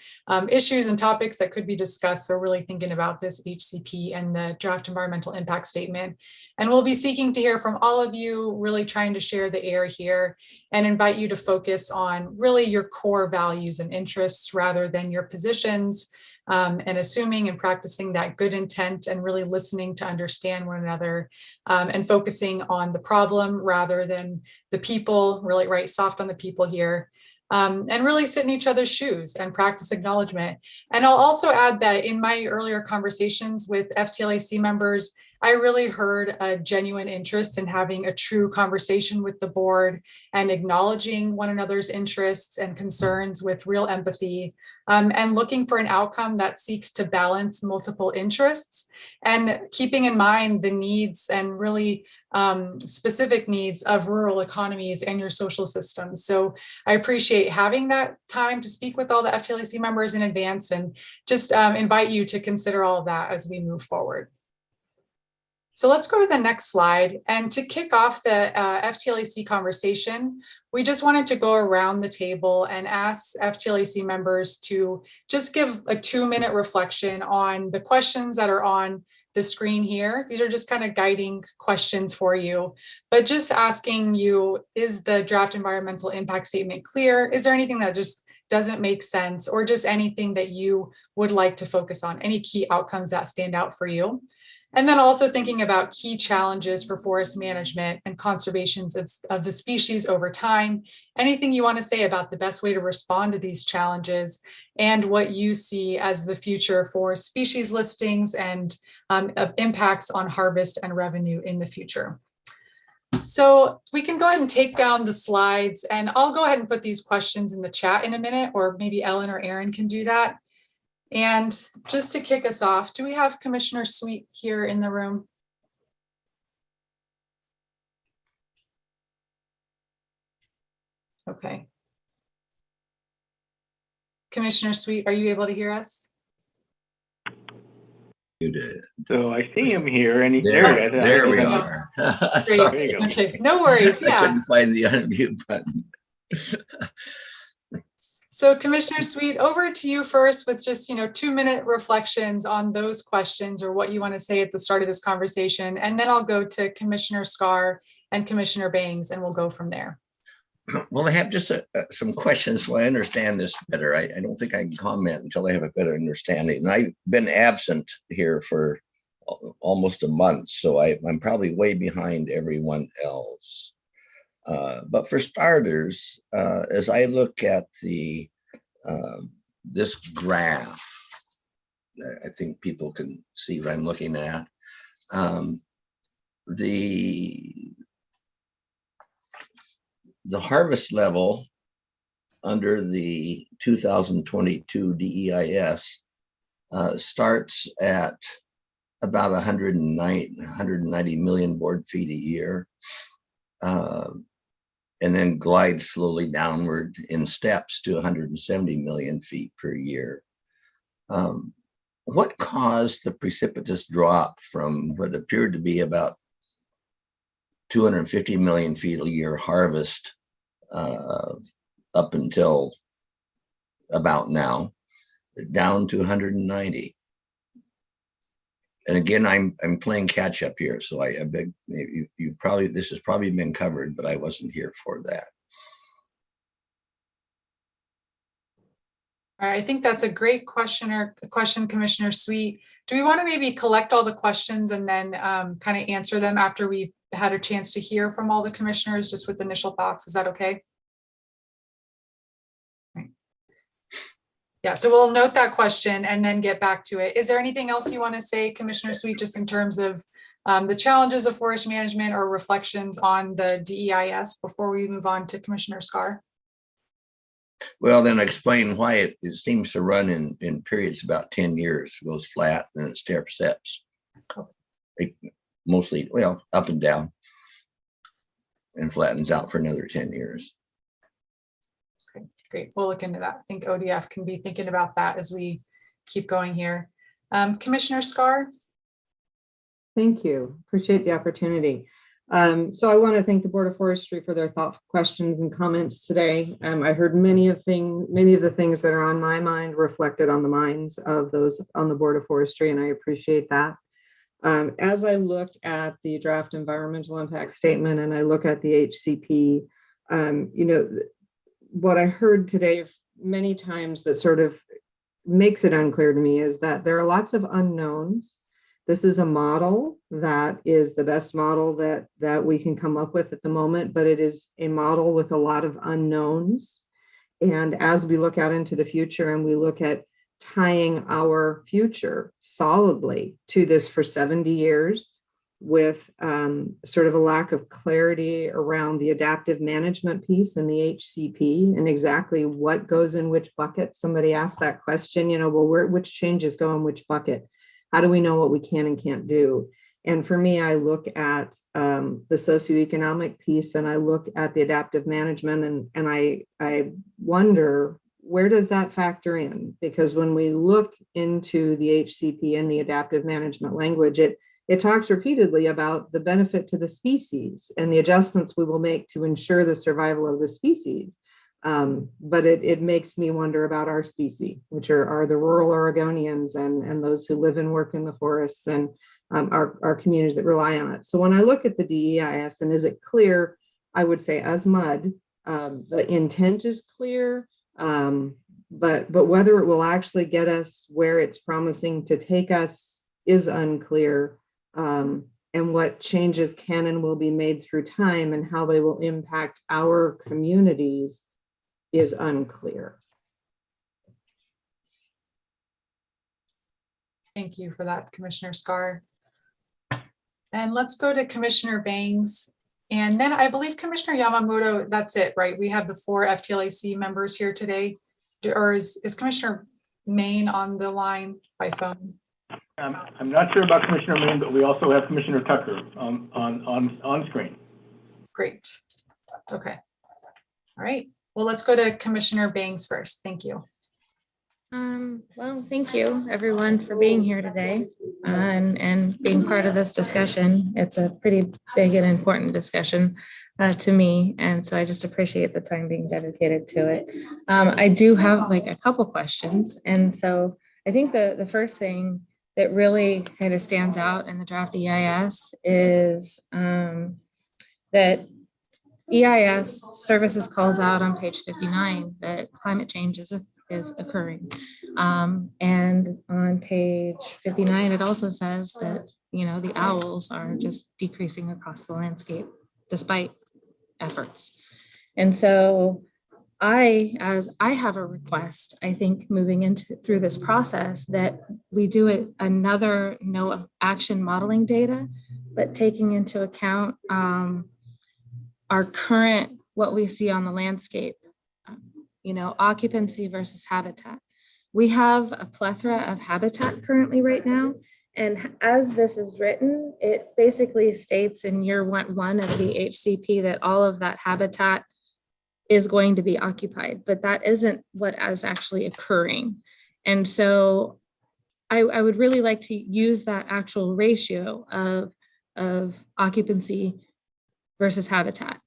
issues and topics that could be discussed. So really thinking about this HCP and the draft environmental impact statement. And we'll be seeking to hear from all of you, really trying to share the air here and invite you to focus on really your core values and interests rather than your positions. And assuming and practicing that good intent and really listening to understand one another and focusing on the problem rather than the people, really right soft on the people here. And really sit in each other's shoes and practice acknowledgement. And I'll also add that in my earlier conversations with FTLAC members, I really heard a genuine interest in having a true conversation with the board and acknowledging one another's interests and concerns with real empathy and looking for an outcome that seeks to balance multiple interests and keeping in mind the needs and really specific needs of rural economies and your social systems. So I appreciate having that time to speak with all the FTLAC members in advance and just invite you to consider all of that as we move forward. So let's go to the next slide. And to kick off the FTLAC conversation, we just wanted to go around the table and ask FTLAC members to just give a 2-minute reflection on the questions that are on the screen here. These are just kind of guiding questions for you, but just asking you, is the draft environmental impact statement clear? Is there anything that just doesn't make sense, or just anything that you would like to focus on, any key outcomes that stand out for you? And then also thinking about key challenges for forest management and conservation of the species over time. Anything you want to say about the best way to respond to these challenges and what you see as the future for species listings and impacts on harvest and revenue in the future. So we can go ahead and take down the slides, and I'll go ahead and put these questions in the chat in a minute, or maybe Ellen or Aaron can do that. And just to kick us off, do we have Commissioner Sweet here in the room? Okay. Commissioner Sweet, are you able to hear us? You did. So I see him here, and there we are. Sorry. Okay, no worries. Yeah. I couldn't find the unmute button. So Commissioner Sweet, over to you first with just 2-minute reflections on those questions or what you want to say at the start of this conversation, and then I'll go to Commissioner Scar and Commissioner Bangs, and we'll go from there. Well, I have just some questions so I understand this better. I don't think I can comment until I have a better understanding. And I've been absent here for almost a month, so I'm probably way behind everyone else. But for starters, as I look at the this graph, I think people can see what I'm looking at. The harvest level under the 2022 DEIS starts at about 190 million board feet a year, and then glides slowly downward in steps to 170 million feet per year. What caused the precipitous drop from what appeared to be about 250 million feet a year harvest up until about now, down to 190. And again, I'm playing catch up here, so I beg you've probably, this has probably been covered, but I wasn't here for that. All right, I think that's a great question, Commissioner Sweet. Do we want to maybe collect all the questions and then kind of answer them after we've had a chance to hear from all the commissioners, just with initial thoughts? Is that okay? Right. Yeah, so we'll note that question and then get back to it. Is there anything else you want to say, Commissioner Sweet, just in terms of the challenges of forest management or reflections on the DEIS before we move on to Commissioner Scar? Well, then explain why it seems to run in periods about 10 years. It goes flat, then it stair steps. It mostly, well, up and down, and flattens out for another 10 years. Okay, great. We'll look into that. I think ODF can be thinking about that as we keep going here. Commissioner Scar? Thank you. Appreciate the opportunity. So I want to thank the Board of Forestry for their thoughtful questions and comments today. I heard many of the things that are on my mind reflected on the minds of those on the Board of Forestry, and I appreciate that. As I look at the draft environmental impact statement and I look at the HCP, you know, what I heard today many times that sort of makes it unclear to me is that there are lots of unknowns. This is a model that is the best model that we can come up with at the moment, but it is a model with a lot of unknowns. And as we look out into the future and we look at tying our future solidly to this for 70 years with sort of a lack of clarity around the adaptive management piece and the HCP and exactly what goes in which bucket. Somebody asked that question, you know, well, which changes go in which bucket? How do we know what we can and can't do? And for me, I look at the socioeconomic piece and I look at the adaptive management and I wonder, where does that factor in? Because when we look into the HCP and the adaptive management language, it talks repeatedly about the benefit to the species and the adjustments we will make to ensure the survival of the species. But it makes me wonder about our species, which are the rural Oregonians and those who live and work in the forests and our communities that rely on it. So when I look at the DEIS, and is it clear? I would say as mud, the intent is clear, but whether it will actually get us where it's promising to take us is unclear. And what changes can and will be made through time and how they will impact our communities is unclear. Thank you for that, Commissioner Scar. And let's go to Commissioner Bangs. And then I believe Commissioner Yamamoto, that's it, right? We have the 4 FTLAC members here today. Or is Commissioner Main on the line by phone? I'm not sure about Commissioner Main, but we also have Commissioner Tucker on screen. Great. Okay. All right. Well, let's go to Commissioner Bangs first. Thank you. Well, thank you everyone for being here today and being part of this discussion. It's a pretty big and important discussion to me. And so I just appreciate the time being dedicated to it. I do have like a couple questions. And so I think the first thing that really kind of stands out in the draft EIS is that EIS services calls out on page 59 that climate change is occurring. And on page 59, it also says that, you know, the owls are just decreasing across the landscape despite efforts. And so I have a request, I think, moving through this process that we do another no action modeling data, but taking into account our current, what we see on the landscape, you know, occupancy versus habitat. We have a plethora of habitat currently right now. And as this is written, it basically states in year one of the HCP that all of that habitat is going to be occupied, but that isn't what is actually occurring. And so I would really like to use that actual ratio of occupancy versus habitat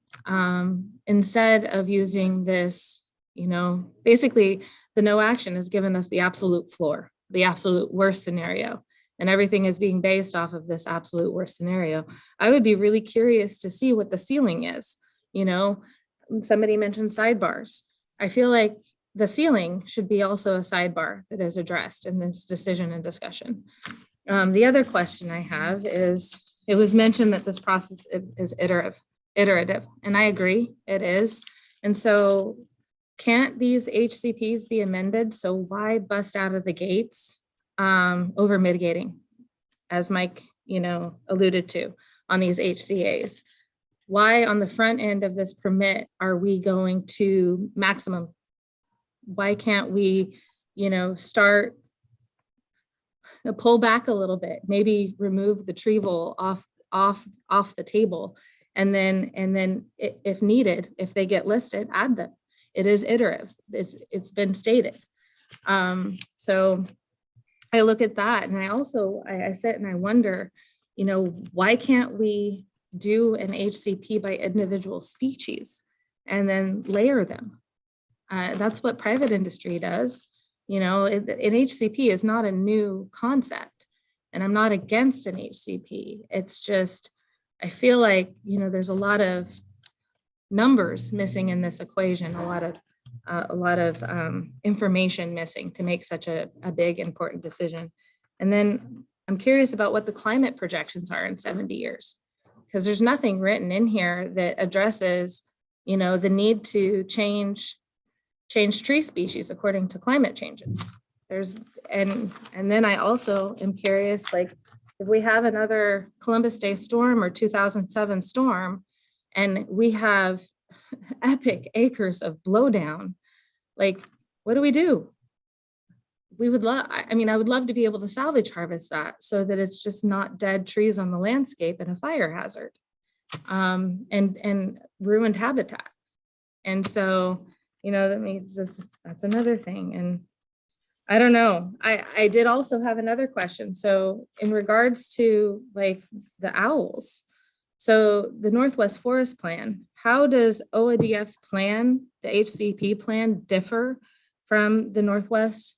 instead of using this, Basically the no action has given us the absolute floor, the absolute worst scenario, and everything is being based off of this absolute worst scenario. I would be really curious to see what the ceiling is. Somebody mentioned sidebars. I feel like the ceiling should be also a sidebar that is addressed in this decision and discussion. The other question I have is, it was mentioned that this process is iterative, and I agree, it is. And so can't these HCPs be amended? So why bust out of the gates over mitigating, as Mike, alluded to on these HCAs? Why on the front end of this permit are we going to maximum? Why can't we, start, pull back a little bit, maybe remove the tree voll off the table, and then if needed, if they get listed, add them. It is iterative. It's been stated. So I look at that, and I sit and I wonder, why can't we do an HCP by individual species and then layer them? That's what private industry does. An HCP is not a new concept, and I'm not against an HCP. It's just, I feel like, there's a lot of numbers missing in this equation, a lot of information missing to make such a big, important decision. And then I'm curious about what the climate projections are in 70 years, because there's nothing written in here that addresses, the need to change tree species according to climate changes. And then I also am curious, like, if we have another Columbus Day storm or 2007 storm, and we have epic acres of blowdown, like, what do we do? I would love to be able to salvage harvest that so that it's just not dead trees on the landscape and a fire hazard, and ruined habitat. And so, that's another thing. And I don't know. I did also have another question. So in regards to like the owls, so the Northwest Forest Plan, how does OADF's plan, the HCP plan, differ from the Northwest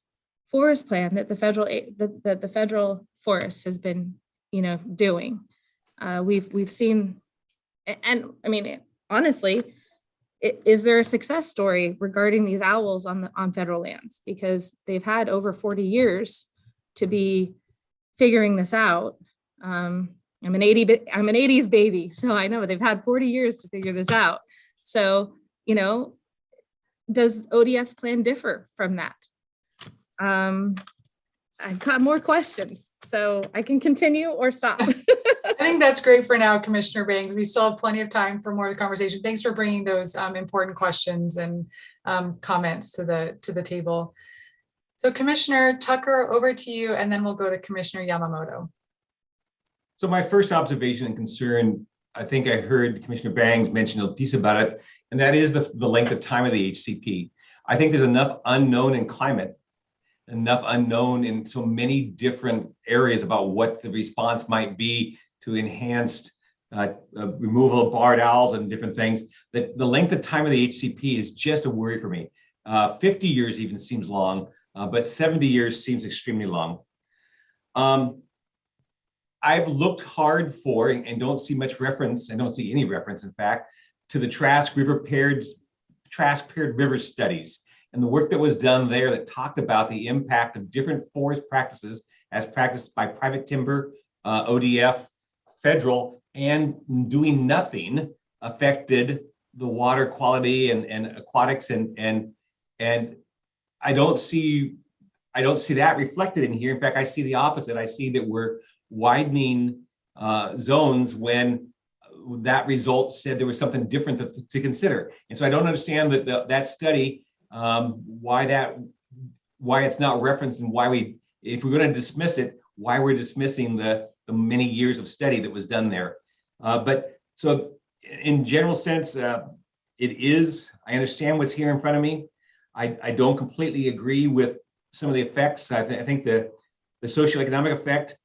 Forest Plan that the federal forest has been, doing? We've seen, and honestly, is there a success story regarding these owls on federal lands? Because they've had over 40 years to be figuring this out. I'm an 80s baby, so I know they've had 40 years to figure this out. So, does ODF's plan differ from that? I've got more questions, so I can continue or stop. I think that's great for now, Commissioner Bangs. We still have plenty of time for more of the conversation. Thanks for bringing those important questions and comments to the table. So Commissioner Tucker, over to you, and then we'll go to Commissioner Yamamoto. So my first observation and concern, I think I heard Commissioner Bangs mention a piece about it, and that is the length of time of the HCP. I think there's enough unknown in climate, enough unknown in so many different areas about what the response might be to enhanced removal of barred owls and different things, that the length of time of the HCP is just a worry for me. 50 years even seems long, but 70 years seems extremely long. I've looked hard for and don't see much reference, I don't see any reference, in fact, to the Trask paired river studies and the work that was done there that talked about the impact of different forest practices as practiced by private timber, ODF, federal, and doing nothing affected the water quality and aquatics and I don't see that reflected in here. In fact, I see the opposite. I see that we're widening zones when that result said there was something different to consider. And so I don't understand that study, why it's not referenced and why if we're going to dismiss it, why we're dismissing the many years of study that was done there. But so in general sense, I understand what's here in front of me. I don't completely agree with some of the effects. I think the socioeconomic effect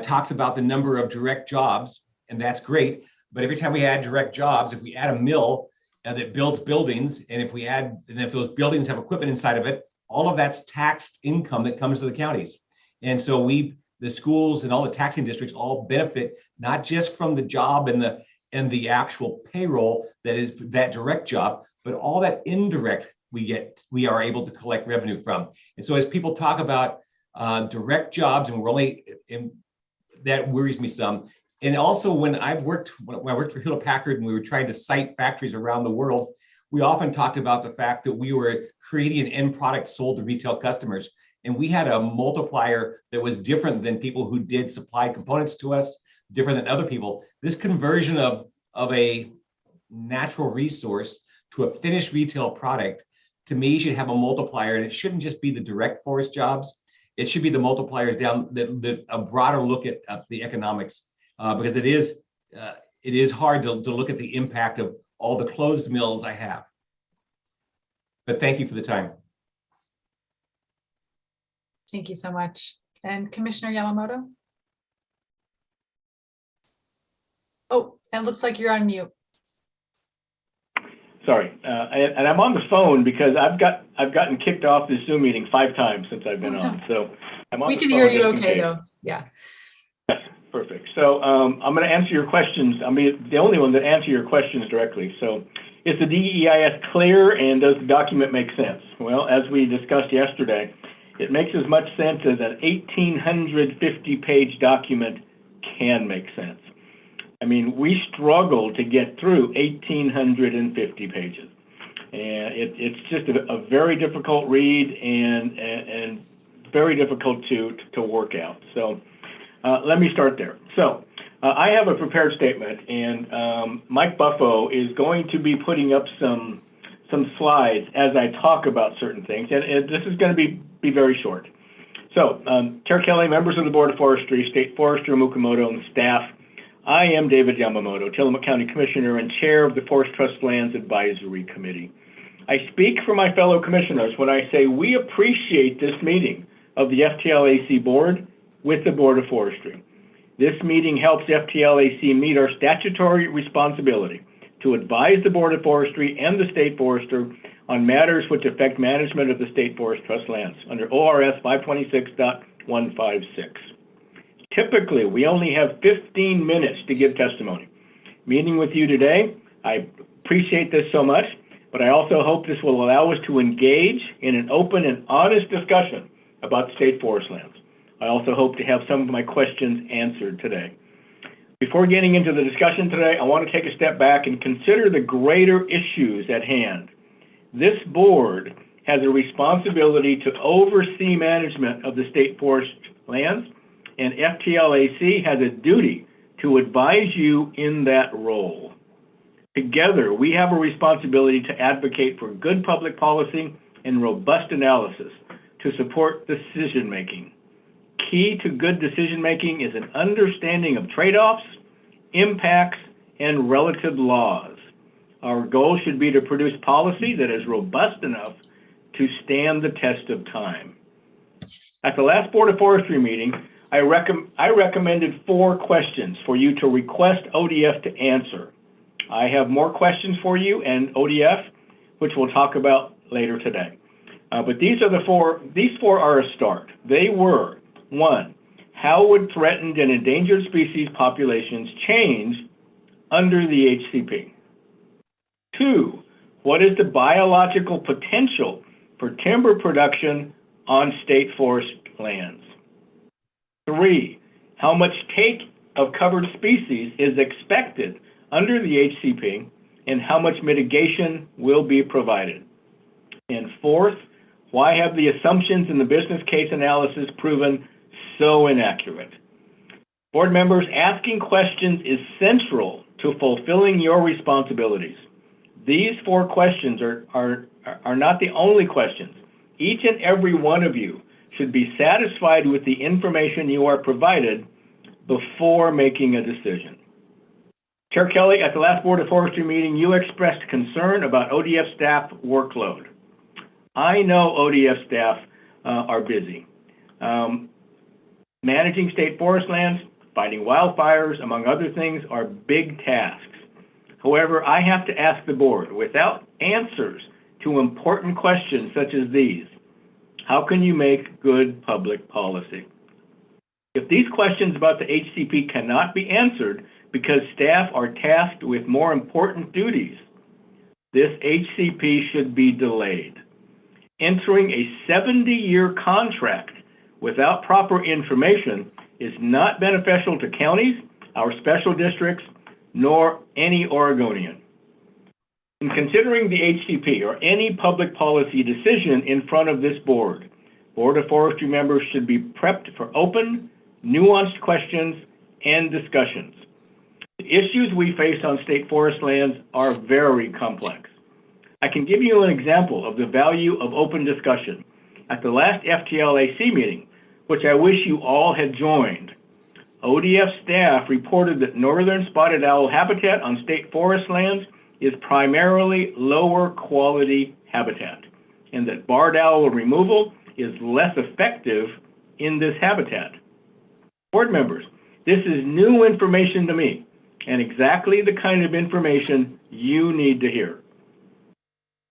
talks about the number of direct jobs, and that's great. But every time we add direct jobs, if we add a mill, that builds buildings. And if we add, and if those buildings have equipment inside of it, all of that's taxed income that comes to the counties. And so the schools and all the taxing districts all benefit, not just from the job and the actual payroll that is that direct job, but all that indirect we are able to collect revenue from. And so as people talk about direct jobs, and that worries me some. And also when I worked for Hewlett Packard and we were trying to site factories around the world, we often talked about the fact that we were creating an end product sold to retail customers. And we had a multiplier that was different than people who did supply components to us, different than other people. This conversion of a natural resource to a finished retail product, to me, should have a multiplier, and it shouldn't just be the direct forest jobs. It should be the multipliers down, a broader look at the economics, because it is hard to look at the impact of all the closed mills I have. But thank you for the time. Thank you so much. And Commissioner Yamamoto? Oh, it looks like you're on mute. Sorry, and I'm on the phone because I've gotten kicked off this Zoom meeting 5 times since I've been on. So I'm on. We the can phone hear you just in okay case. though. Yeah. Yes, perfect. So I'm going to answer your questions. I'm the only one that answer your questions directly. So is the DEIS clear, and does the document make sense? Well, as we discussed yesterday, it makes as much sense as an 1,850-page document can make sense. I mean, we struggle to get through 1,850 pages. And it's just a very difficult read and very difficult to work out. So let me start there. So I have a prepared statement, and Mike Buffo is going to be putting up some slides as I talk about certain things. And this is going to be very short. So Chair Kelly, members of the Board of Forestry, State Forester Mukamoto, and staff, I am David Yamamoto, Tillamook County Commissioner and Chair of the Forest Trust Lands Advisory Committee. I speak for my fellow commissioners when I say we appreciate this meeting of the FTLAC Board with the Board of Forestry. This meeting helps FTLAC meet our statutory responsibility to advise the Board of Forestry and the State Forester on matters which affect management of the State Forest Trust lands under ORS 526.156. Typically, we only have 15 minutes to give testimony. Meeting with you today, I appreciate this so much, but I also hope this will allow us to engage in an open and honest discussion about state forest lands. I also hope to have some of my questions answered today. Before getting into the discussion today, I want to take a step back and consider the greater issues at hand. This board has a responsibility to oversee management of the state forest lands, and FTLAC has a duty to advise you in that role. Together, we have a responsibility to advocate for good public policy and robust analysis to support decision-making. Key to good decision-making is an understanding of trade-offs, impacts, and relative laws. Our goal should be to produce policy that is robust enough to stand the test of time. At the last Board of Forestry meeting, I recommended 4 questions for you to request ODF to answer. I have more questions for you and ODF, which we'll talk about later today. But these are the 4. These 4 are a start. They were: 1, how would threatened and endangered species populations change under the HCP? 2, what is the biological potential for timber production on state forest lands? 3, how much take of covered species is expected under the HCP, and how much mitigation will be provided? And 4th, why have the assumptions in the business case analysis proven so inaccurate? Board members, asking questions is central to fulfilling your responsibilities. These 4 questions are not the only questions. Each and every one of you should be satisfied with the information you are provided before making a decision. Chair Kelly, at the last Board of Forestry meeting, you expressed concern about ODF staff workload. I know ODF staff are busy. Managing state forest lands, fighting wildfires, among other things, are big tasks. However, I have to ask the board, without answers to important questions such as these, how can you make good public policy? If these questions about the HCP cannot be answered because staff are tasked with more important duties, this HCP should be delayed. Entering a 70-year contract without proper information is not beneficial to counties, our special districts, nor any Oregonian. In considering the HCP or any public policy decision in front of this board, Board of Forestry members should be prepped for open, nuanced questions and discussions. The issues we face on state forest lands are very complex. I can give you an example of the value of open discussion. At the last FTLAC meeting, which I wish you all had joined, ODF staff reported that northern spotted owl habitat on state forest lands is primarily lower quality habitat, and that barred owl removal is less effective in this habitat. Board members, this is new information to me, and exactly the kind of information you need to hear.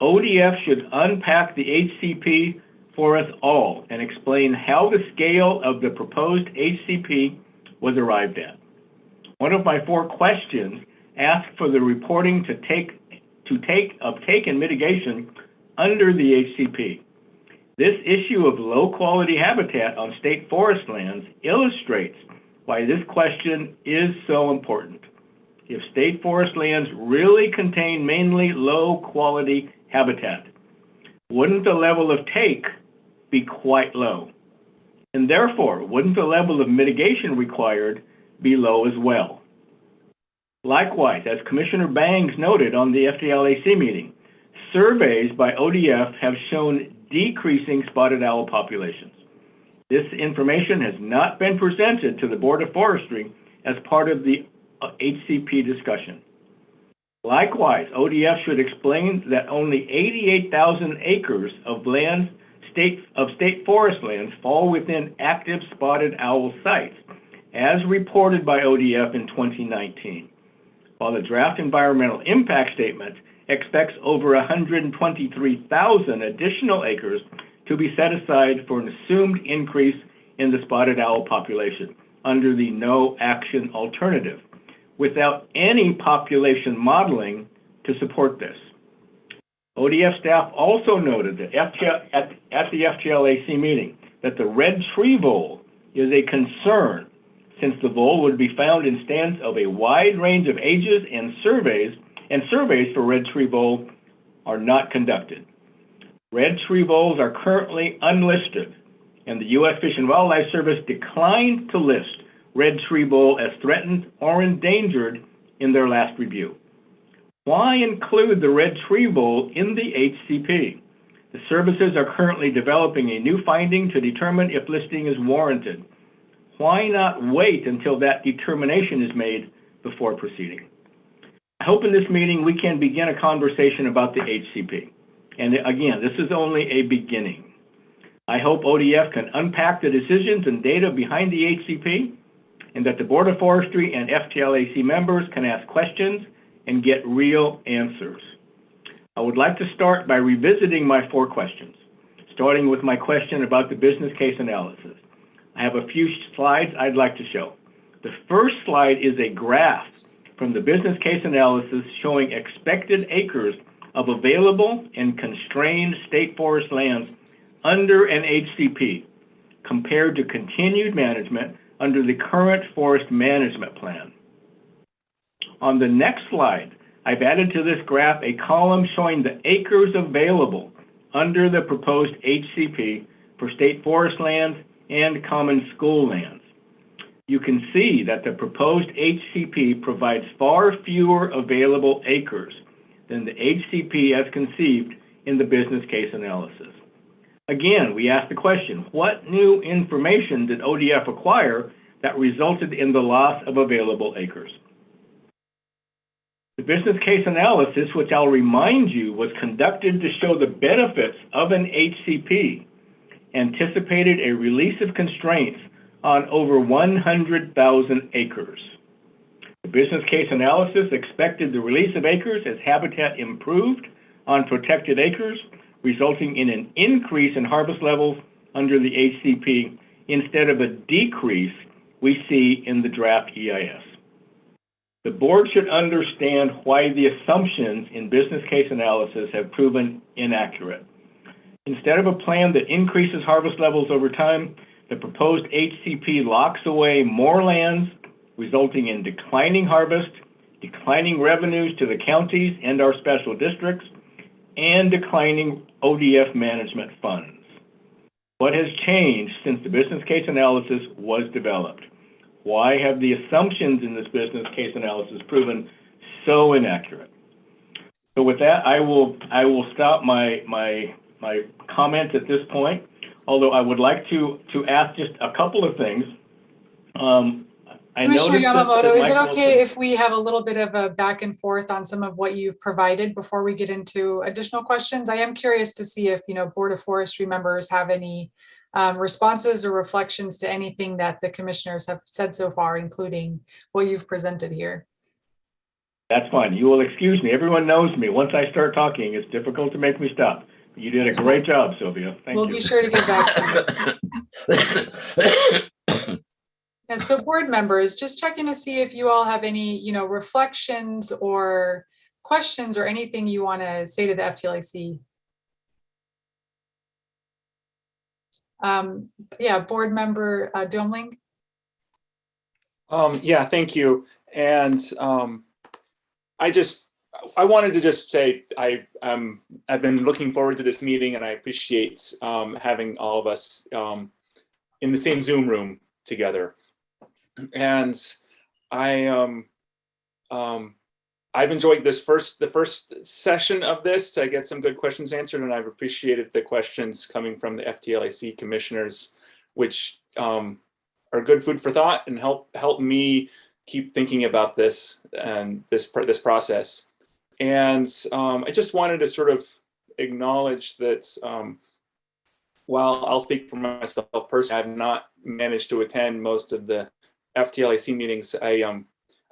ODF should unpack the HCP for us all and explain how the scale of the proposed HCP was arrived at. One of my 4 questions asked for the reporting to take and mitigation under the HCP. This issue of low quality habitat on state forest lands illustrates why this question is so important. If state forest lands really contain mainly low quality habitat, wouldn't the level of take be quite low? And therefore, wouldn't the level of mitigation required be low as well? Likewise, as Commissioner Bangs noted on the FTLAC meeting, surveys by ODF have shown decreasing spotted owl populations. This information has not been presented to the Board of Forestry as part of the HCP discussion. Likewise, ODF should explain that only 88,000 acres of state forest lands fall within active spotted owl sites, as reported by ODF in 2019, while the draft environmental impact statement expects over 123,000 additional acres to be set aside for an assumed increase in the spotted owl population under the no action alternative, without any population modeling to support this. ODF staff also noted that at the FTLAC meeting that the red tree vole is a concern, since the vole would be found in stands of a wide range of ages, and surveys for red tree vole are not conducted. Red tree voles are currently unlisted, and the U.S. Fish and Wildlife Service declined to list red tree vole as threatened or endangered in their last review. Why include the red tree vole in the HCP? The services are currently developing a new finding to determine if listing is warranted. Why not wait until that determination is made before proceeding? I hope in this meeting we can begin a conversation about the HCP. And again, this is only a beginning. I hope ODF can unpack the decisions and data behind the HCP, and that the Board of Forestry and FTLAC members can ask questions and get real answers. I would like to start by revisiting my 4 questions, starting with my question about the business case analysis. I have a few slides I'd like to show. The first slide is a graph from the business case analysis showing expected acres of available and constrained state forest lands under an HCP compared to continued management under the current forest management plan. On the next slide, I've added to this graph a column showing the acres available under the proposed HCP for state forest lands and common school lands. You can see that the proposed HCP provides far fewer available acres than the HCP as conceived in the business case analysis. Again, we ask the question, what new information did ODF acquire that resulted in the loss of available acres? The business case analysis, which I'll remind you was conducted to show the benefits of an HCP, anticipated a release of constraints on over 100,000 acres. The The business case analysis expected the release of acres as habitat improved on protected acres, resulting in an increase in harvest levels under the HCP instead of a decrease we see in the draft EIS. The board should understand why the assumptions in business case analysis have proven inaccurate. Instead of a plan that increases harvest levels over time, the proposed HCP locks away more lands, resulting in declining harvest, declining revenues to the counties and our special districts, and declining ODF management funds. What has changed since the business case analysis was developed? Why have the assumptions in this business case analysis proven so inaccurate? So with that, I will stop my comments at this point, although I would like to ask just a couple of things. Commissioner Yamamoto, is it okay if we have a little bit of a back and forth on some of what you've provided before we get into additional questions? I am curious to see if, Board of Forestry members have any responses or reflections to anything that the commissioners have said so far, including what you've presented here. That's fine. You will excuse me. Everyone knows me. Once I start talking, it's difficult to make me stop. You did a great job, Sylvia. Thank you. We'll be sure to get back to you. Yeah, so board members, just checking to see if you all have any, reflections or questions or anything you want to say to the FTLAC. Yeah, board member Domling. Yeah, thank you. And I wanted to just say I've been looking forward to this meeting, and I appreciate having all of us in the same Zoom room together. And I've enjoyed the first session of this. I get some good questions answered, and I've appreciated the questions coming from the FTLAC commissioners, which are good food for thought and help me keep thinking about this and this process. And I just wanted to sort of acknowledge that while I'll speak for myself personally, I've not managed to attend most of the FTLAC meetings. I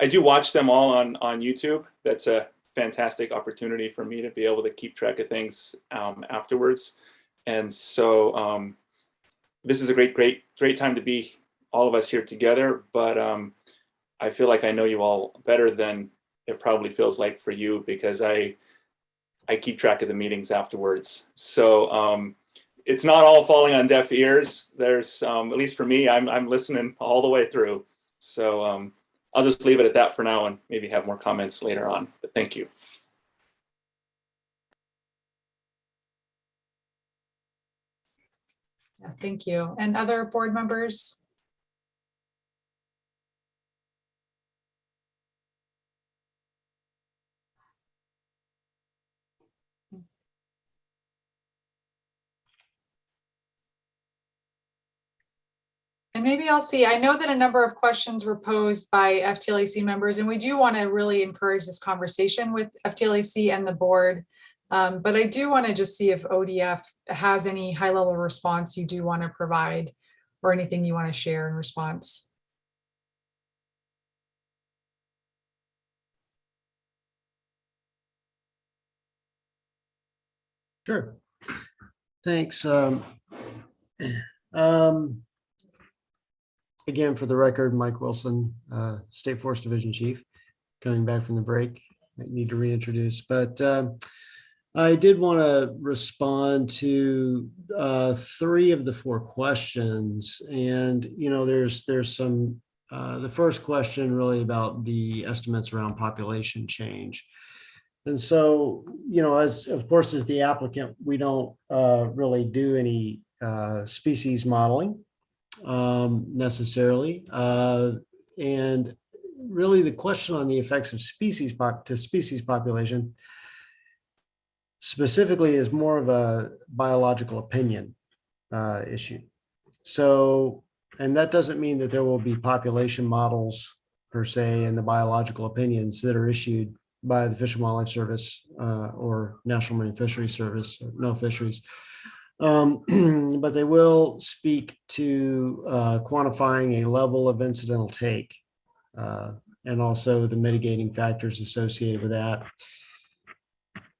do watch them all on YouTube. That's a fantastic opportunity for me to be able to keep track of things afterwards. And so this is a great time to be all of us here together. But I feel like I know you all better than it probably feels like for you, because I keep track of the meetings afterwards. So it's not all falling on deaf ears. There's, at least for me, I'm listening all the way through. So I'll just leave it at that for now and maybe have more comments later on, but thank you. Yeah, thank you. And other board members? And maybe I'll see, I know that a number of questions were posed by FTLAC members, and we do want to really encourage this conversation with FTLAC and the board. But I do want to just see if ODF has any high-level response you do want to provide or anything you want to share in response. Sure. Thanks. Again, for the record, Mike Wilson, State Forest Division Chief, coming back from the break. I need to reintroduce, but I did want to respond to 3 of the 4 questions. And, there's some, the first question really about the estimates around population change. And so, as of course, as the applicant, we don't really do any species modeling necessarily. And really the question on the effects of species population specifically is more of a biological opinion issue. So, and that doesn't mean that there will be population models per se in the biological opinions that are issued by the Fish and Wildlife Service or National Marine Fisheries Service, or no fisheries. But they will speak to quantifying a level of incidental take. and also the mitigating factors associated with that.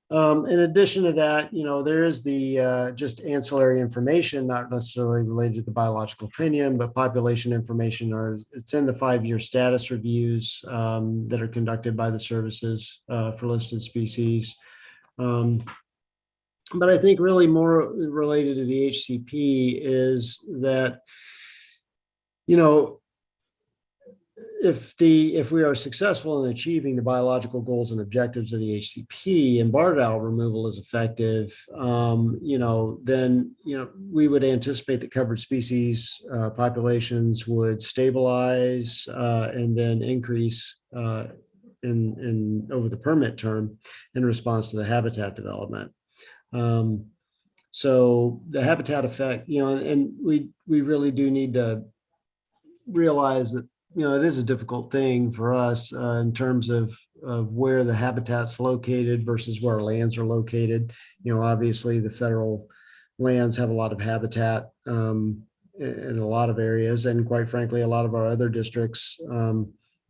In addition to that, there is the just ancillary information, not necessarily related to the biological opinion, but population information, it's in the 5-year status reviews that are conducted by the services for listed species. But I think really more related to the HCP is that, if we are successful in achieving the biological goals and objectives of the HCP and barred owl removal is effective, then we would anticipate that covered species populations would stabilize and then increase in over the permit term in response to the habitat development. So the habitat effect, and we really do need to realize that it is a difficult thing for us in terms of where the habitat's located versus where our lands are located. Obviously the federal lands have a lot of habitat in a lot of areas, and quite frankly, a lot of our other districts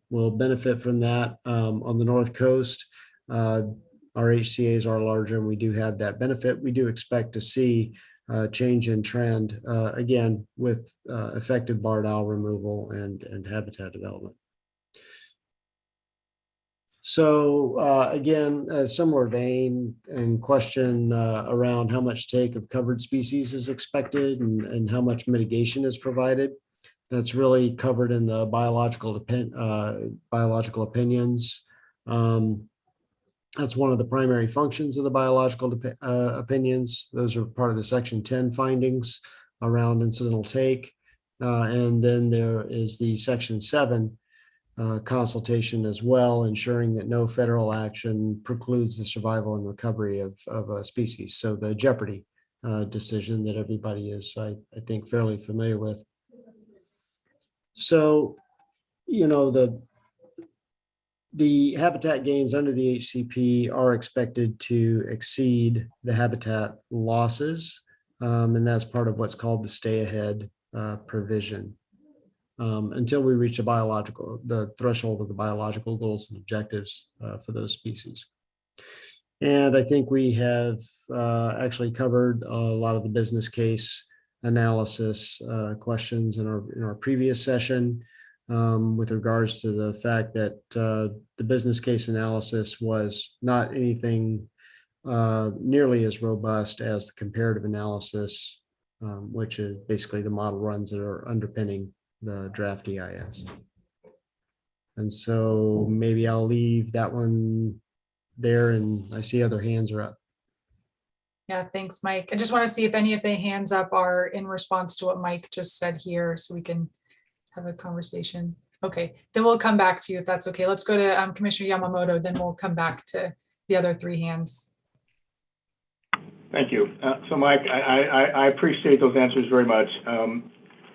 will benefit from that. On the North Coast, our HCAs are larger and we do have that benefit. We do expect to see change in trend, again, with effective barred owl removal and habitat development. So again, a similar vein and question around how much take of covered species is expected and how much mitigation is provided. That's really covered in the biological opinions. That's one of the primary functions of the biological opinions. Those are part of the Section 10 findings around incidental take. And then there is the Section 7 consultation as well, ensuring that no federal action precludes the survival and recovery of a species. So the jeopardy decision that everybody is, I think, fairly familiar with. So, the habitat gains under the HCP are expected to exceed the habitat losses, and that's part of what's called the stay ahead provision until we reach the threshold of the biological goals and objectives for those species. And I think we have actually covered a lot of the business case analysis questions in our previous session. With regards to the fact that the business case analysis was not anything nearly as robust as the comparative analysis, which is basically the model runs that are underpinning the draft DEIS. And so maybe I'll leave that one there, and I see other hands are up. Yeah, thanks, Mike. I just want to see if any of the hands up are in response to what Mike just said here, so we can have a conversation. Okay, then we'll come back to you if that's okay. Let's go to Commissioner Yamamoto, then we'll come back to the other 3 hands. Thank you. So Mike, I appreciate those answers very much.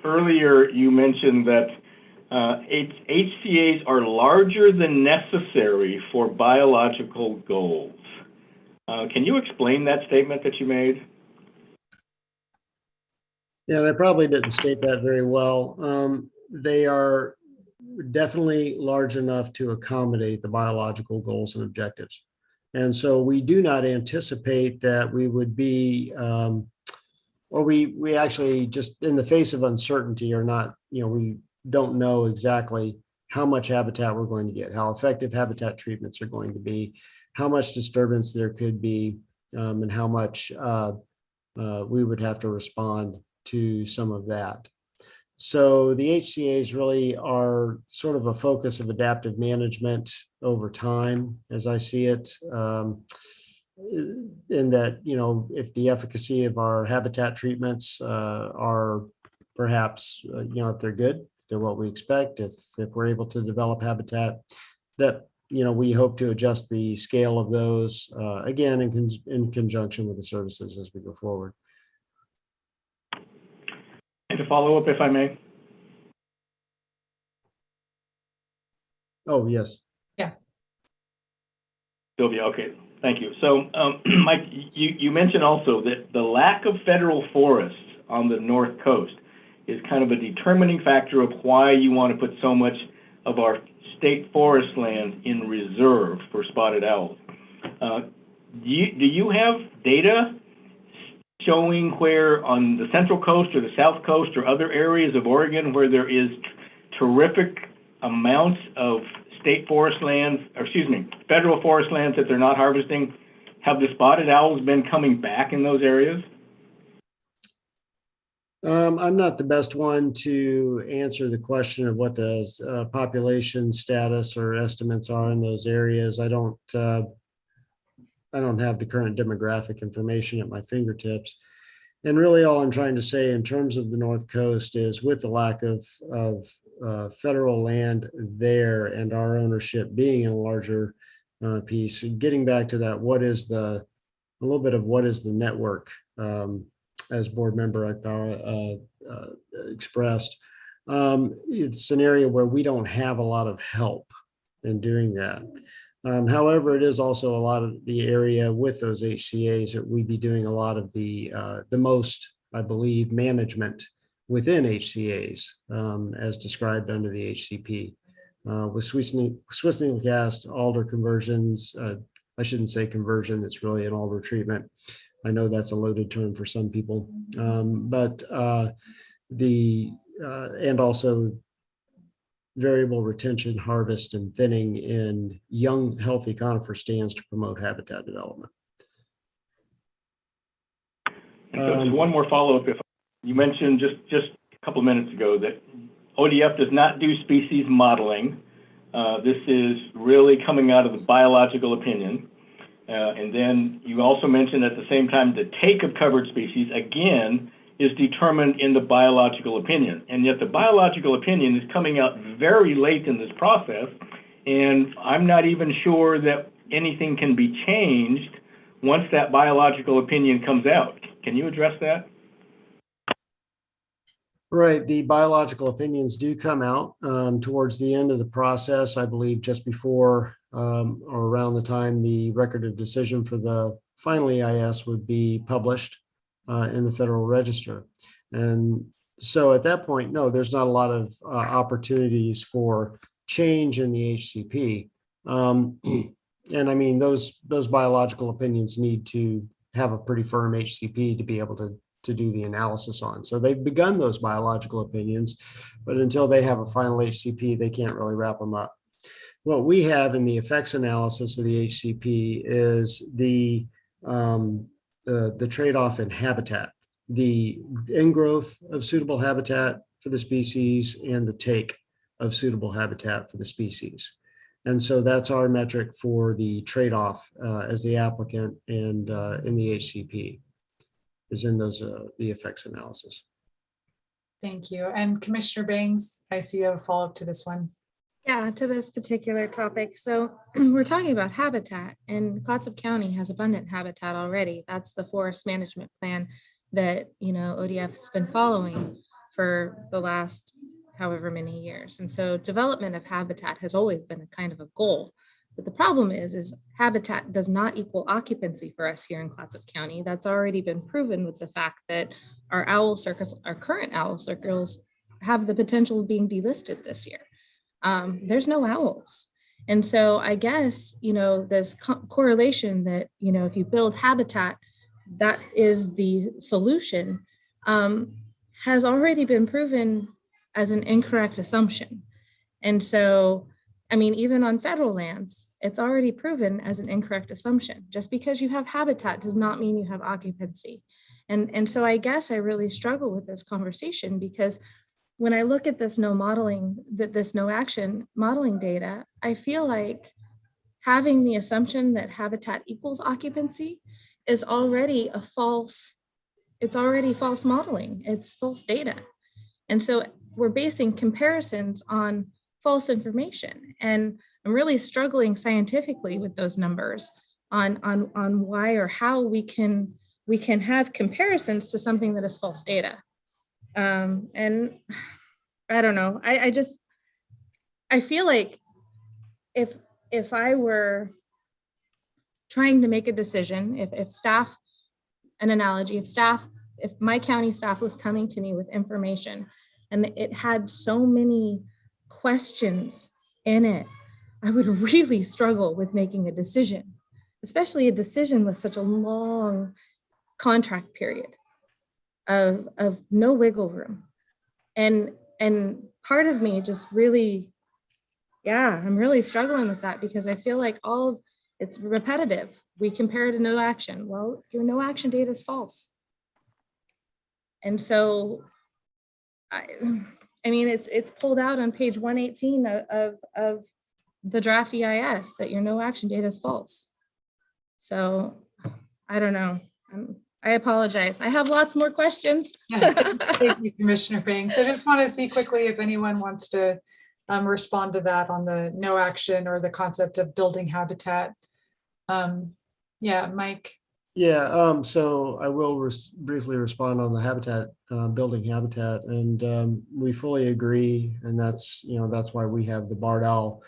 Earlier, you mentioned that HCAs are larger than necessary for biological goals. Can you explain that statement that you made? Yeah, and I probably didn't state that very well. They are definitely large enough to accommodate the biological goals and objectives. And so we do not anticipate that we would be, or we actually just in the face of uncertainty are not, we don't know exactly how much habitat we're going to get, how effective habitat treatments are going to be, how much disturbance there could be, and how much we would have to respond to some of that. So the HCAs really are sort of a focus of adaptive management over time, as I see it, in that, if the efficacy of our habitat treatments are perhaps, if they're good, they're what we expect, if we're able to develop habitat, that, we hope to adjust the scale of those, again, in conjunction with the services as we go forward. And to follow up, if I may. Oh, yes. Yeah. Sylvia, okay, thank you. So, Mike, you mentioned also that the lack of federal forests on the North Coast is kind of a determining factor of why you want to put so much of our state forest land in reserve for spotted owls. Do you have data showing where on the central coast or the south coast or other areas of Oregon where there is terrific amounts of state forest lands, or excuse me, federal forest lands that they're not harvesting? Have the spotted owls been coming back in those areas? I'm not the best one to answer the question of what the population status or estimates are in those areas. I don't have the current demographic information at my fingertips. And really all I'm trying to say in terms of the North Coast is with the lack of federal land there and our ownership being a larger piece, getting back to that, a little bit of what is the network, as board member expressed. It's an area where we don't have a lot of help in doing that. However, it is also a lot of the area with those HCAs that we'd be doing a lot of the most, I believe, management within HCAs as described under the HCP. With Swiss needle cast, alder conversions, I shouldn't say conversion, it's really an alder treatment. I know that's a loaded term for some people, and also variable retention, harvest, and thinning in young, healthy conifer stands to promote habitat development. And so just one more follow-up. If you mentioned just a couple of minutes ago that ODF does not do species modeling. This is really coming out of the biological opinion. And then you also mentioned at the same time the take of covered species, again, is determined in the biological opinion. And yet the biological opinion is coming out very late in this process. And I'm not even sure that anything can be changed once that biological opinion comes out. Can you address that? Right, the biological opinions do come out towards the end of the process, I believe just before or around the time the record of decision for the final EIS would be published in the Federal Register. And so at that point, no, there's not a lot of opportunities for change in the HCP. And I mean, those biological opinions need to have a pretty firm HCP to be able to do the analysis on. So they've begun those biological opinions, but until they have a final HCP, they can't really wrap them up. What we have in the effects analysis of the HCP is the trade-off in habitat, the ingrowth of suitable habitat for the species and the take of suitable habitat for the species. And so that's our metric for the trade-off as the applicant and in the HCP is in those the effects analysis. Thank you. And Commissioner Bangs, I see you have a follow-up to this one. Yeah, to this particular topic. So we're talking about habitat, and Clatsop County has abundant habitat already. That's the forest management plan that, you know, ODF's been following for the last however many years. And so development of habitat has always been a kind of a goal. But the problem is habitat does not equal occupancy for us here in Clatsop County. That's already been proven with the fact that our owl circles, our current owl circles, have the potential of being delisted this year. There's no owls. And so I guess, you know, this correlation that, you know, if you build habitat, that is the solution, has already been proven as an incorrect assumption. And so, I mean, even on federal lands, it's already proven as an incorrect assumption. Just because you have habitat does not mean you have occupancy. And so I guess I really struggle with this conversation, because when I look at this no action modeling data, I feel like having the assumption that habitat equals occupancy is already false modeling. It's false data. And so we're basing comparisons on false information. And I'm really struggling scientifically with those numbers on why or how we can have comparisons to something that is false data. And I don't know. I feel like if I were trying to make a decision, if staff, an analogy, if my county staff was coming to me with information and it had so many questions in it, I would really struggle with making a decision, especially a decision with such a long contract period of no wiggle room. And part of me just really, I'm really struggling with that because I feel like it's repetitive. We compare it to no action. Well, your no action data is false. And so, I mean, it's pulled out on page 118 of the draft EIS that your no action data is false. So I don't know. I apologize. I have lots more questions. Thank you, Commissioner Banks. I just want to see quickly if anyone wants to respond to that on the no action or the concept of building habitat. Yeah, Mike. Yeah, so I will briefly respond on the habitat, building habitat, and we fully agree, and that's why we have the barred owl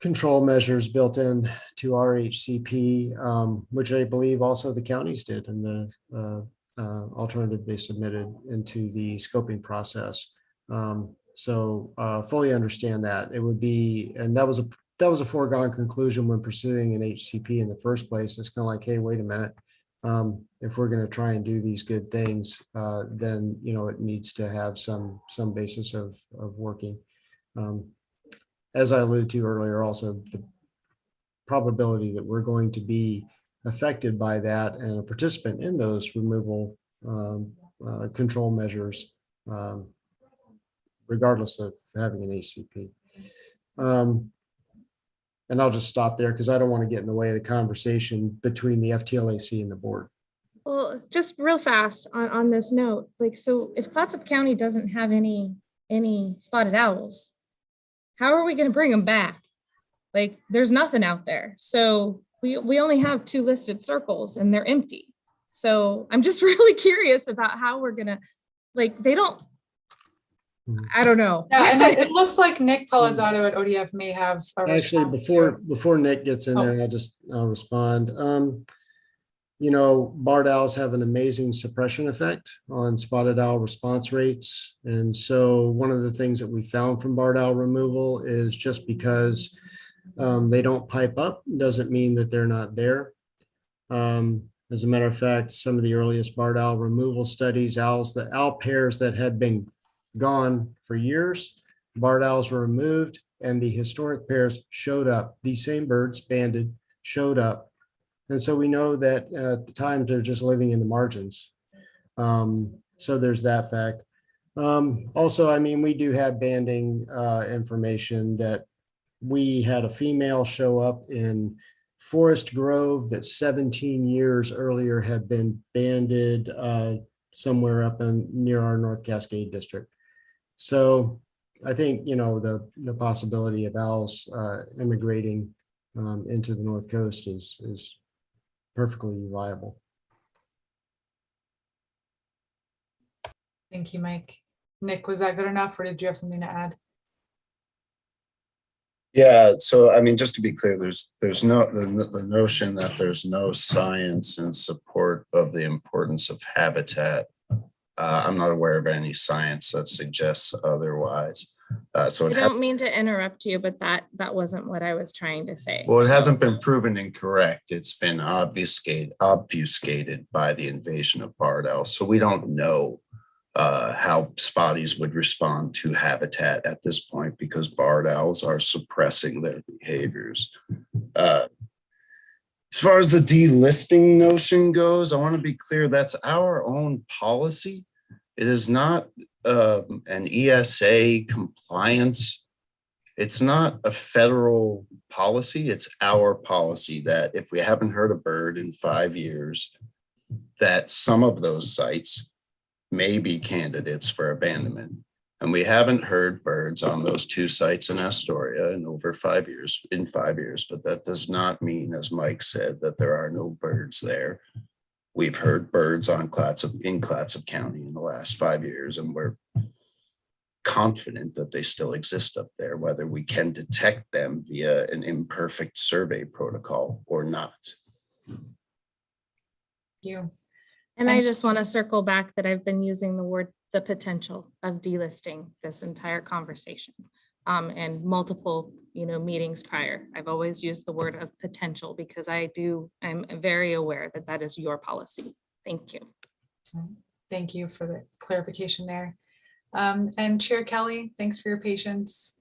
control measures built in to our HCP, which I believe also the counties did in the alternative they submitted into the scoping process. So fully understand that. It would be, and that was a foregone conclusion when pursuing an HCP in the first place. It's kind of like, hey, wait a minute. If we're going to try and do these good things, then it needs to have some basis of working. As I alluded to earlier, also the probability that we're going to be affected by that and a participant in those removal control measures, regardless of having an HCP. And I'll just stop there because I don't want to get in the way of the conversation between the FTLAC and the board. Well, just real fast on this note, like, so if Clatsop County doesn't have any spotted owls, how are we going to bring them back? Like, there's nothing out there. So we only have 2 listed circles and they're empty. So I'm just really curious about how we're going to, like, they don't, I don't know. Yeah, and it looks like Nick Palazzotto at ODF may have a Actually, response before Nick gets in there, I'll respond. Barred owls have an amazing suppression effect on spotted owl response rates. And so one of the things that we found from barred owl removal is just because they don't pipe up doesn't mean that they're not there. As a matter of fact, some of the earliest barred owl removal studies, the owl pairs that had been gone for years, barred owls were removed and the historic pairs showed up. These same birds, banded, showed up. And so we know that at the time they're just living in the margins. So there's that fact. Also, I mean, we do have banding information that we had a female show up in Forest Grove that 17 years earlier had been banded somewhere up near our North Cascade district. So I think, the possibility of owls immigrating into the North Coast is perfectly viable. Thank you, Mike. Nick, was that good enough or did you have something to add? Yeah, so I mean, just to be clear, there's no the notion that there's no science in support of the importance of habitat. I'm not aware of any science that suggests otherwise. So I don't mean to interrupt you, but that wasn't what I was trying to say. Well, it hasn't been proven incorrect. It's been obfuscated by the invasion of barred owls. So we don't know how spotties would respond to habitat at this point because barred owls are suppressing their behaviors. As far as the delisting notion goes, I want to be clear that's our own policy. It is not an ESA compliance. It's not a federal policy. It's our policy that if we haven't heard a bird in 5 years, that some of those sites may be candidates for abandonment. And we haven't heard birds on those 2 sites in Astoria in over 5 years, but that does not mean, as Mike said, that there are no birds there. We've heard birds in Clatsop County in the last 5 years, and we're confident that they still exist up there, whether we can detect them via an imperfect survey protocol or not. Thank you. And I just want to circle back that I've been using the potential of delisting this entire conversation. and multiple, meetings prior. I've always used the word of potential because I'm very aware that that is your policy. Thank you. Thank you for the clarification there. And Chair Kelly, thanks for your patience.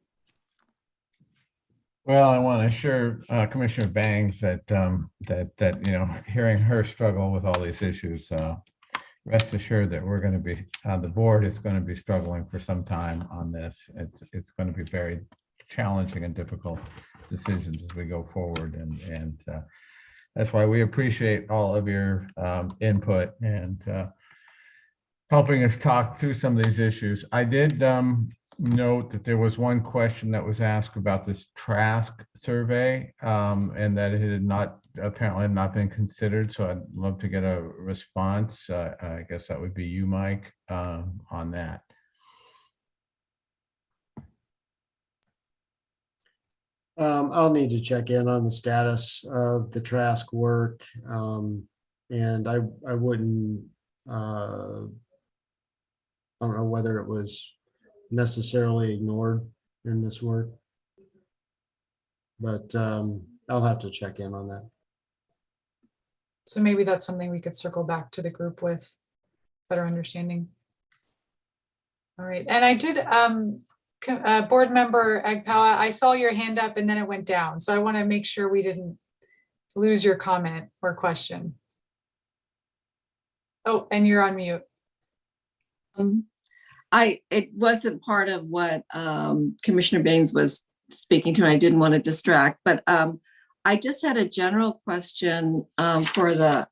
Well, I want to assure Commissioner Bangs that hearing her struggle with all these issues, rest assured that we're going to be, the board is going to be struggling for some time on this. It's going to be very challenging and difficult decisions as we go forward, and that's why we appreciate all of your input and helping us talk through some of these issues. I did note that there was one question that was asked about this TRASC survey, and that it had apparently not been considered. So I'd love to get a response. I guess that would be you, Mike, on that. I'll need to check in on the status of the TRASC work. And I wouldn't, I don't know whether it was necessarily ignored in this work, but I'll have to check in on that. So maybe that's something we could circle back to the group with better understanding. All right, and I did, board member Agpawa, I saw your hand up and then it went down. So I want to make sure we didn't lose your comment or question. Oh, and you're on mute. It wasn't part of what Commissioner Baines was speaking to, and I didn't want to distract, but I just had a general question for the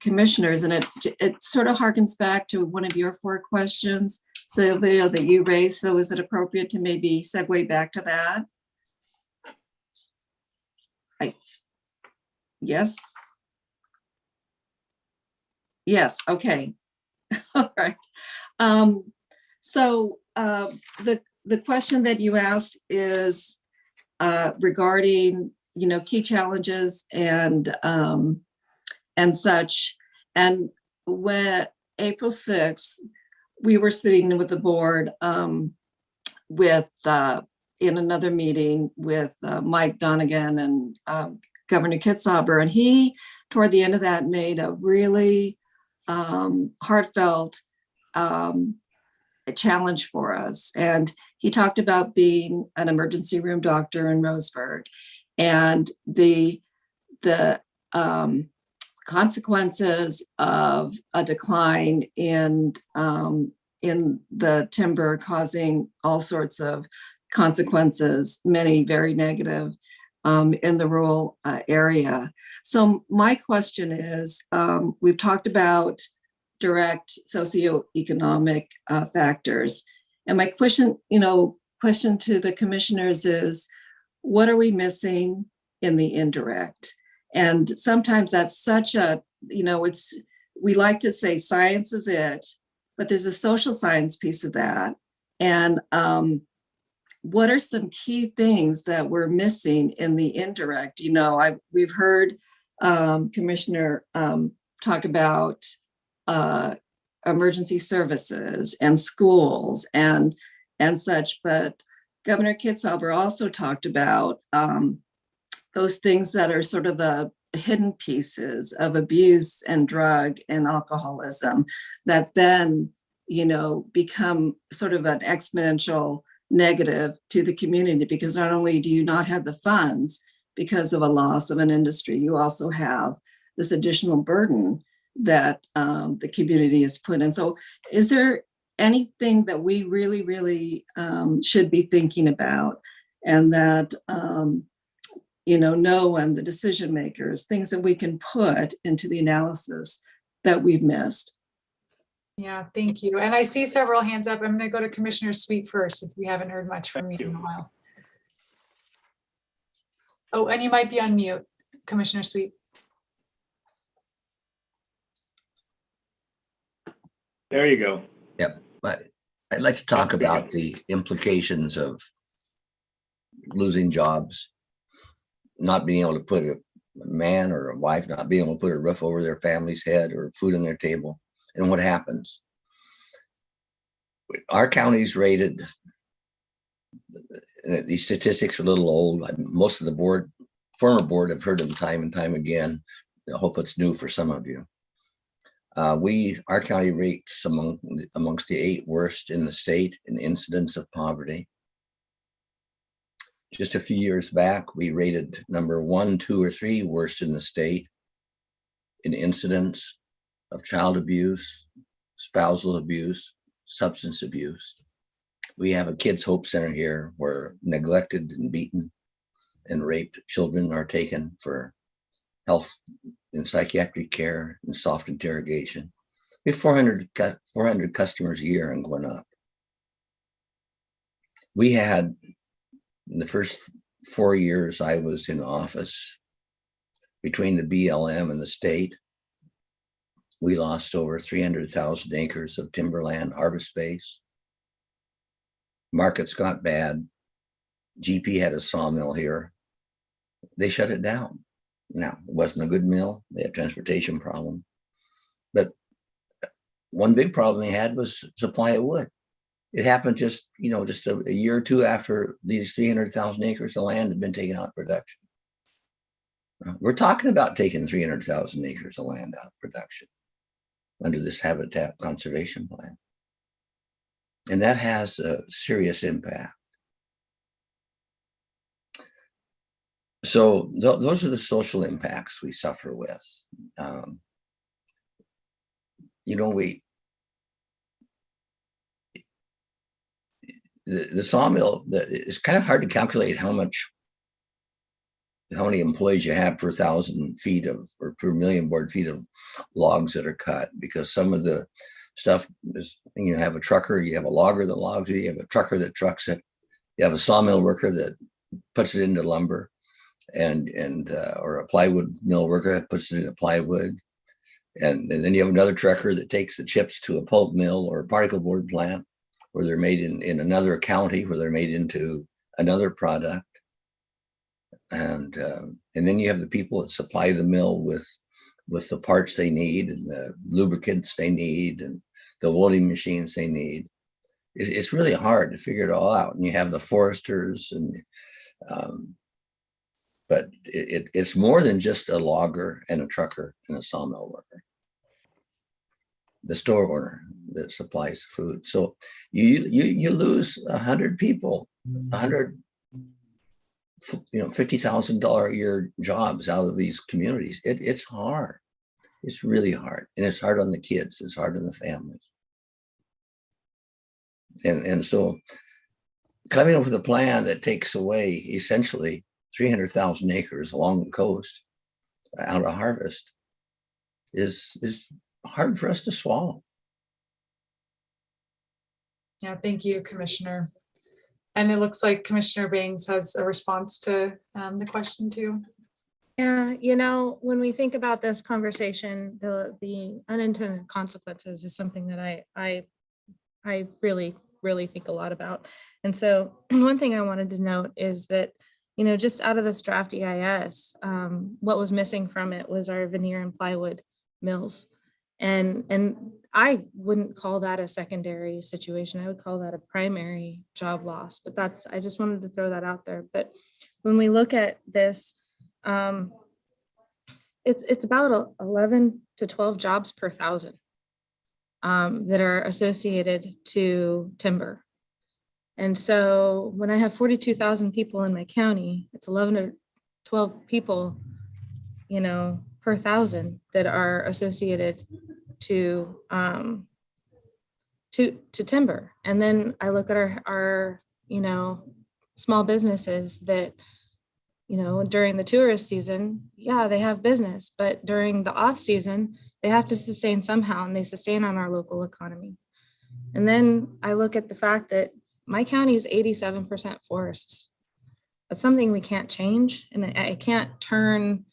commissioners, and it sort of harkens back to one of your 4 questions, Sylvia, that you raised. So is it appropriate to maybe segue back to that? Yes. Yes, okay. All right. So the question that you asked is regarding, key challenges and such. And when April 6th, we were sitting with the board with in another meeting with Mike Donegan and Governor Kitzhaber, and he, toward the end of that, made a really heartfelt a challenge for us. And he talked about being an emergency room doctor in Roseburg and the consequences of a decline in the timber, causing all sorts of consequences, many very negative, in the rural area. So my question is, we've talked about direct socioeconomic factors. And my question to the commissioners is, what are we missing in the indirect? And sometimes that's such a, we like to say science is it, but there's a social science piece of that. And what are some key things that we're missing in the indirect? We've heard Commissioner talk about emergency services and schools and such, but Governor Kitzhaber also talked about those things that are sort of the hidden pieces of abuse and drug and alcoholism that then, become sort of an exponential negative to the community, because not only do you not have the funds because of a loss of an industry, you also have this additional burden that the community has put in. So is there anything that we really, really should be thinking about, and that, and the decision makers, things that we can put into the analysis that we've missed? Yeah, thank you. And I see several hands up. I'm going to go to Commissioner Sweet first, since we haven't heard much from you in a while. Oh, and you might be on mute, Commissioner Sweet. There you go. Yep. But I'd like to talk about the implications of losing jobs, not being able to put a man or a wife, not being able to put a roof over their family's head or food on their table, and what happens. Our county's rated these statistics are a little old. Most of the former board have heard them time and time again. I hope it's new for some of you. Our county rates amongst the 8 worst in the state in incidence of poverty. Just a few years back, we rated number 1, 2, or 3 worst in the state in incidence of child abuse, spousal abuse, substance abuse. We have a Kids Hope Center here where neglected and beaten and raped children are taken for health and psychiatric care and soft interrogation. We have 400 customers a year and going up. We had, in the first 4 years I was in office, between the BLM and the state, we lost over 300,000 acres of timberland harvest space. Markets got bad. GP had a sawmill here. They shut it down. Now, it wasn't a good mill. They had transportation problem. But one big problem they had was supply of wood. It happened just a year or two after these 300,000 acres of land had been taken out of production. We're talking about taking 300,000 acres of land out of production under this habitat conservation plan. And that has a serious impact. So those are the social impacts we suffer with. The sawmill, it's kind of hard to calculate how many employees you have per 1,000 feet or per million board feet of logs that are cut, because some of the stuff is, you have a trucker, you have a logger that logs it, you have a trucker that trucks it, you have a sawmill worker that puts it into lumber, or a plywood mill worker that puts it into plywood, and then you have another trucker that takes the chips to a pulp mill or a particle board plant where they're made in another county, where they're made into another product. And then you have the people that supply the mill with the parts they need and the lubricants they need and the welding machines they need. It's really hard to figure it all out. And you have the foresters, but it's more than just a logger and a trucker and a sawmill worker. The store owner that supplies food. So you lose 100 people, 100 $50,000 a year jobs out of these communities. It's hard. It's really hard. And it's hard on the kids. It's hard on the families. And so coming up with a plan that takes away essentially 300,000 acres along the coast out of harvest is hard for us to swallow. Yeah, thank you, Commissioner. And it looks like Commissioner Bangs has a response to the question too. Yeah, when we think about this conversation, the unintended consequences is something that I really, really think a lot about. And so one thing I wanted to note is that, just out of this draft EIS, what was missing from it was our veneer and plywood mills. And I wouldn't call that a secondary situation. I would call that a primary job loss, but I just wanted to throw that out there. But when we look at this, it's about 11 to 12 jobs per 1,000 that are associated to timber. And so when I have 42,000 people in my county, it's 11 or 12 people, per 1,000 that are associated to timber. And then I look at our small businesses that, during the tourist season, yeah, they have business, but during the off season, they have to sustain somehow, and they sustain on our local economy. And then I look at the fact that my county is 87% forests. That's something we can't change, and I can't turn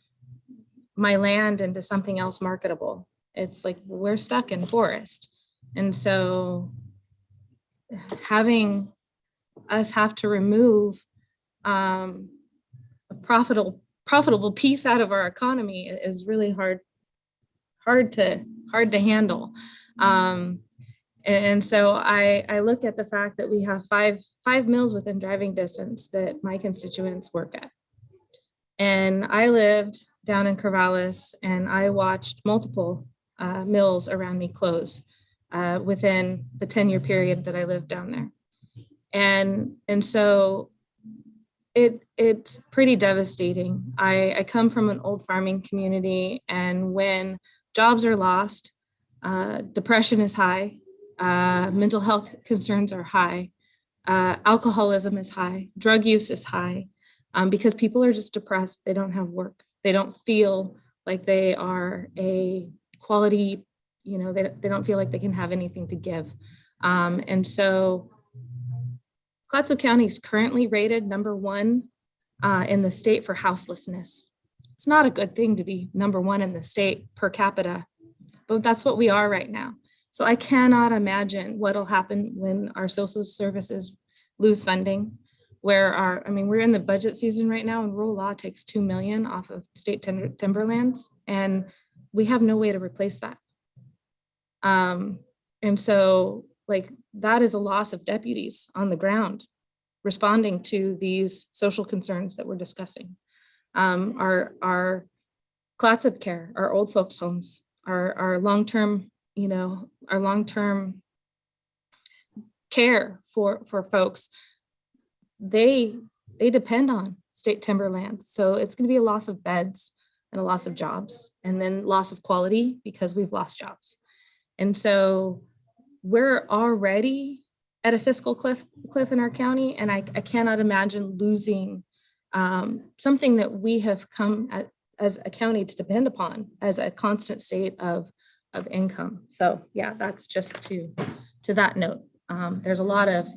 my land into something else marketable. It's like we're stuck in forest. And so having us have to remove a profitable piece out of our economy is really hard to handle. And so I look at the fact that we have five mills within driving distance that my constituents work at. And I lived down in Corvallis, and I watched multiple mills around me close within the 10-year period that I lived down there. And so it's pretty devastating. I come from an old farming community, and when jobs are lost, depression is high, mental health concerns are high, alcoholism is high, drug use is high, because people are just depressed. They don't have work. They don't feel like they are a quality, they don't feel like they can have anything to give. And so Clatsop County is currently rated #1 in the state for houselessness. It's not a good thing to be #1 in the state per capita, but that's what we are right now. So I cannot imagine what'll happen when our social services lose funding, where we're in the budget season right now, and rural law takes $2 million off of state timberlands, and we have no way to replace that. And so that is a loss of deputies on the ground responding to these social concerns that we're discussing. Our Clatsop care, our old folks homes, our long-term, our long-term care for folks, they depend on state timberlands. So it's going to be a loss of beds and a loss of jobs, and then loss of quality because we've lost jobs. And so we're already at a fiscal cliff in our county, and I cannot imagine losing something that we have come as a county to depend upon as a constant state of income. So yeah, that's just to that note. There's a lot of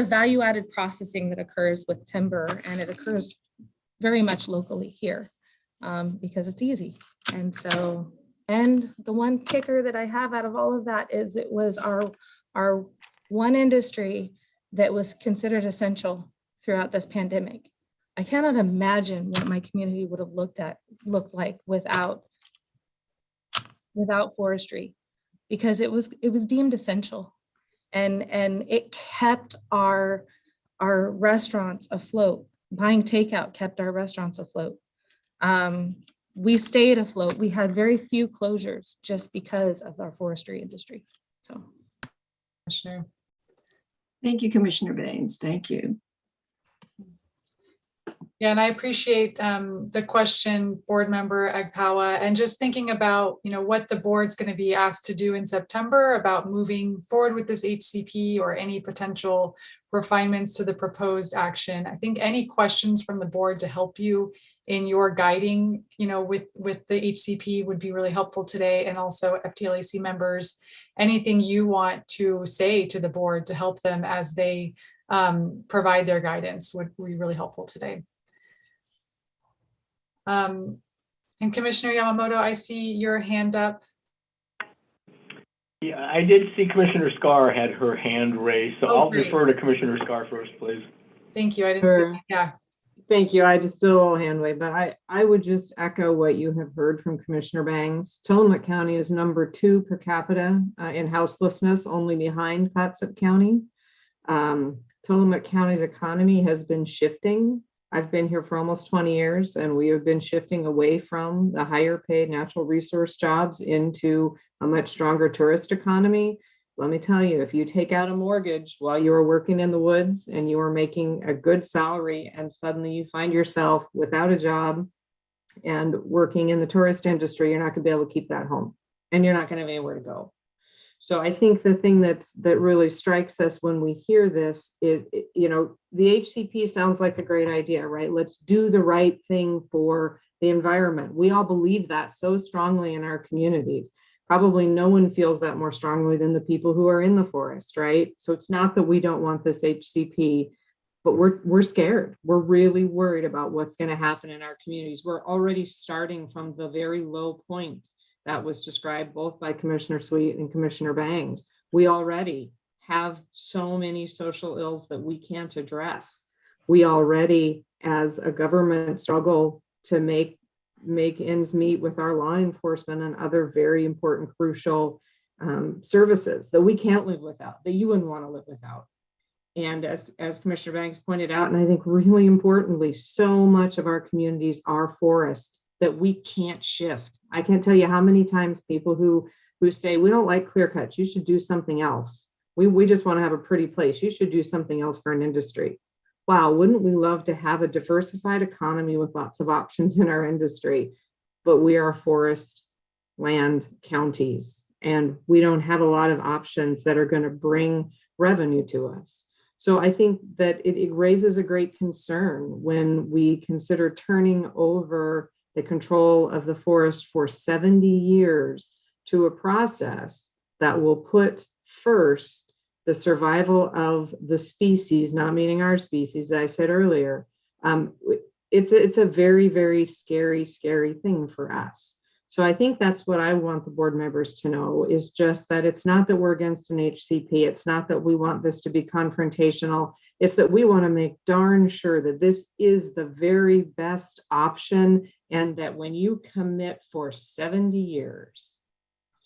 value-added processing that occurs with timber, and it occurs very much locally here because it's easy. And so, and the one kicker that I have out of all of that is it was our one industry that was considered essential throughout this pandemic. I cannot imagine what my community would have looked like without forestry, because it was deemed essential, and it kept our restaurants afloat. Buying takeout kept our restaurants afloat. We stayed afloat. We had very few closures just because of our forestry industry. So, Commissioner. Thank you, Commissioner Baines. Thank you. Yeah, and I appreciate the question, Board Member Agpawa, and just thinking about what the board's going to be asked to do in September about moving forward with this HCP or any potential refinements to the proposed action. I think any questions from the board to help you in your guiding, with the HCP would be really helpful today, and also FTLAC members. Anything you want to say to the board to help them as they provide their guidance would be really helpful today. And Commissioner Yamamoto, I see your hand up. Yeah, I did see Commissioner Scar had her hand raised, so I'll defer to Commissioner Scar first, please. Thank you. I didn't see that. Yeah. Thank you. I just did a little hand wave, but I would just echo what you have heard from Commissioner Bangs. Tillamook County is #2 per capita in houselessness, only behind Clatsop County. Tillamook County's economy has been shifting. I've been here for almost 20 years, and we have been shifting away from the higher paid natural resource jobs into a much stronger tourist economy. Let me tell you, if you take out a mortgage while you are working in the woods and you are making a good salary, and suddenly you find yourself without a job and working in the tourist industry, you're not going to be able to keep that home, and you're not going to have anywhere to go. So I think the thing that really strikes us when we hear this is, the HCP sounds like a great idea, right? Let's do the right thing for the environment. We all believe that so strongly in our communities. Probably no one feels that more strongly than the people who are in the forest, right? So it's not that we don't want this HCP, but we're scared. We're really worried about what's going to happen in our communities. We're already starting from the very low point that was described both by Commissioner Sweet and Commissioner Bangs. We already have so many social ills that we can't address. We already, as a government, struggle to make ends meet with our law enforcement and other very important, crucial services that we can't live without, that you wouldn't want to live without. And as Commissioner Banks pointed out, and I think really importantly, so much of our communities are forest that we can't shift. I can't tell you how many times people who say, we don't like clear cuts, you should do something else. We just want to have a pretty place. You should do something else for an industry. Wow, wouldn't we love to have a diversified economy with lots of options in our industry? But we are forest land counties, and we don't have a lot of options that are going to bring revenue to us. So I think that it raises a great concern when we consider turning over the control of the forest for 70 years to a process that will put first the survival of the species, not meaning our species, as I said earlier. It's a very, very scary thing for us. So I think that's what I want the board members to know, is just that it's not that we're against an HCP. It's not that we want this to be confrontational. It's that we want to make darn sure that this is the very best option, and that when you commit for 70 years,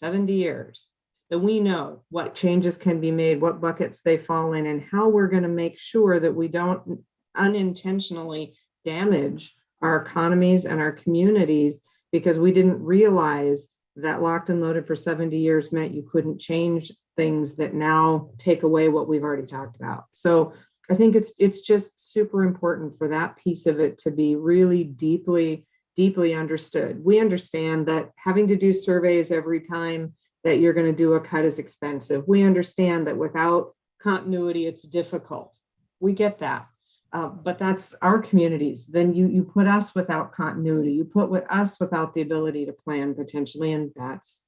that we know what changes can be made, what buckets they fall in, and how we're going to make sure that we don't unintentionally damage our economies and our communities, because we didn't realize that locked and loaded for 70 years meant you couldn't change things that now take away what we've already talked about. So I think it's just super important for that piece of it to be really deeply understood. We understand that having to do surveys every time that you're going to do a cut is expensive. We understand that without continuity, it's difficult. We get that. But that's our communities. Then you put us without continuity. You put us without the ability to plan potentially, and that's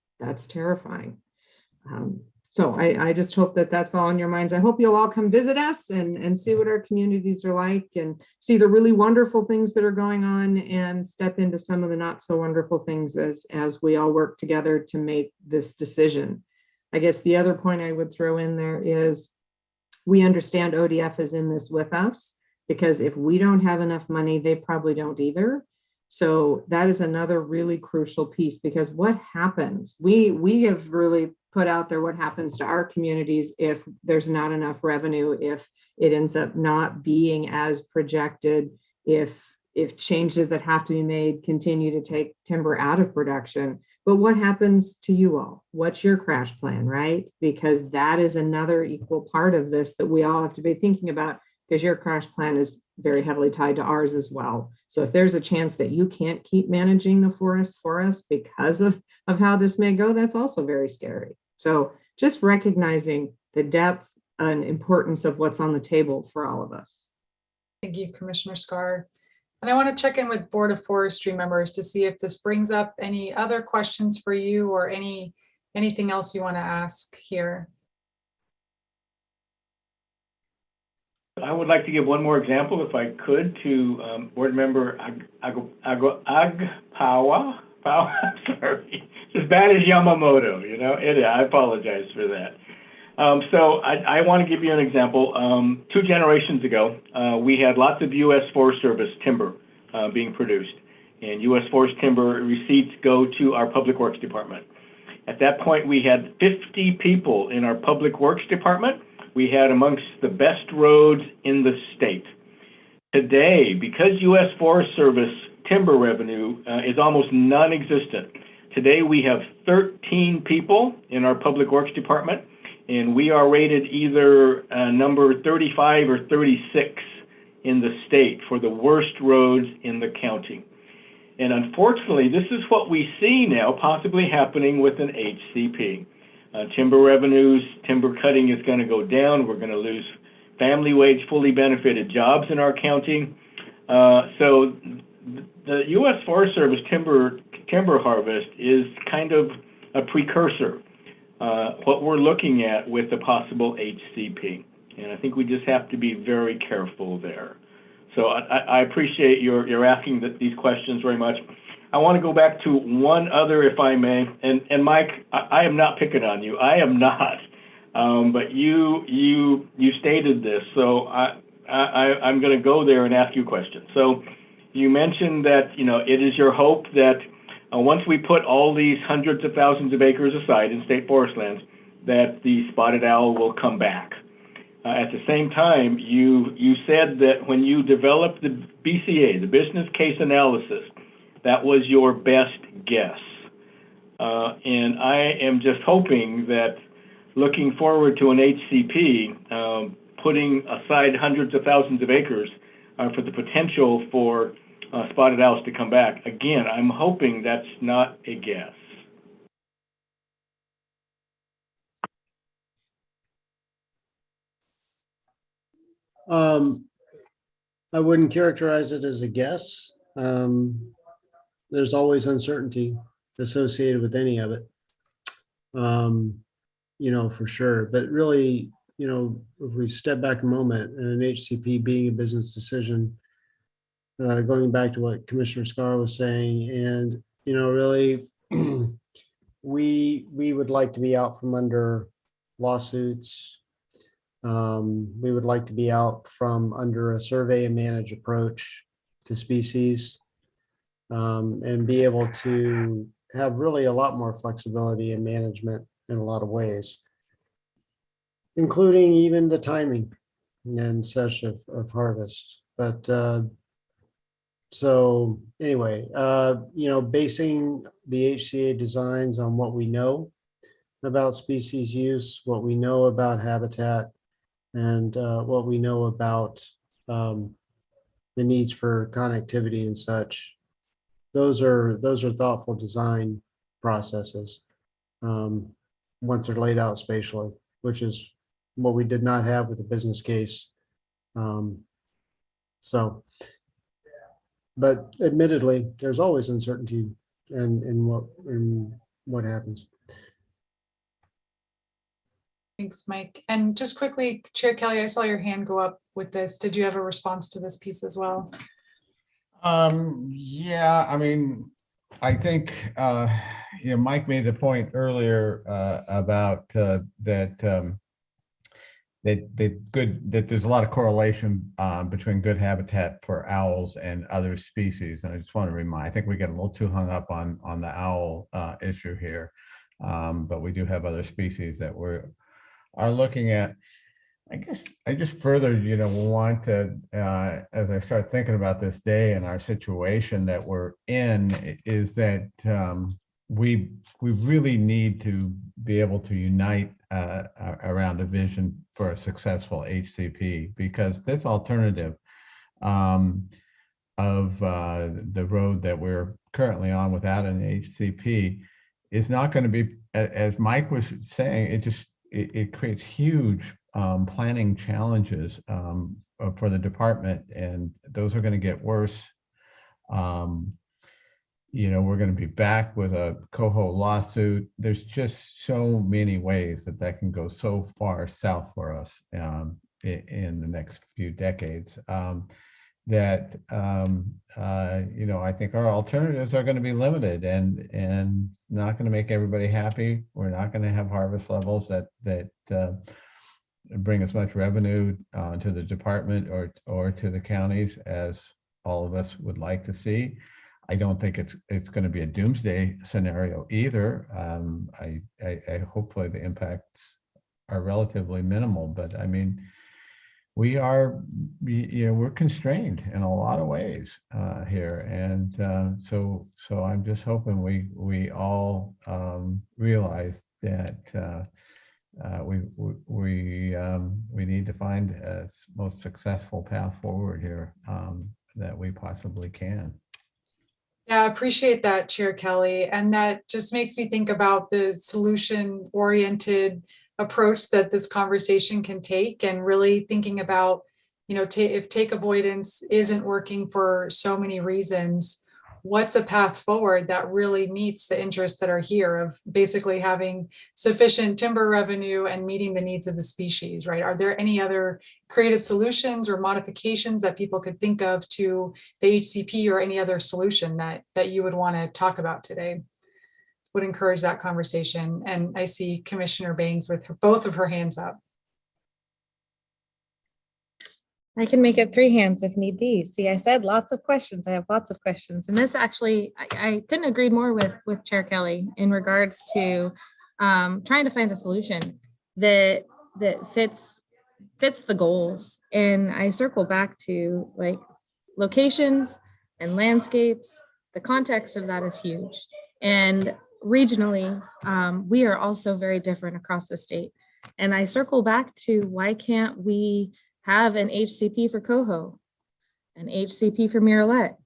terrifying. So I just hope that that's all on your minds. I hope you'll all come visit us and see what our communities are like, and see the really wonderful things that are going on, and step into some of the not so wonderful things as we all work together to make this decision. I guess the other point I would throw in there is we understand ODF is in this with us, because if we don't have enough money, they probably don't either. So that is another really crucial piece, because what happens, we have really put out there what happens to our communities if there's not enough revenue, if it ends up not being as projected, if changes that have to be made continue to take timber out of production. But what happens to you all? What's your crash plan, right? Because that is another equal part of this that we all have to be thinking about, because your crash plan is very heavily tied to ours as well. So if there's a chance that you can't keep managing the forest for us because of how this may go, that's also very scary. So just recognizing the depth and importance of what's on the table for all of us. Thank you, Commissioner Scar. And I want to check in with Board of Forestry members to see if this brings up any other questions for you, or anything else you want to ask here. I would like to give one more example, if I could, to Board Member Agpawa. Sorry, it's as bad as Yamamoto, you know. I apologize for that. So I want to give you an example. 2 generations ago, we had lots of U.S. Forest Service timber being produced, and U.S. Forest timber receipts go to our Public Works Department. At that point, we had 50 people in our Public Works Department. We had amongst the best roads in the state. Today, because U.S. Forest Service timber revenue is almost non-existent, today we have 13 people in our Public Works Department, and we are rated either number 35 or 36 in the state for the worst roads in the county. And unfortunately, this is what we see now possibly happening with an HCP. Timber revenues, timber cutting is going to go down. We're going to lose family wage, fully benefited jobs in our county. So the U.S. Forest Service timber harvest is kind of a precursor, what we're looking at with the possible HCP. And I think we just have to be very careful there. So I appreciate your asking these questions very much. I want to go back to one other, if I may. And Mike, I am not picking on you. I am not. But you stated this, so I'm going to go there and ask you a question. So you mentioned that it is your hope that once we put all these hundreds of thousands of acres aside in state forest lands, that the spotted owl will come back. At the same time, you said that when you developed the BCA, the business case analysis, that was your best guess. And I am just hoping that looking forward to an HCP, putting aside hundreds of thousands of acres for the potential for spotted owls to come back. Again, I'm hoping that's not a guess. I wouldn't characterize it as a guess. There's always uncertainty associated with any of it, for sure. But really, if we step back a moment, and an HCP being a business decision, going back to what Commissioner Scar was saying, and really, we would like to be out from under lawsuits. We would like to be out from under a survey and manage approach to species, and be able to have really a lot more flexibility in management in a lot of ways, including even the timing and such of harvest. But so anyway, basing the HCA designs on what we know about species use, what we know about habitat, and what we know about the needs for connectivity and such. Those are thoughtful design processes once they're laid out spatially, which is what we did not have with the business case. But admittedly, there's always uncertainty in what happens. Thanks, Mike. And just quickly, Chair Kelly, I saw your hand go up with this. Did you have a response to this piece as well? Yeah, I mean, I think, Mike made the point earlier about that there's a lot of correlation between good habitat for owls and other species. And I just want to remind, I think we get a little too hung up on the owl issue here. But we do have other species that are looking at. I guess I just further, want to, as I start thinking about this day and our situation that we're in, is that we really need to be able to unite around a vision for a successful HCP, because this alternative of the road that we're currently on without an HCP is not going to be, as Mike was saying, it creates huge planning challenges for the department, and those are going to get worse. We're going to be back with a coho lawsuit. There's just so many ways that can go so far south for us in the next few decades that I think our alternatives are going to be limited and not going to make everybody happy. We're not going to have harvest levels that bring as much revenue to the department or to the counties as all of us would like to see. I don't think it's going to be a doomsday scenario either. I hopefully the impacts are relatively minimal, but I mean, we're constrained in a lot of ways here, and so I'm just hoping we all realize that we need to find a most successful path forward here that we possibly can. Yeah, I appreciate that, Chair Kelly. And that just makes me think about the solution-oriented approach that this conversation can take, and really thinking about, if take avoidance isn't working for so many reasons, what's a path forward that really meets the interests that are here of basically having sufficient timber revenue and meeting the needs of the species, right? Are there any other creative solutions or modifications that people could think of to the HCP, or any other solution that you would want to talk about today? Would encourage that conversation. And I see Commissioner Baines with both of her hands up. I can make it 3 hands if need be. See, I said lots of questions. I have lots of questions. And this actually, I couldn't agree more with Chair Kelly in regards to trying to find a solution that fits the goals. And I circle back to like locations and landscapes. The context of that is huge. And regionally, we are also very different across the state. And I circle back to why can't we have an HCP for Coho, an HCP for Miralette,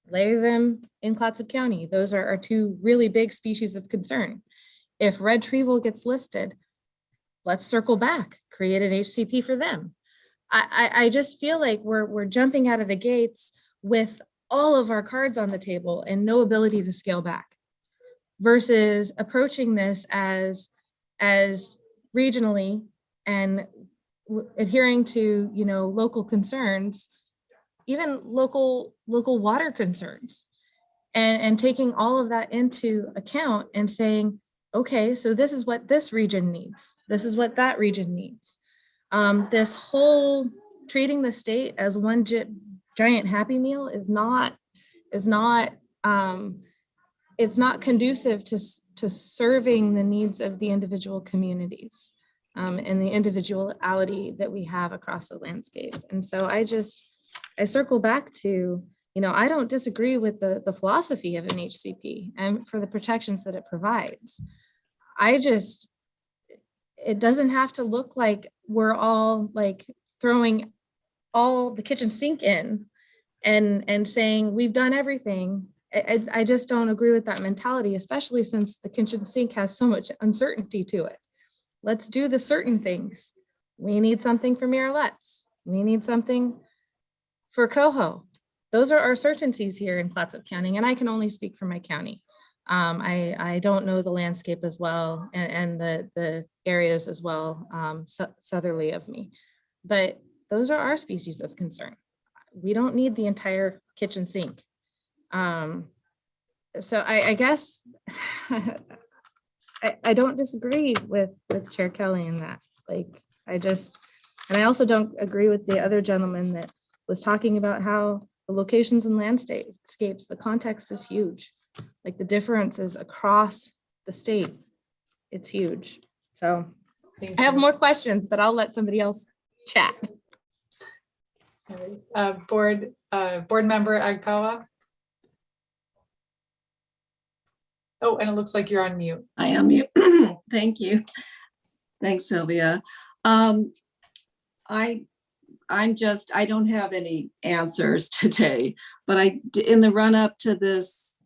lay them in Clatsop County. Those are our 2 really big species of concern. If red treacle gets listed, let's circle back, create an HCP for them. I just feel like we're jumping out of the gates with all of our cards on the table and no ability to scale back, versus approaching this as regionally and adhering to, you know, local concerns, even local water concerns, and taking all of that into account and saying, okay, so this is what this region needs. This is what that region needs. This whole treating the state as one giant Happy Meal is not it's not conducive to serving the needs of the individual communities. And the individuality that we have across the landscape. And so I circle back to, you know, I don't disagree with the philosophy of an HCP and for the protections that it provides. It doesn't have to look like we're all like throwing all the kitchen sink in and saying we've done everything. I just don't agree with that mentality, especially since the kitchen sink has so much uncertainty to it. Let's do the certain things. We need something for Miralettes. We need something for Coho. Those are our certainties here in Clatsop County, and I can only speak for my county. I don't know the landscape as well and the areas as well southerly of me, but those are our species of concern. We don't need the entire kitchen sink. So I guess I don't disagree with Chair Kelly in that. Like, and I also don't agree with the other gentleman that was talking about how the locations and landscapes, the context is huge. Like the differences across the state, it's huge. So I have more questions, but I'll let somebody else chat. Board member Agpawa. Oh, and it looks like you're on mute. I am mute. Thank you. Thanks, Sylvia. I don't have any answers today, but in the run up to this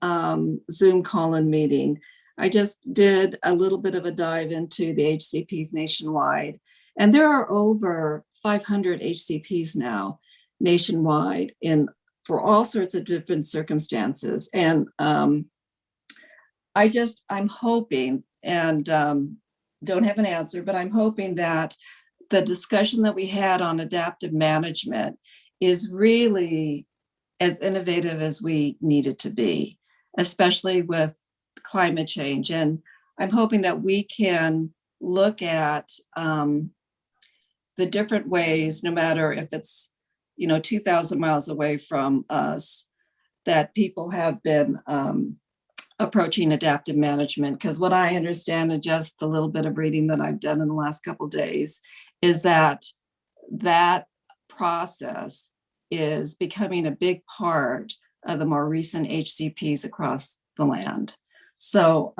Zoom call-in meeting, I just did a little bit of a dive into the HCPs nationwide, and there are over 500 HCPs now nationwide for all sorts of different circumstances. And I'm hoping, and don't have an answer, but I'm hoping that the discussion that we had on adaptive management is really as innovative as we need it to be, especially with climate change. And I'm hoping that we can look at the different ways, no matter if it's, 2,000 miles away from us, that people have been approaching adaptive management. Because what I understand, and just the little bit of reading that I've done in the last couple of days, is that process is becoming a big part of the more recent HCPs across the land. So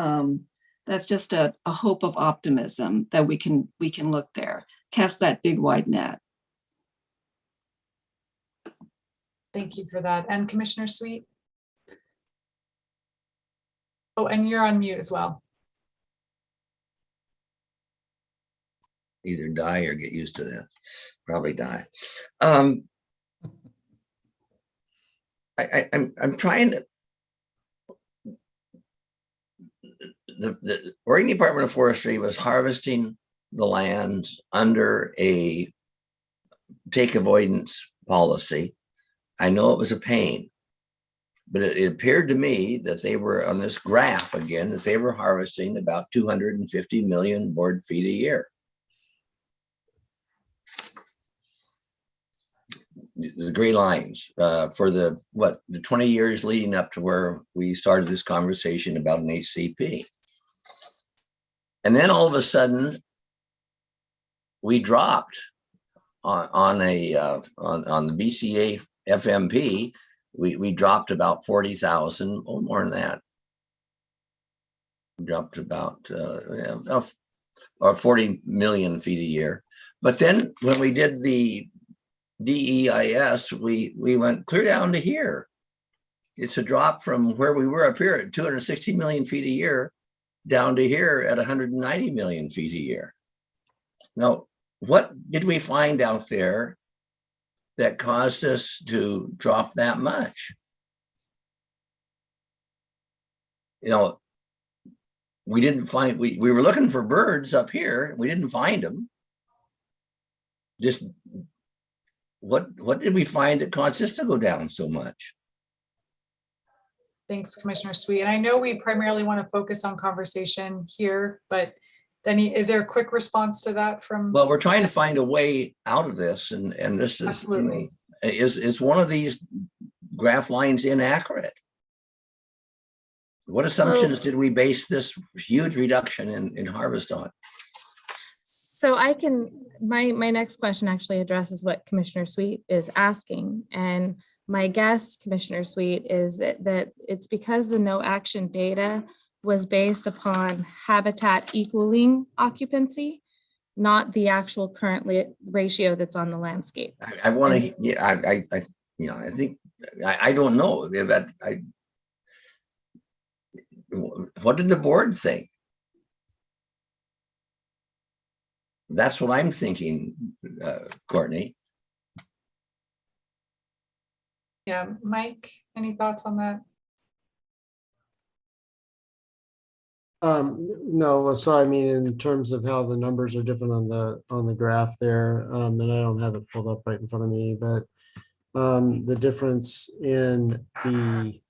that's just a hope of optimism that we can look there, cast that big wide net. Thank you for that. And Commissioner Sweet. Oh, and you're on mute as well. Either die or get used to that. Probably die. I'm trying to. The Oregon Department of Forestry was harvesting the land under a take avoidance policy. I know it was a pain, but it appeared to me that they were on this graph again, that they were harvesting about 250 million board feet a year. the gray lines for the 20 years leading up to where we started this conversation about an HCP. And then all of a sudden, we dropped on the BCA FMP. We dropped about 40,000, or more than that. We dropped about or 40 million feet a year. But then when we did the DEIS, we went clear down to here. It's a drop from where we were up here at 260 million feet a year down to here at 190 million feet a year. Now, what did we find out there that caused us to drop that much? You know, we didn't find, we were looking for birds up here. We didn't find them. Just what did we find that caused us to go down so much? Thanks, Commissioner Sweet. And I know we primarily want to focus on conversation here, but Denny, is there a quick response to that from? Well, we're trying to find a way out of this, and this is, absolutely, is one of these graph lines inaccurate? What assumptions did we base this huge reduction in harvest on? So I can, my next question actually addresses what Commissioner Sweet is asking. And my guess, Commissioner Sweet, is that it's because the no action data was based upon habitat equaling occupancy, not the actual current ratio that's on the landscape. I want to, yeah, I think, I don't know. What did the board think? That's what I'm thinking, Courtney. Yeah, Mike, any thoughts on that? No, so I mean, in terms of how the numbers are different on the graph there, and I don't have it pulled up right in front of me, but the difference in the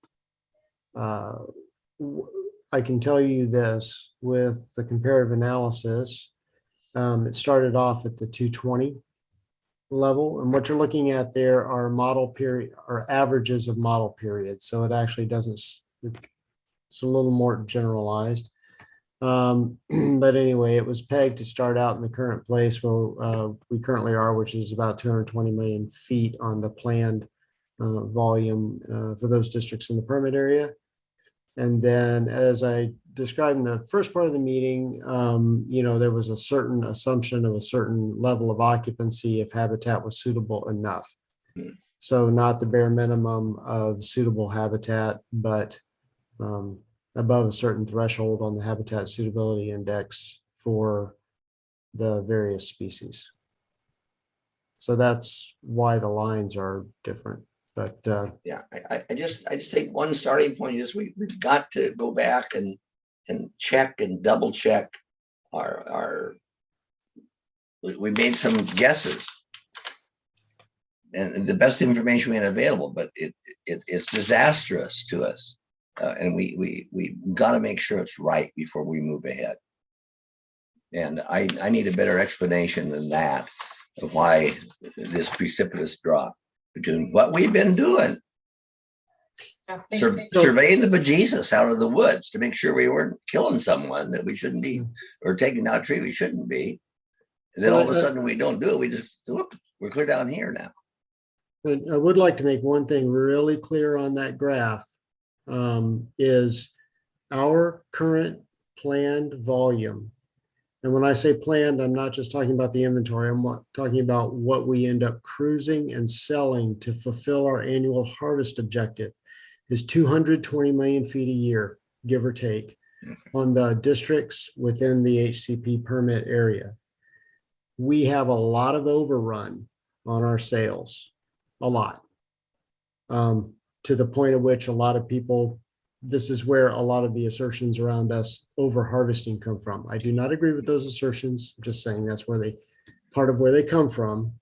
I can tell you this with the comparative analysis, it started off at the 220 level, and what you're looking at there are model period or averages of model periods. So it actually doesn't, it's a little more generalized. But anyway, it was pegged to start out in the current place where we currently are, which is about 220 million feet on the planned volume for those districts in the permit area. And then, as I described in the first part of the meeting, you know, there was a certain assumption of a certain level of occupancy if habitat was suitable enough. So not the bare minimum of suitable habitat, but above a certain threshold on the habitat suitability index for the various species. So that's why the lines are different. But yeah, I just think one starting point is we've got to go back and check and double check we made some guesses and the best information we had available, but it's disastrous to us, and we got to make sure it's right before we move ahead. And I need a better explanation than that of why this precipitous drop between what we've been doing, surveying the bejesus out of the woods to make sure we weren't killing someone that we shouldn't be, or taking out a tree we shouldn't be. And then all of a sudden we don't do it. We just, whoop, we're clear down here now. But I would like to make one thing really clear on that graph, is our current planned volume. And when I say planned, I'm not just talking about the inventory. I'm talking about what we end up cruising and selling to fulfill our annual harvest objective is 220 million feet a year, give or take, on the districts within the HCP permit area. We have a lot of overrun on our sales, a lot, to the point at which a lot of people, this is where a lot of the assertions around us over harvesting come from. I do not agree with those assertions. I'm just saying that's where part of where they come from.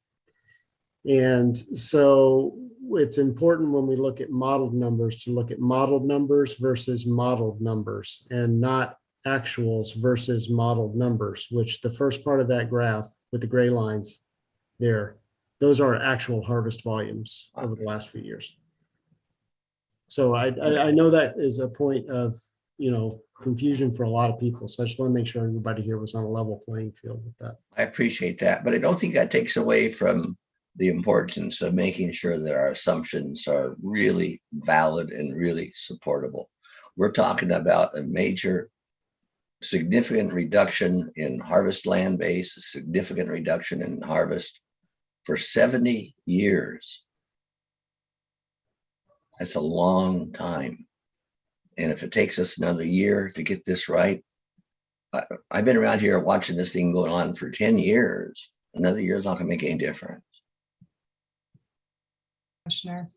And so it's important when we look at modeled numbers to look at modeled numbers versus modeled numbers, and not actuals versus modeled numbers, which the first part of that graph with the gray lines there those are actual harvest volumes over the last few years. So I know that is a point of, confusion for a lot of people. So I just want to make sure everybody here was on a level playing field with that. I appreciate that, but I don't think that takes away from the importance of making sure that our assumptions are really valid and really supportable. We're talking about a major significant reduction in harvest land base, a significant reduction in harvest for 70 years. That's a long time. And if it takes us another year to get this right, I've been around here watching this thing going on for 10 years. Another year is not going to make any difference. Commissioner.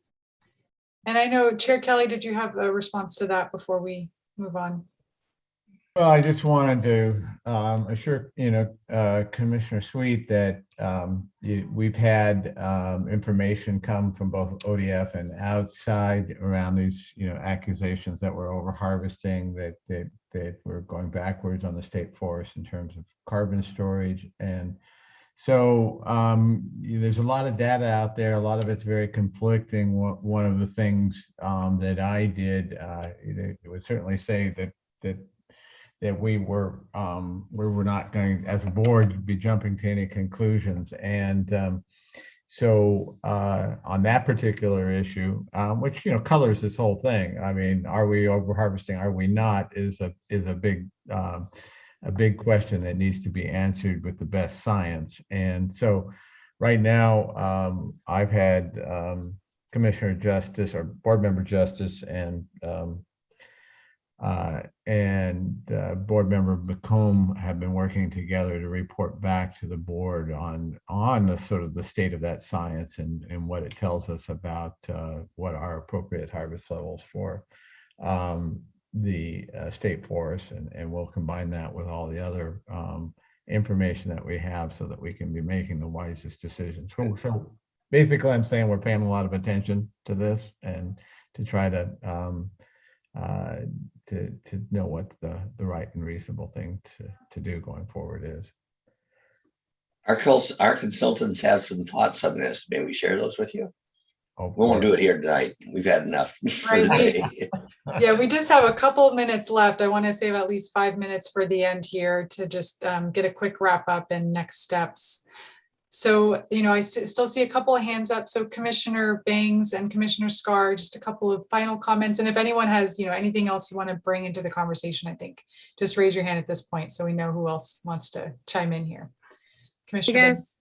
And I know Chair Kelly, did you have a response to that before we move on? Well, I just wanted to assure Commissioner Sweet that we've had information come from both ODF and outside around these accusations that we're over harvesting, that we're going backwards on the state forest in terms of carbon storage. And so there's a lot of data out there. A lot of it's very conflicting. One of the things that I did, it would certainly say that we were not going as a board to be jumping to any conclusions. And so on that particular issue, which colors this whole thing. I mean, are we over harvesting? Are we not? Is a big question that needs to be answered with the best science. And so right now, I've had Commissioner Justice or Board Member Justice and Board Member McComb have been working together to report back to the board on the sort of the state of that science and what it tells us about what are appropriate harvest levels for the state forest, and we'll combine that with all the other information that we have so that we can be making the wisest decisions. So basically, I'm saying we're paying a lot of attention to this and to try to know what the right and reasonable thing to do going forward is. Our consultants have some thoughts on this. May we share those with you? Oh, we won't do it here tonight. We've had enough for the day. Yeah, we just have a couple of minutes left. I want to save at least 5 minutes for the end here to just get a quick wrap up and next steps. So, I still see a couple of hands up. So Commissioner Bangs and Commissioner Scar, just a couple of final comments. And if anyone has, anything else you want to bring into the conversation, I think just raise your hand at this point so we know who else wants to chime in here. Commissioner Bangs.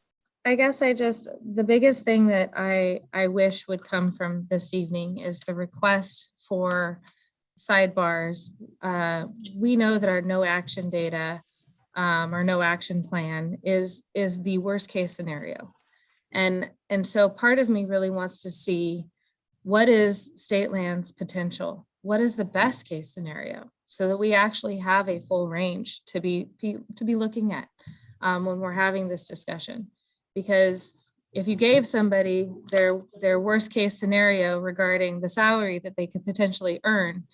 I guess the biggest thing that I wish would come from this evening is the request for sidebars. We know that our no action data or no action plan is the worst case scenario. And so part of me really wants to see what is state land's potential? What is the best case scenario so that we actually have a full range to be looking at when we're having this discussion. Because if you gave somebody their worst case scenario regarding the salary that they could potentially earn,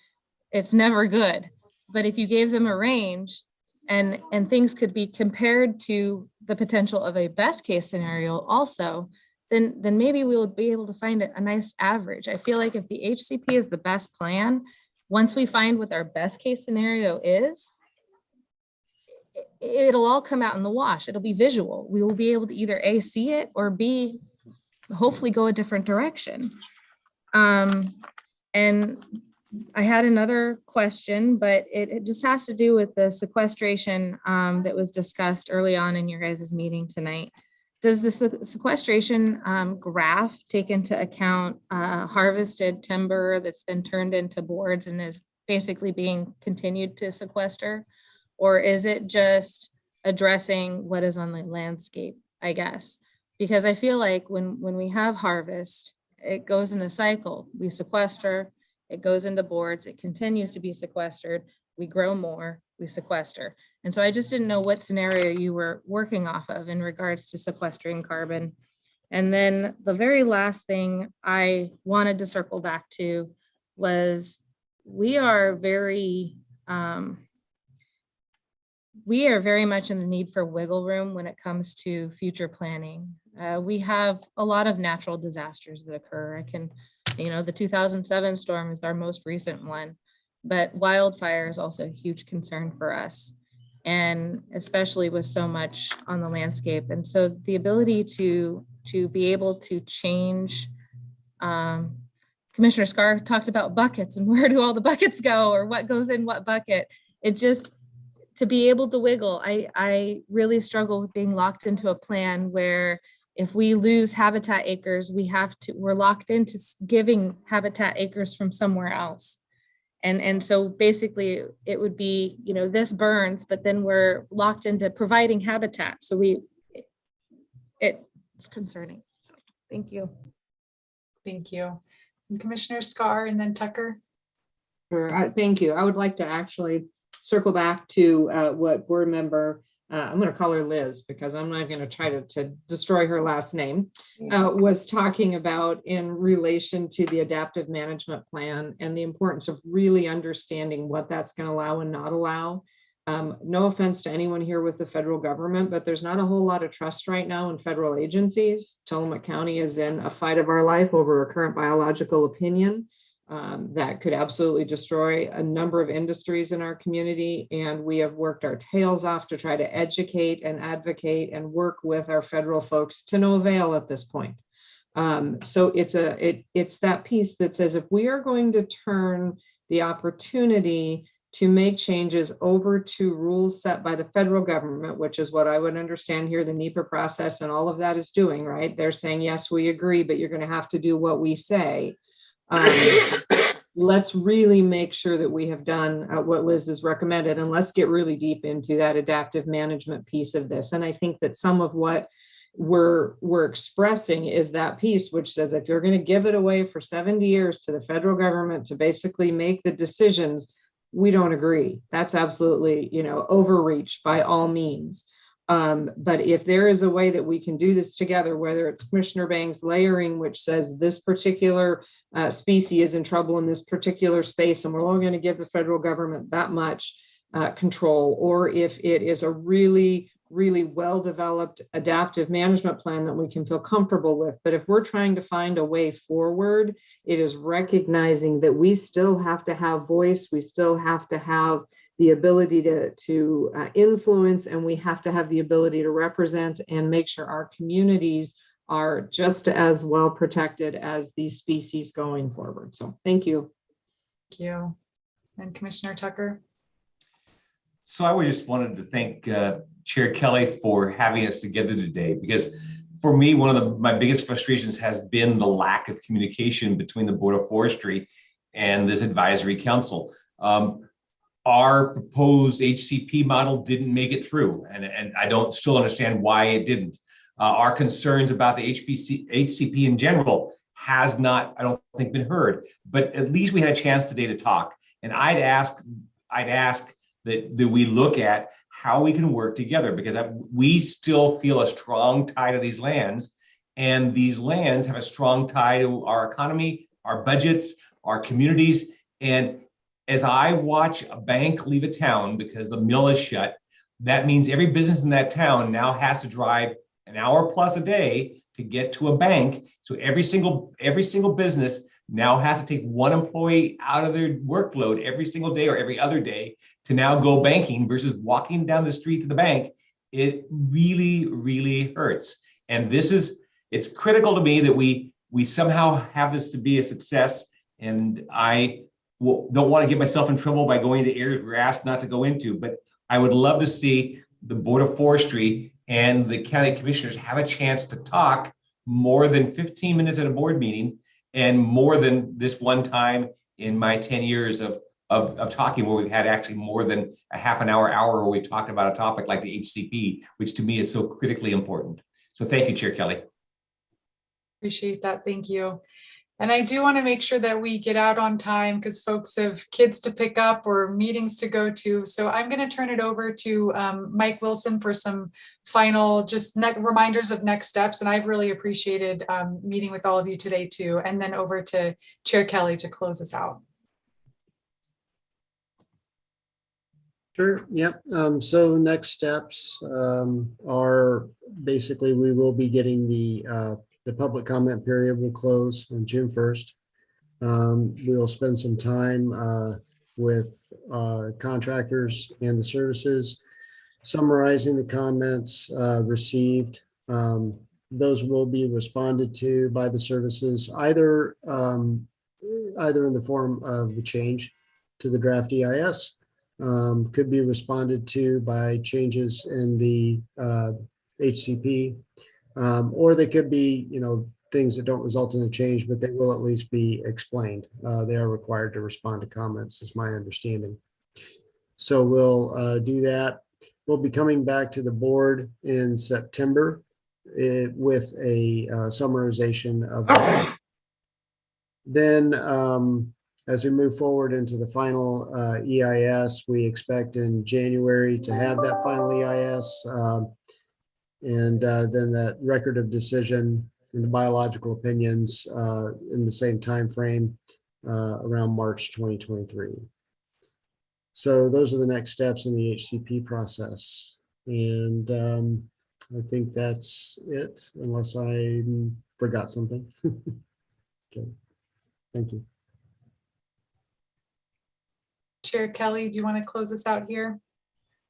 it's never good. But if you gave them a range and things could be compared to the potential of a best case scenario also, then maybe we will be able to find a nice average. I feel like if the HCP is the best plan, once we find what our best case scenario is, it'll all come out in the wash. It'll be visual. We will be able to either A, see it, or B, hopefully go a different direction. And I had another question, but it just has to do with the sequestration that was discussed early on in your guys' meeting tonight. Does the sequestration graph take into account harvested timber that's been turned into boards and is basically being continued to sequester? Or is it just addressing what is on the landscape, I guess? Because I feel like when we have harvest, it goes in a cycle. We sequester, it goes into boards, it continues to be sequestered, we grow more, we sequester. And so I just didn't know what scenario you were working off of in regards to sequestering carbon. And then the very last thing I wanted to circle back to was we are very, we are very much in the need for wiggle room when it comes to future planning. We have a lot of natural disasters that occur. The 2007 storm is our most recent one, but wildfire is also a huge concern for us, and especially with so much on the landscape. And so the ability to be able to change, Commissioner Scar talked about buckets and where do all the buckets go or what goes in what bucket. It just, to be able to wiggle, I really struggle with being locked into a plan where if we lose habitat acres, we're locked into giving habitat acres from somewhere else. And so basically it would be, this burns, but then we're locked into providing habitat. So it's concerning. So thank you. Thank you. And Commissioner Scar and then Tucker. Sure. Thank you. I would like to actually circle back to what board member, I'm going to call her Liz because I'm not going to try to destroy her last name, was talking about in relation to the adaptive management plan and the importance of really understanding what that's going to allow and not allow. No offense to anyone here with the federal government, but there's not a whole lot of trust right now in federal agencies. Tillamook County is in a fight of our life over a current biological opinion that could absolutely destroy a number of industries in our community. And we have worked our tails off to try to educate and advocate and work with our federal folks to no avail at this point. So it's that piece that says, if we are going to turn the opportunity to make changes over to rules set by the federal government, which is what I would understand here the NEPA process and all of that is doing, right? They're saying, yes, we agree, but you're going to have to do what we say. Let's really make sure that we have done what Liz has recommended, and let's get really deep into that adaptive management piece of this. And I think that some of what we're expressing is that piece, which says if you're going to give it away for 70 years to the federal government to basically make the decisions, we don't agree. That's absolutely, overreach by all means. But if there is a way that we can do this together, whether it's Commissioner Bang's layering, which says this particular species is in trouble in this particular space, and we're only going to give the federal government that much control, or if it is a really, really well-developed adaptive management plan that we can feel comfortable with. But if we're trying to find a way forward, it is recognizing that we still have to have voice, we still have to have the ability to influence, and we have to have the ability to represent and make sure our communities are just as well protected as these species going forward. So thank you. Thank you. And Commissioner Tucker. So I would just wanted to thank Chair Kelly for having us together today, because for me, one of my biggest frustrations has been the lack of communication between the Board of Forestry and this advisory council. Our proposed HCP model didn't make it through, and I don't still understand why it didn't. Our concerns about the HCP in general has not, I don't think, been heard, but at least we had a chance today to talk. And I'd ask that we look at how we can work together, because we still feel a strong tie to these lands, and these lands have a strong tie to our economy, our budgets, our communities. And as I watch a bank leave a town because the mill is shut, that means every business in that town now has to drive an hour plus a day to get to a bank. So every single business now has to take one employee out of their workload every single day or every other day to now go banking versus walking down the street to the bank. It really, really hurts. And it's critical to me that we somehow have this to be a success. And I don't want to get myself in trouble by going into areas we're asked not to go into, but I would love to see the Board of Forestry and the county commissioners have a chance to talk more than 15 minutes at a board meeting, and more than this one time in my 10 years of talking, where we've had actually more than a half an hour where we've talked about a topic like the HCP, which to me is so critically important. So thank you, Chair Kelly. Appreciate that. Thank you. And I do want to make sure that we get out on time because folks have kids to pick up or meetings to go to. So I'm going to turn it over to Mike Wilson for some final reminders of next steps. And I've really appreciated meeting with all of you today too. And then over to Chair Kelly to close us out. Sure, yep. So next steps are basically we will be getting the public comment period will close on June 1st. We will spend some time with contractors and the services, summarizing the comments received. Those will be responded to by the services, either in the form of the change to the draft EIS, could be responded to by changes in the HCP, or they could be, things that don't result in a change, but they will at least be explained. They are required to respond to comments, is my understanding. So we'll do that. We'll be coming back to the board in September with a summarization of that. Then as we move forward into the final EIS, we expect in January to have that final EIS. And then that record of decision and the biological opinions in the same time frame around March 2023. So those are the next steps in the HCP process. And I think that's it, unless I forgot something. Okay, thank you. Chair Kelly, do you want to close us out here?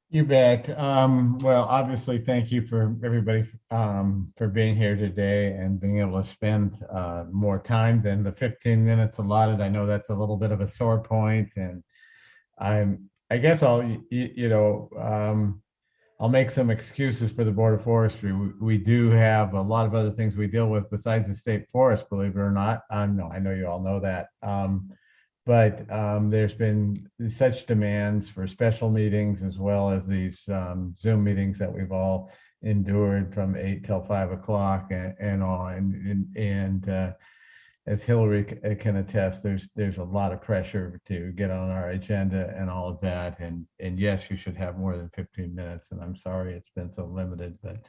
You bet. Well, obviously, thank you for everybody for being here today and being able to spend more time than the 15 minutes allotted. I know that's a little bit of a sore point, and I guess I'll make some excuses for the Board of Forestry. We do have a lot of other things we deal with besides the state forest, believe it or not. No, I know you all know that. But there's been such demands for special meetings as well as these Zoom meetings that we've all endured from 8 till 5 o'clock and on. And as Hillary can attest, there's a lot of pressure to get on our agenda and all of that. And yes, you should have more than 15 minutes. And I'm sorry it's been so limited, but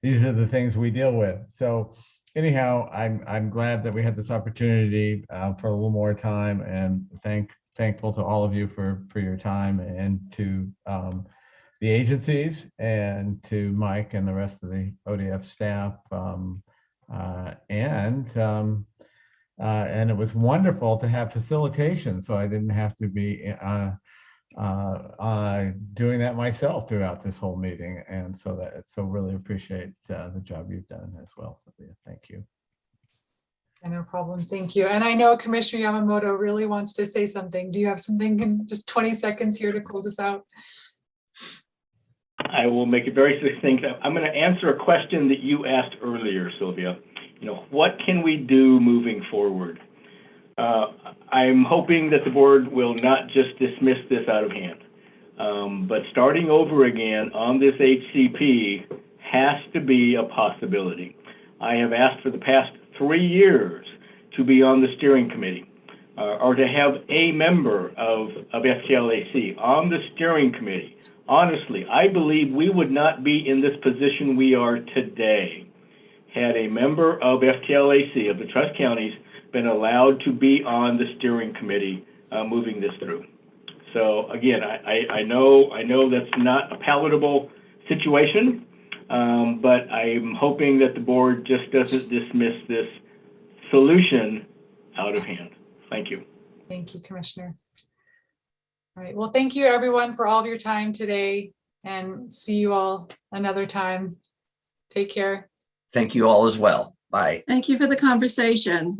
these are the things we deal with. So anyhow, I'm glad that we had this opportunity for a little more time, and thankful to all of you for your time, and to the agencies and to Mike and the rest of the ODF staff. And it was wonderful to have facilitation, so I didn't have to be doing that myself throughout this whole meeting. And so really appreciate the job you've done as well, Sylvia. Thank you. No problem. Thank you. And I know Commissioner Yamamoto really wants to say something. Do you have something in just 20 seconds here to close us out? I will make it very succinct. I'm going to answer a question that you asked earlier, Sylvia. What can we do moving forward? I'm hoping that the board will not just dismiss this out of hand, but starting over again on this HCP has to be a possibility. I have asked for the past 3 years to be on the steering committee, or to have a member of FTLAC on the steering committee. Honestly, I believe we would not be in this position we are today had a member of FTLAC, of the Trust Counties, been allowed to be on the steering committee moving this through. So again, I know that's not a palatable situation, but I'm hoping that the board just doesn't dismiss this solution out of hand. Thank you. Thank you, Commissioner. All right. Well, thank you everyone for all of your time today, and see you all another time. Take care. Thank you all as well. Bye. Thank you for the conversation.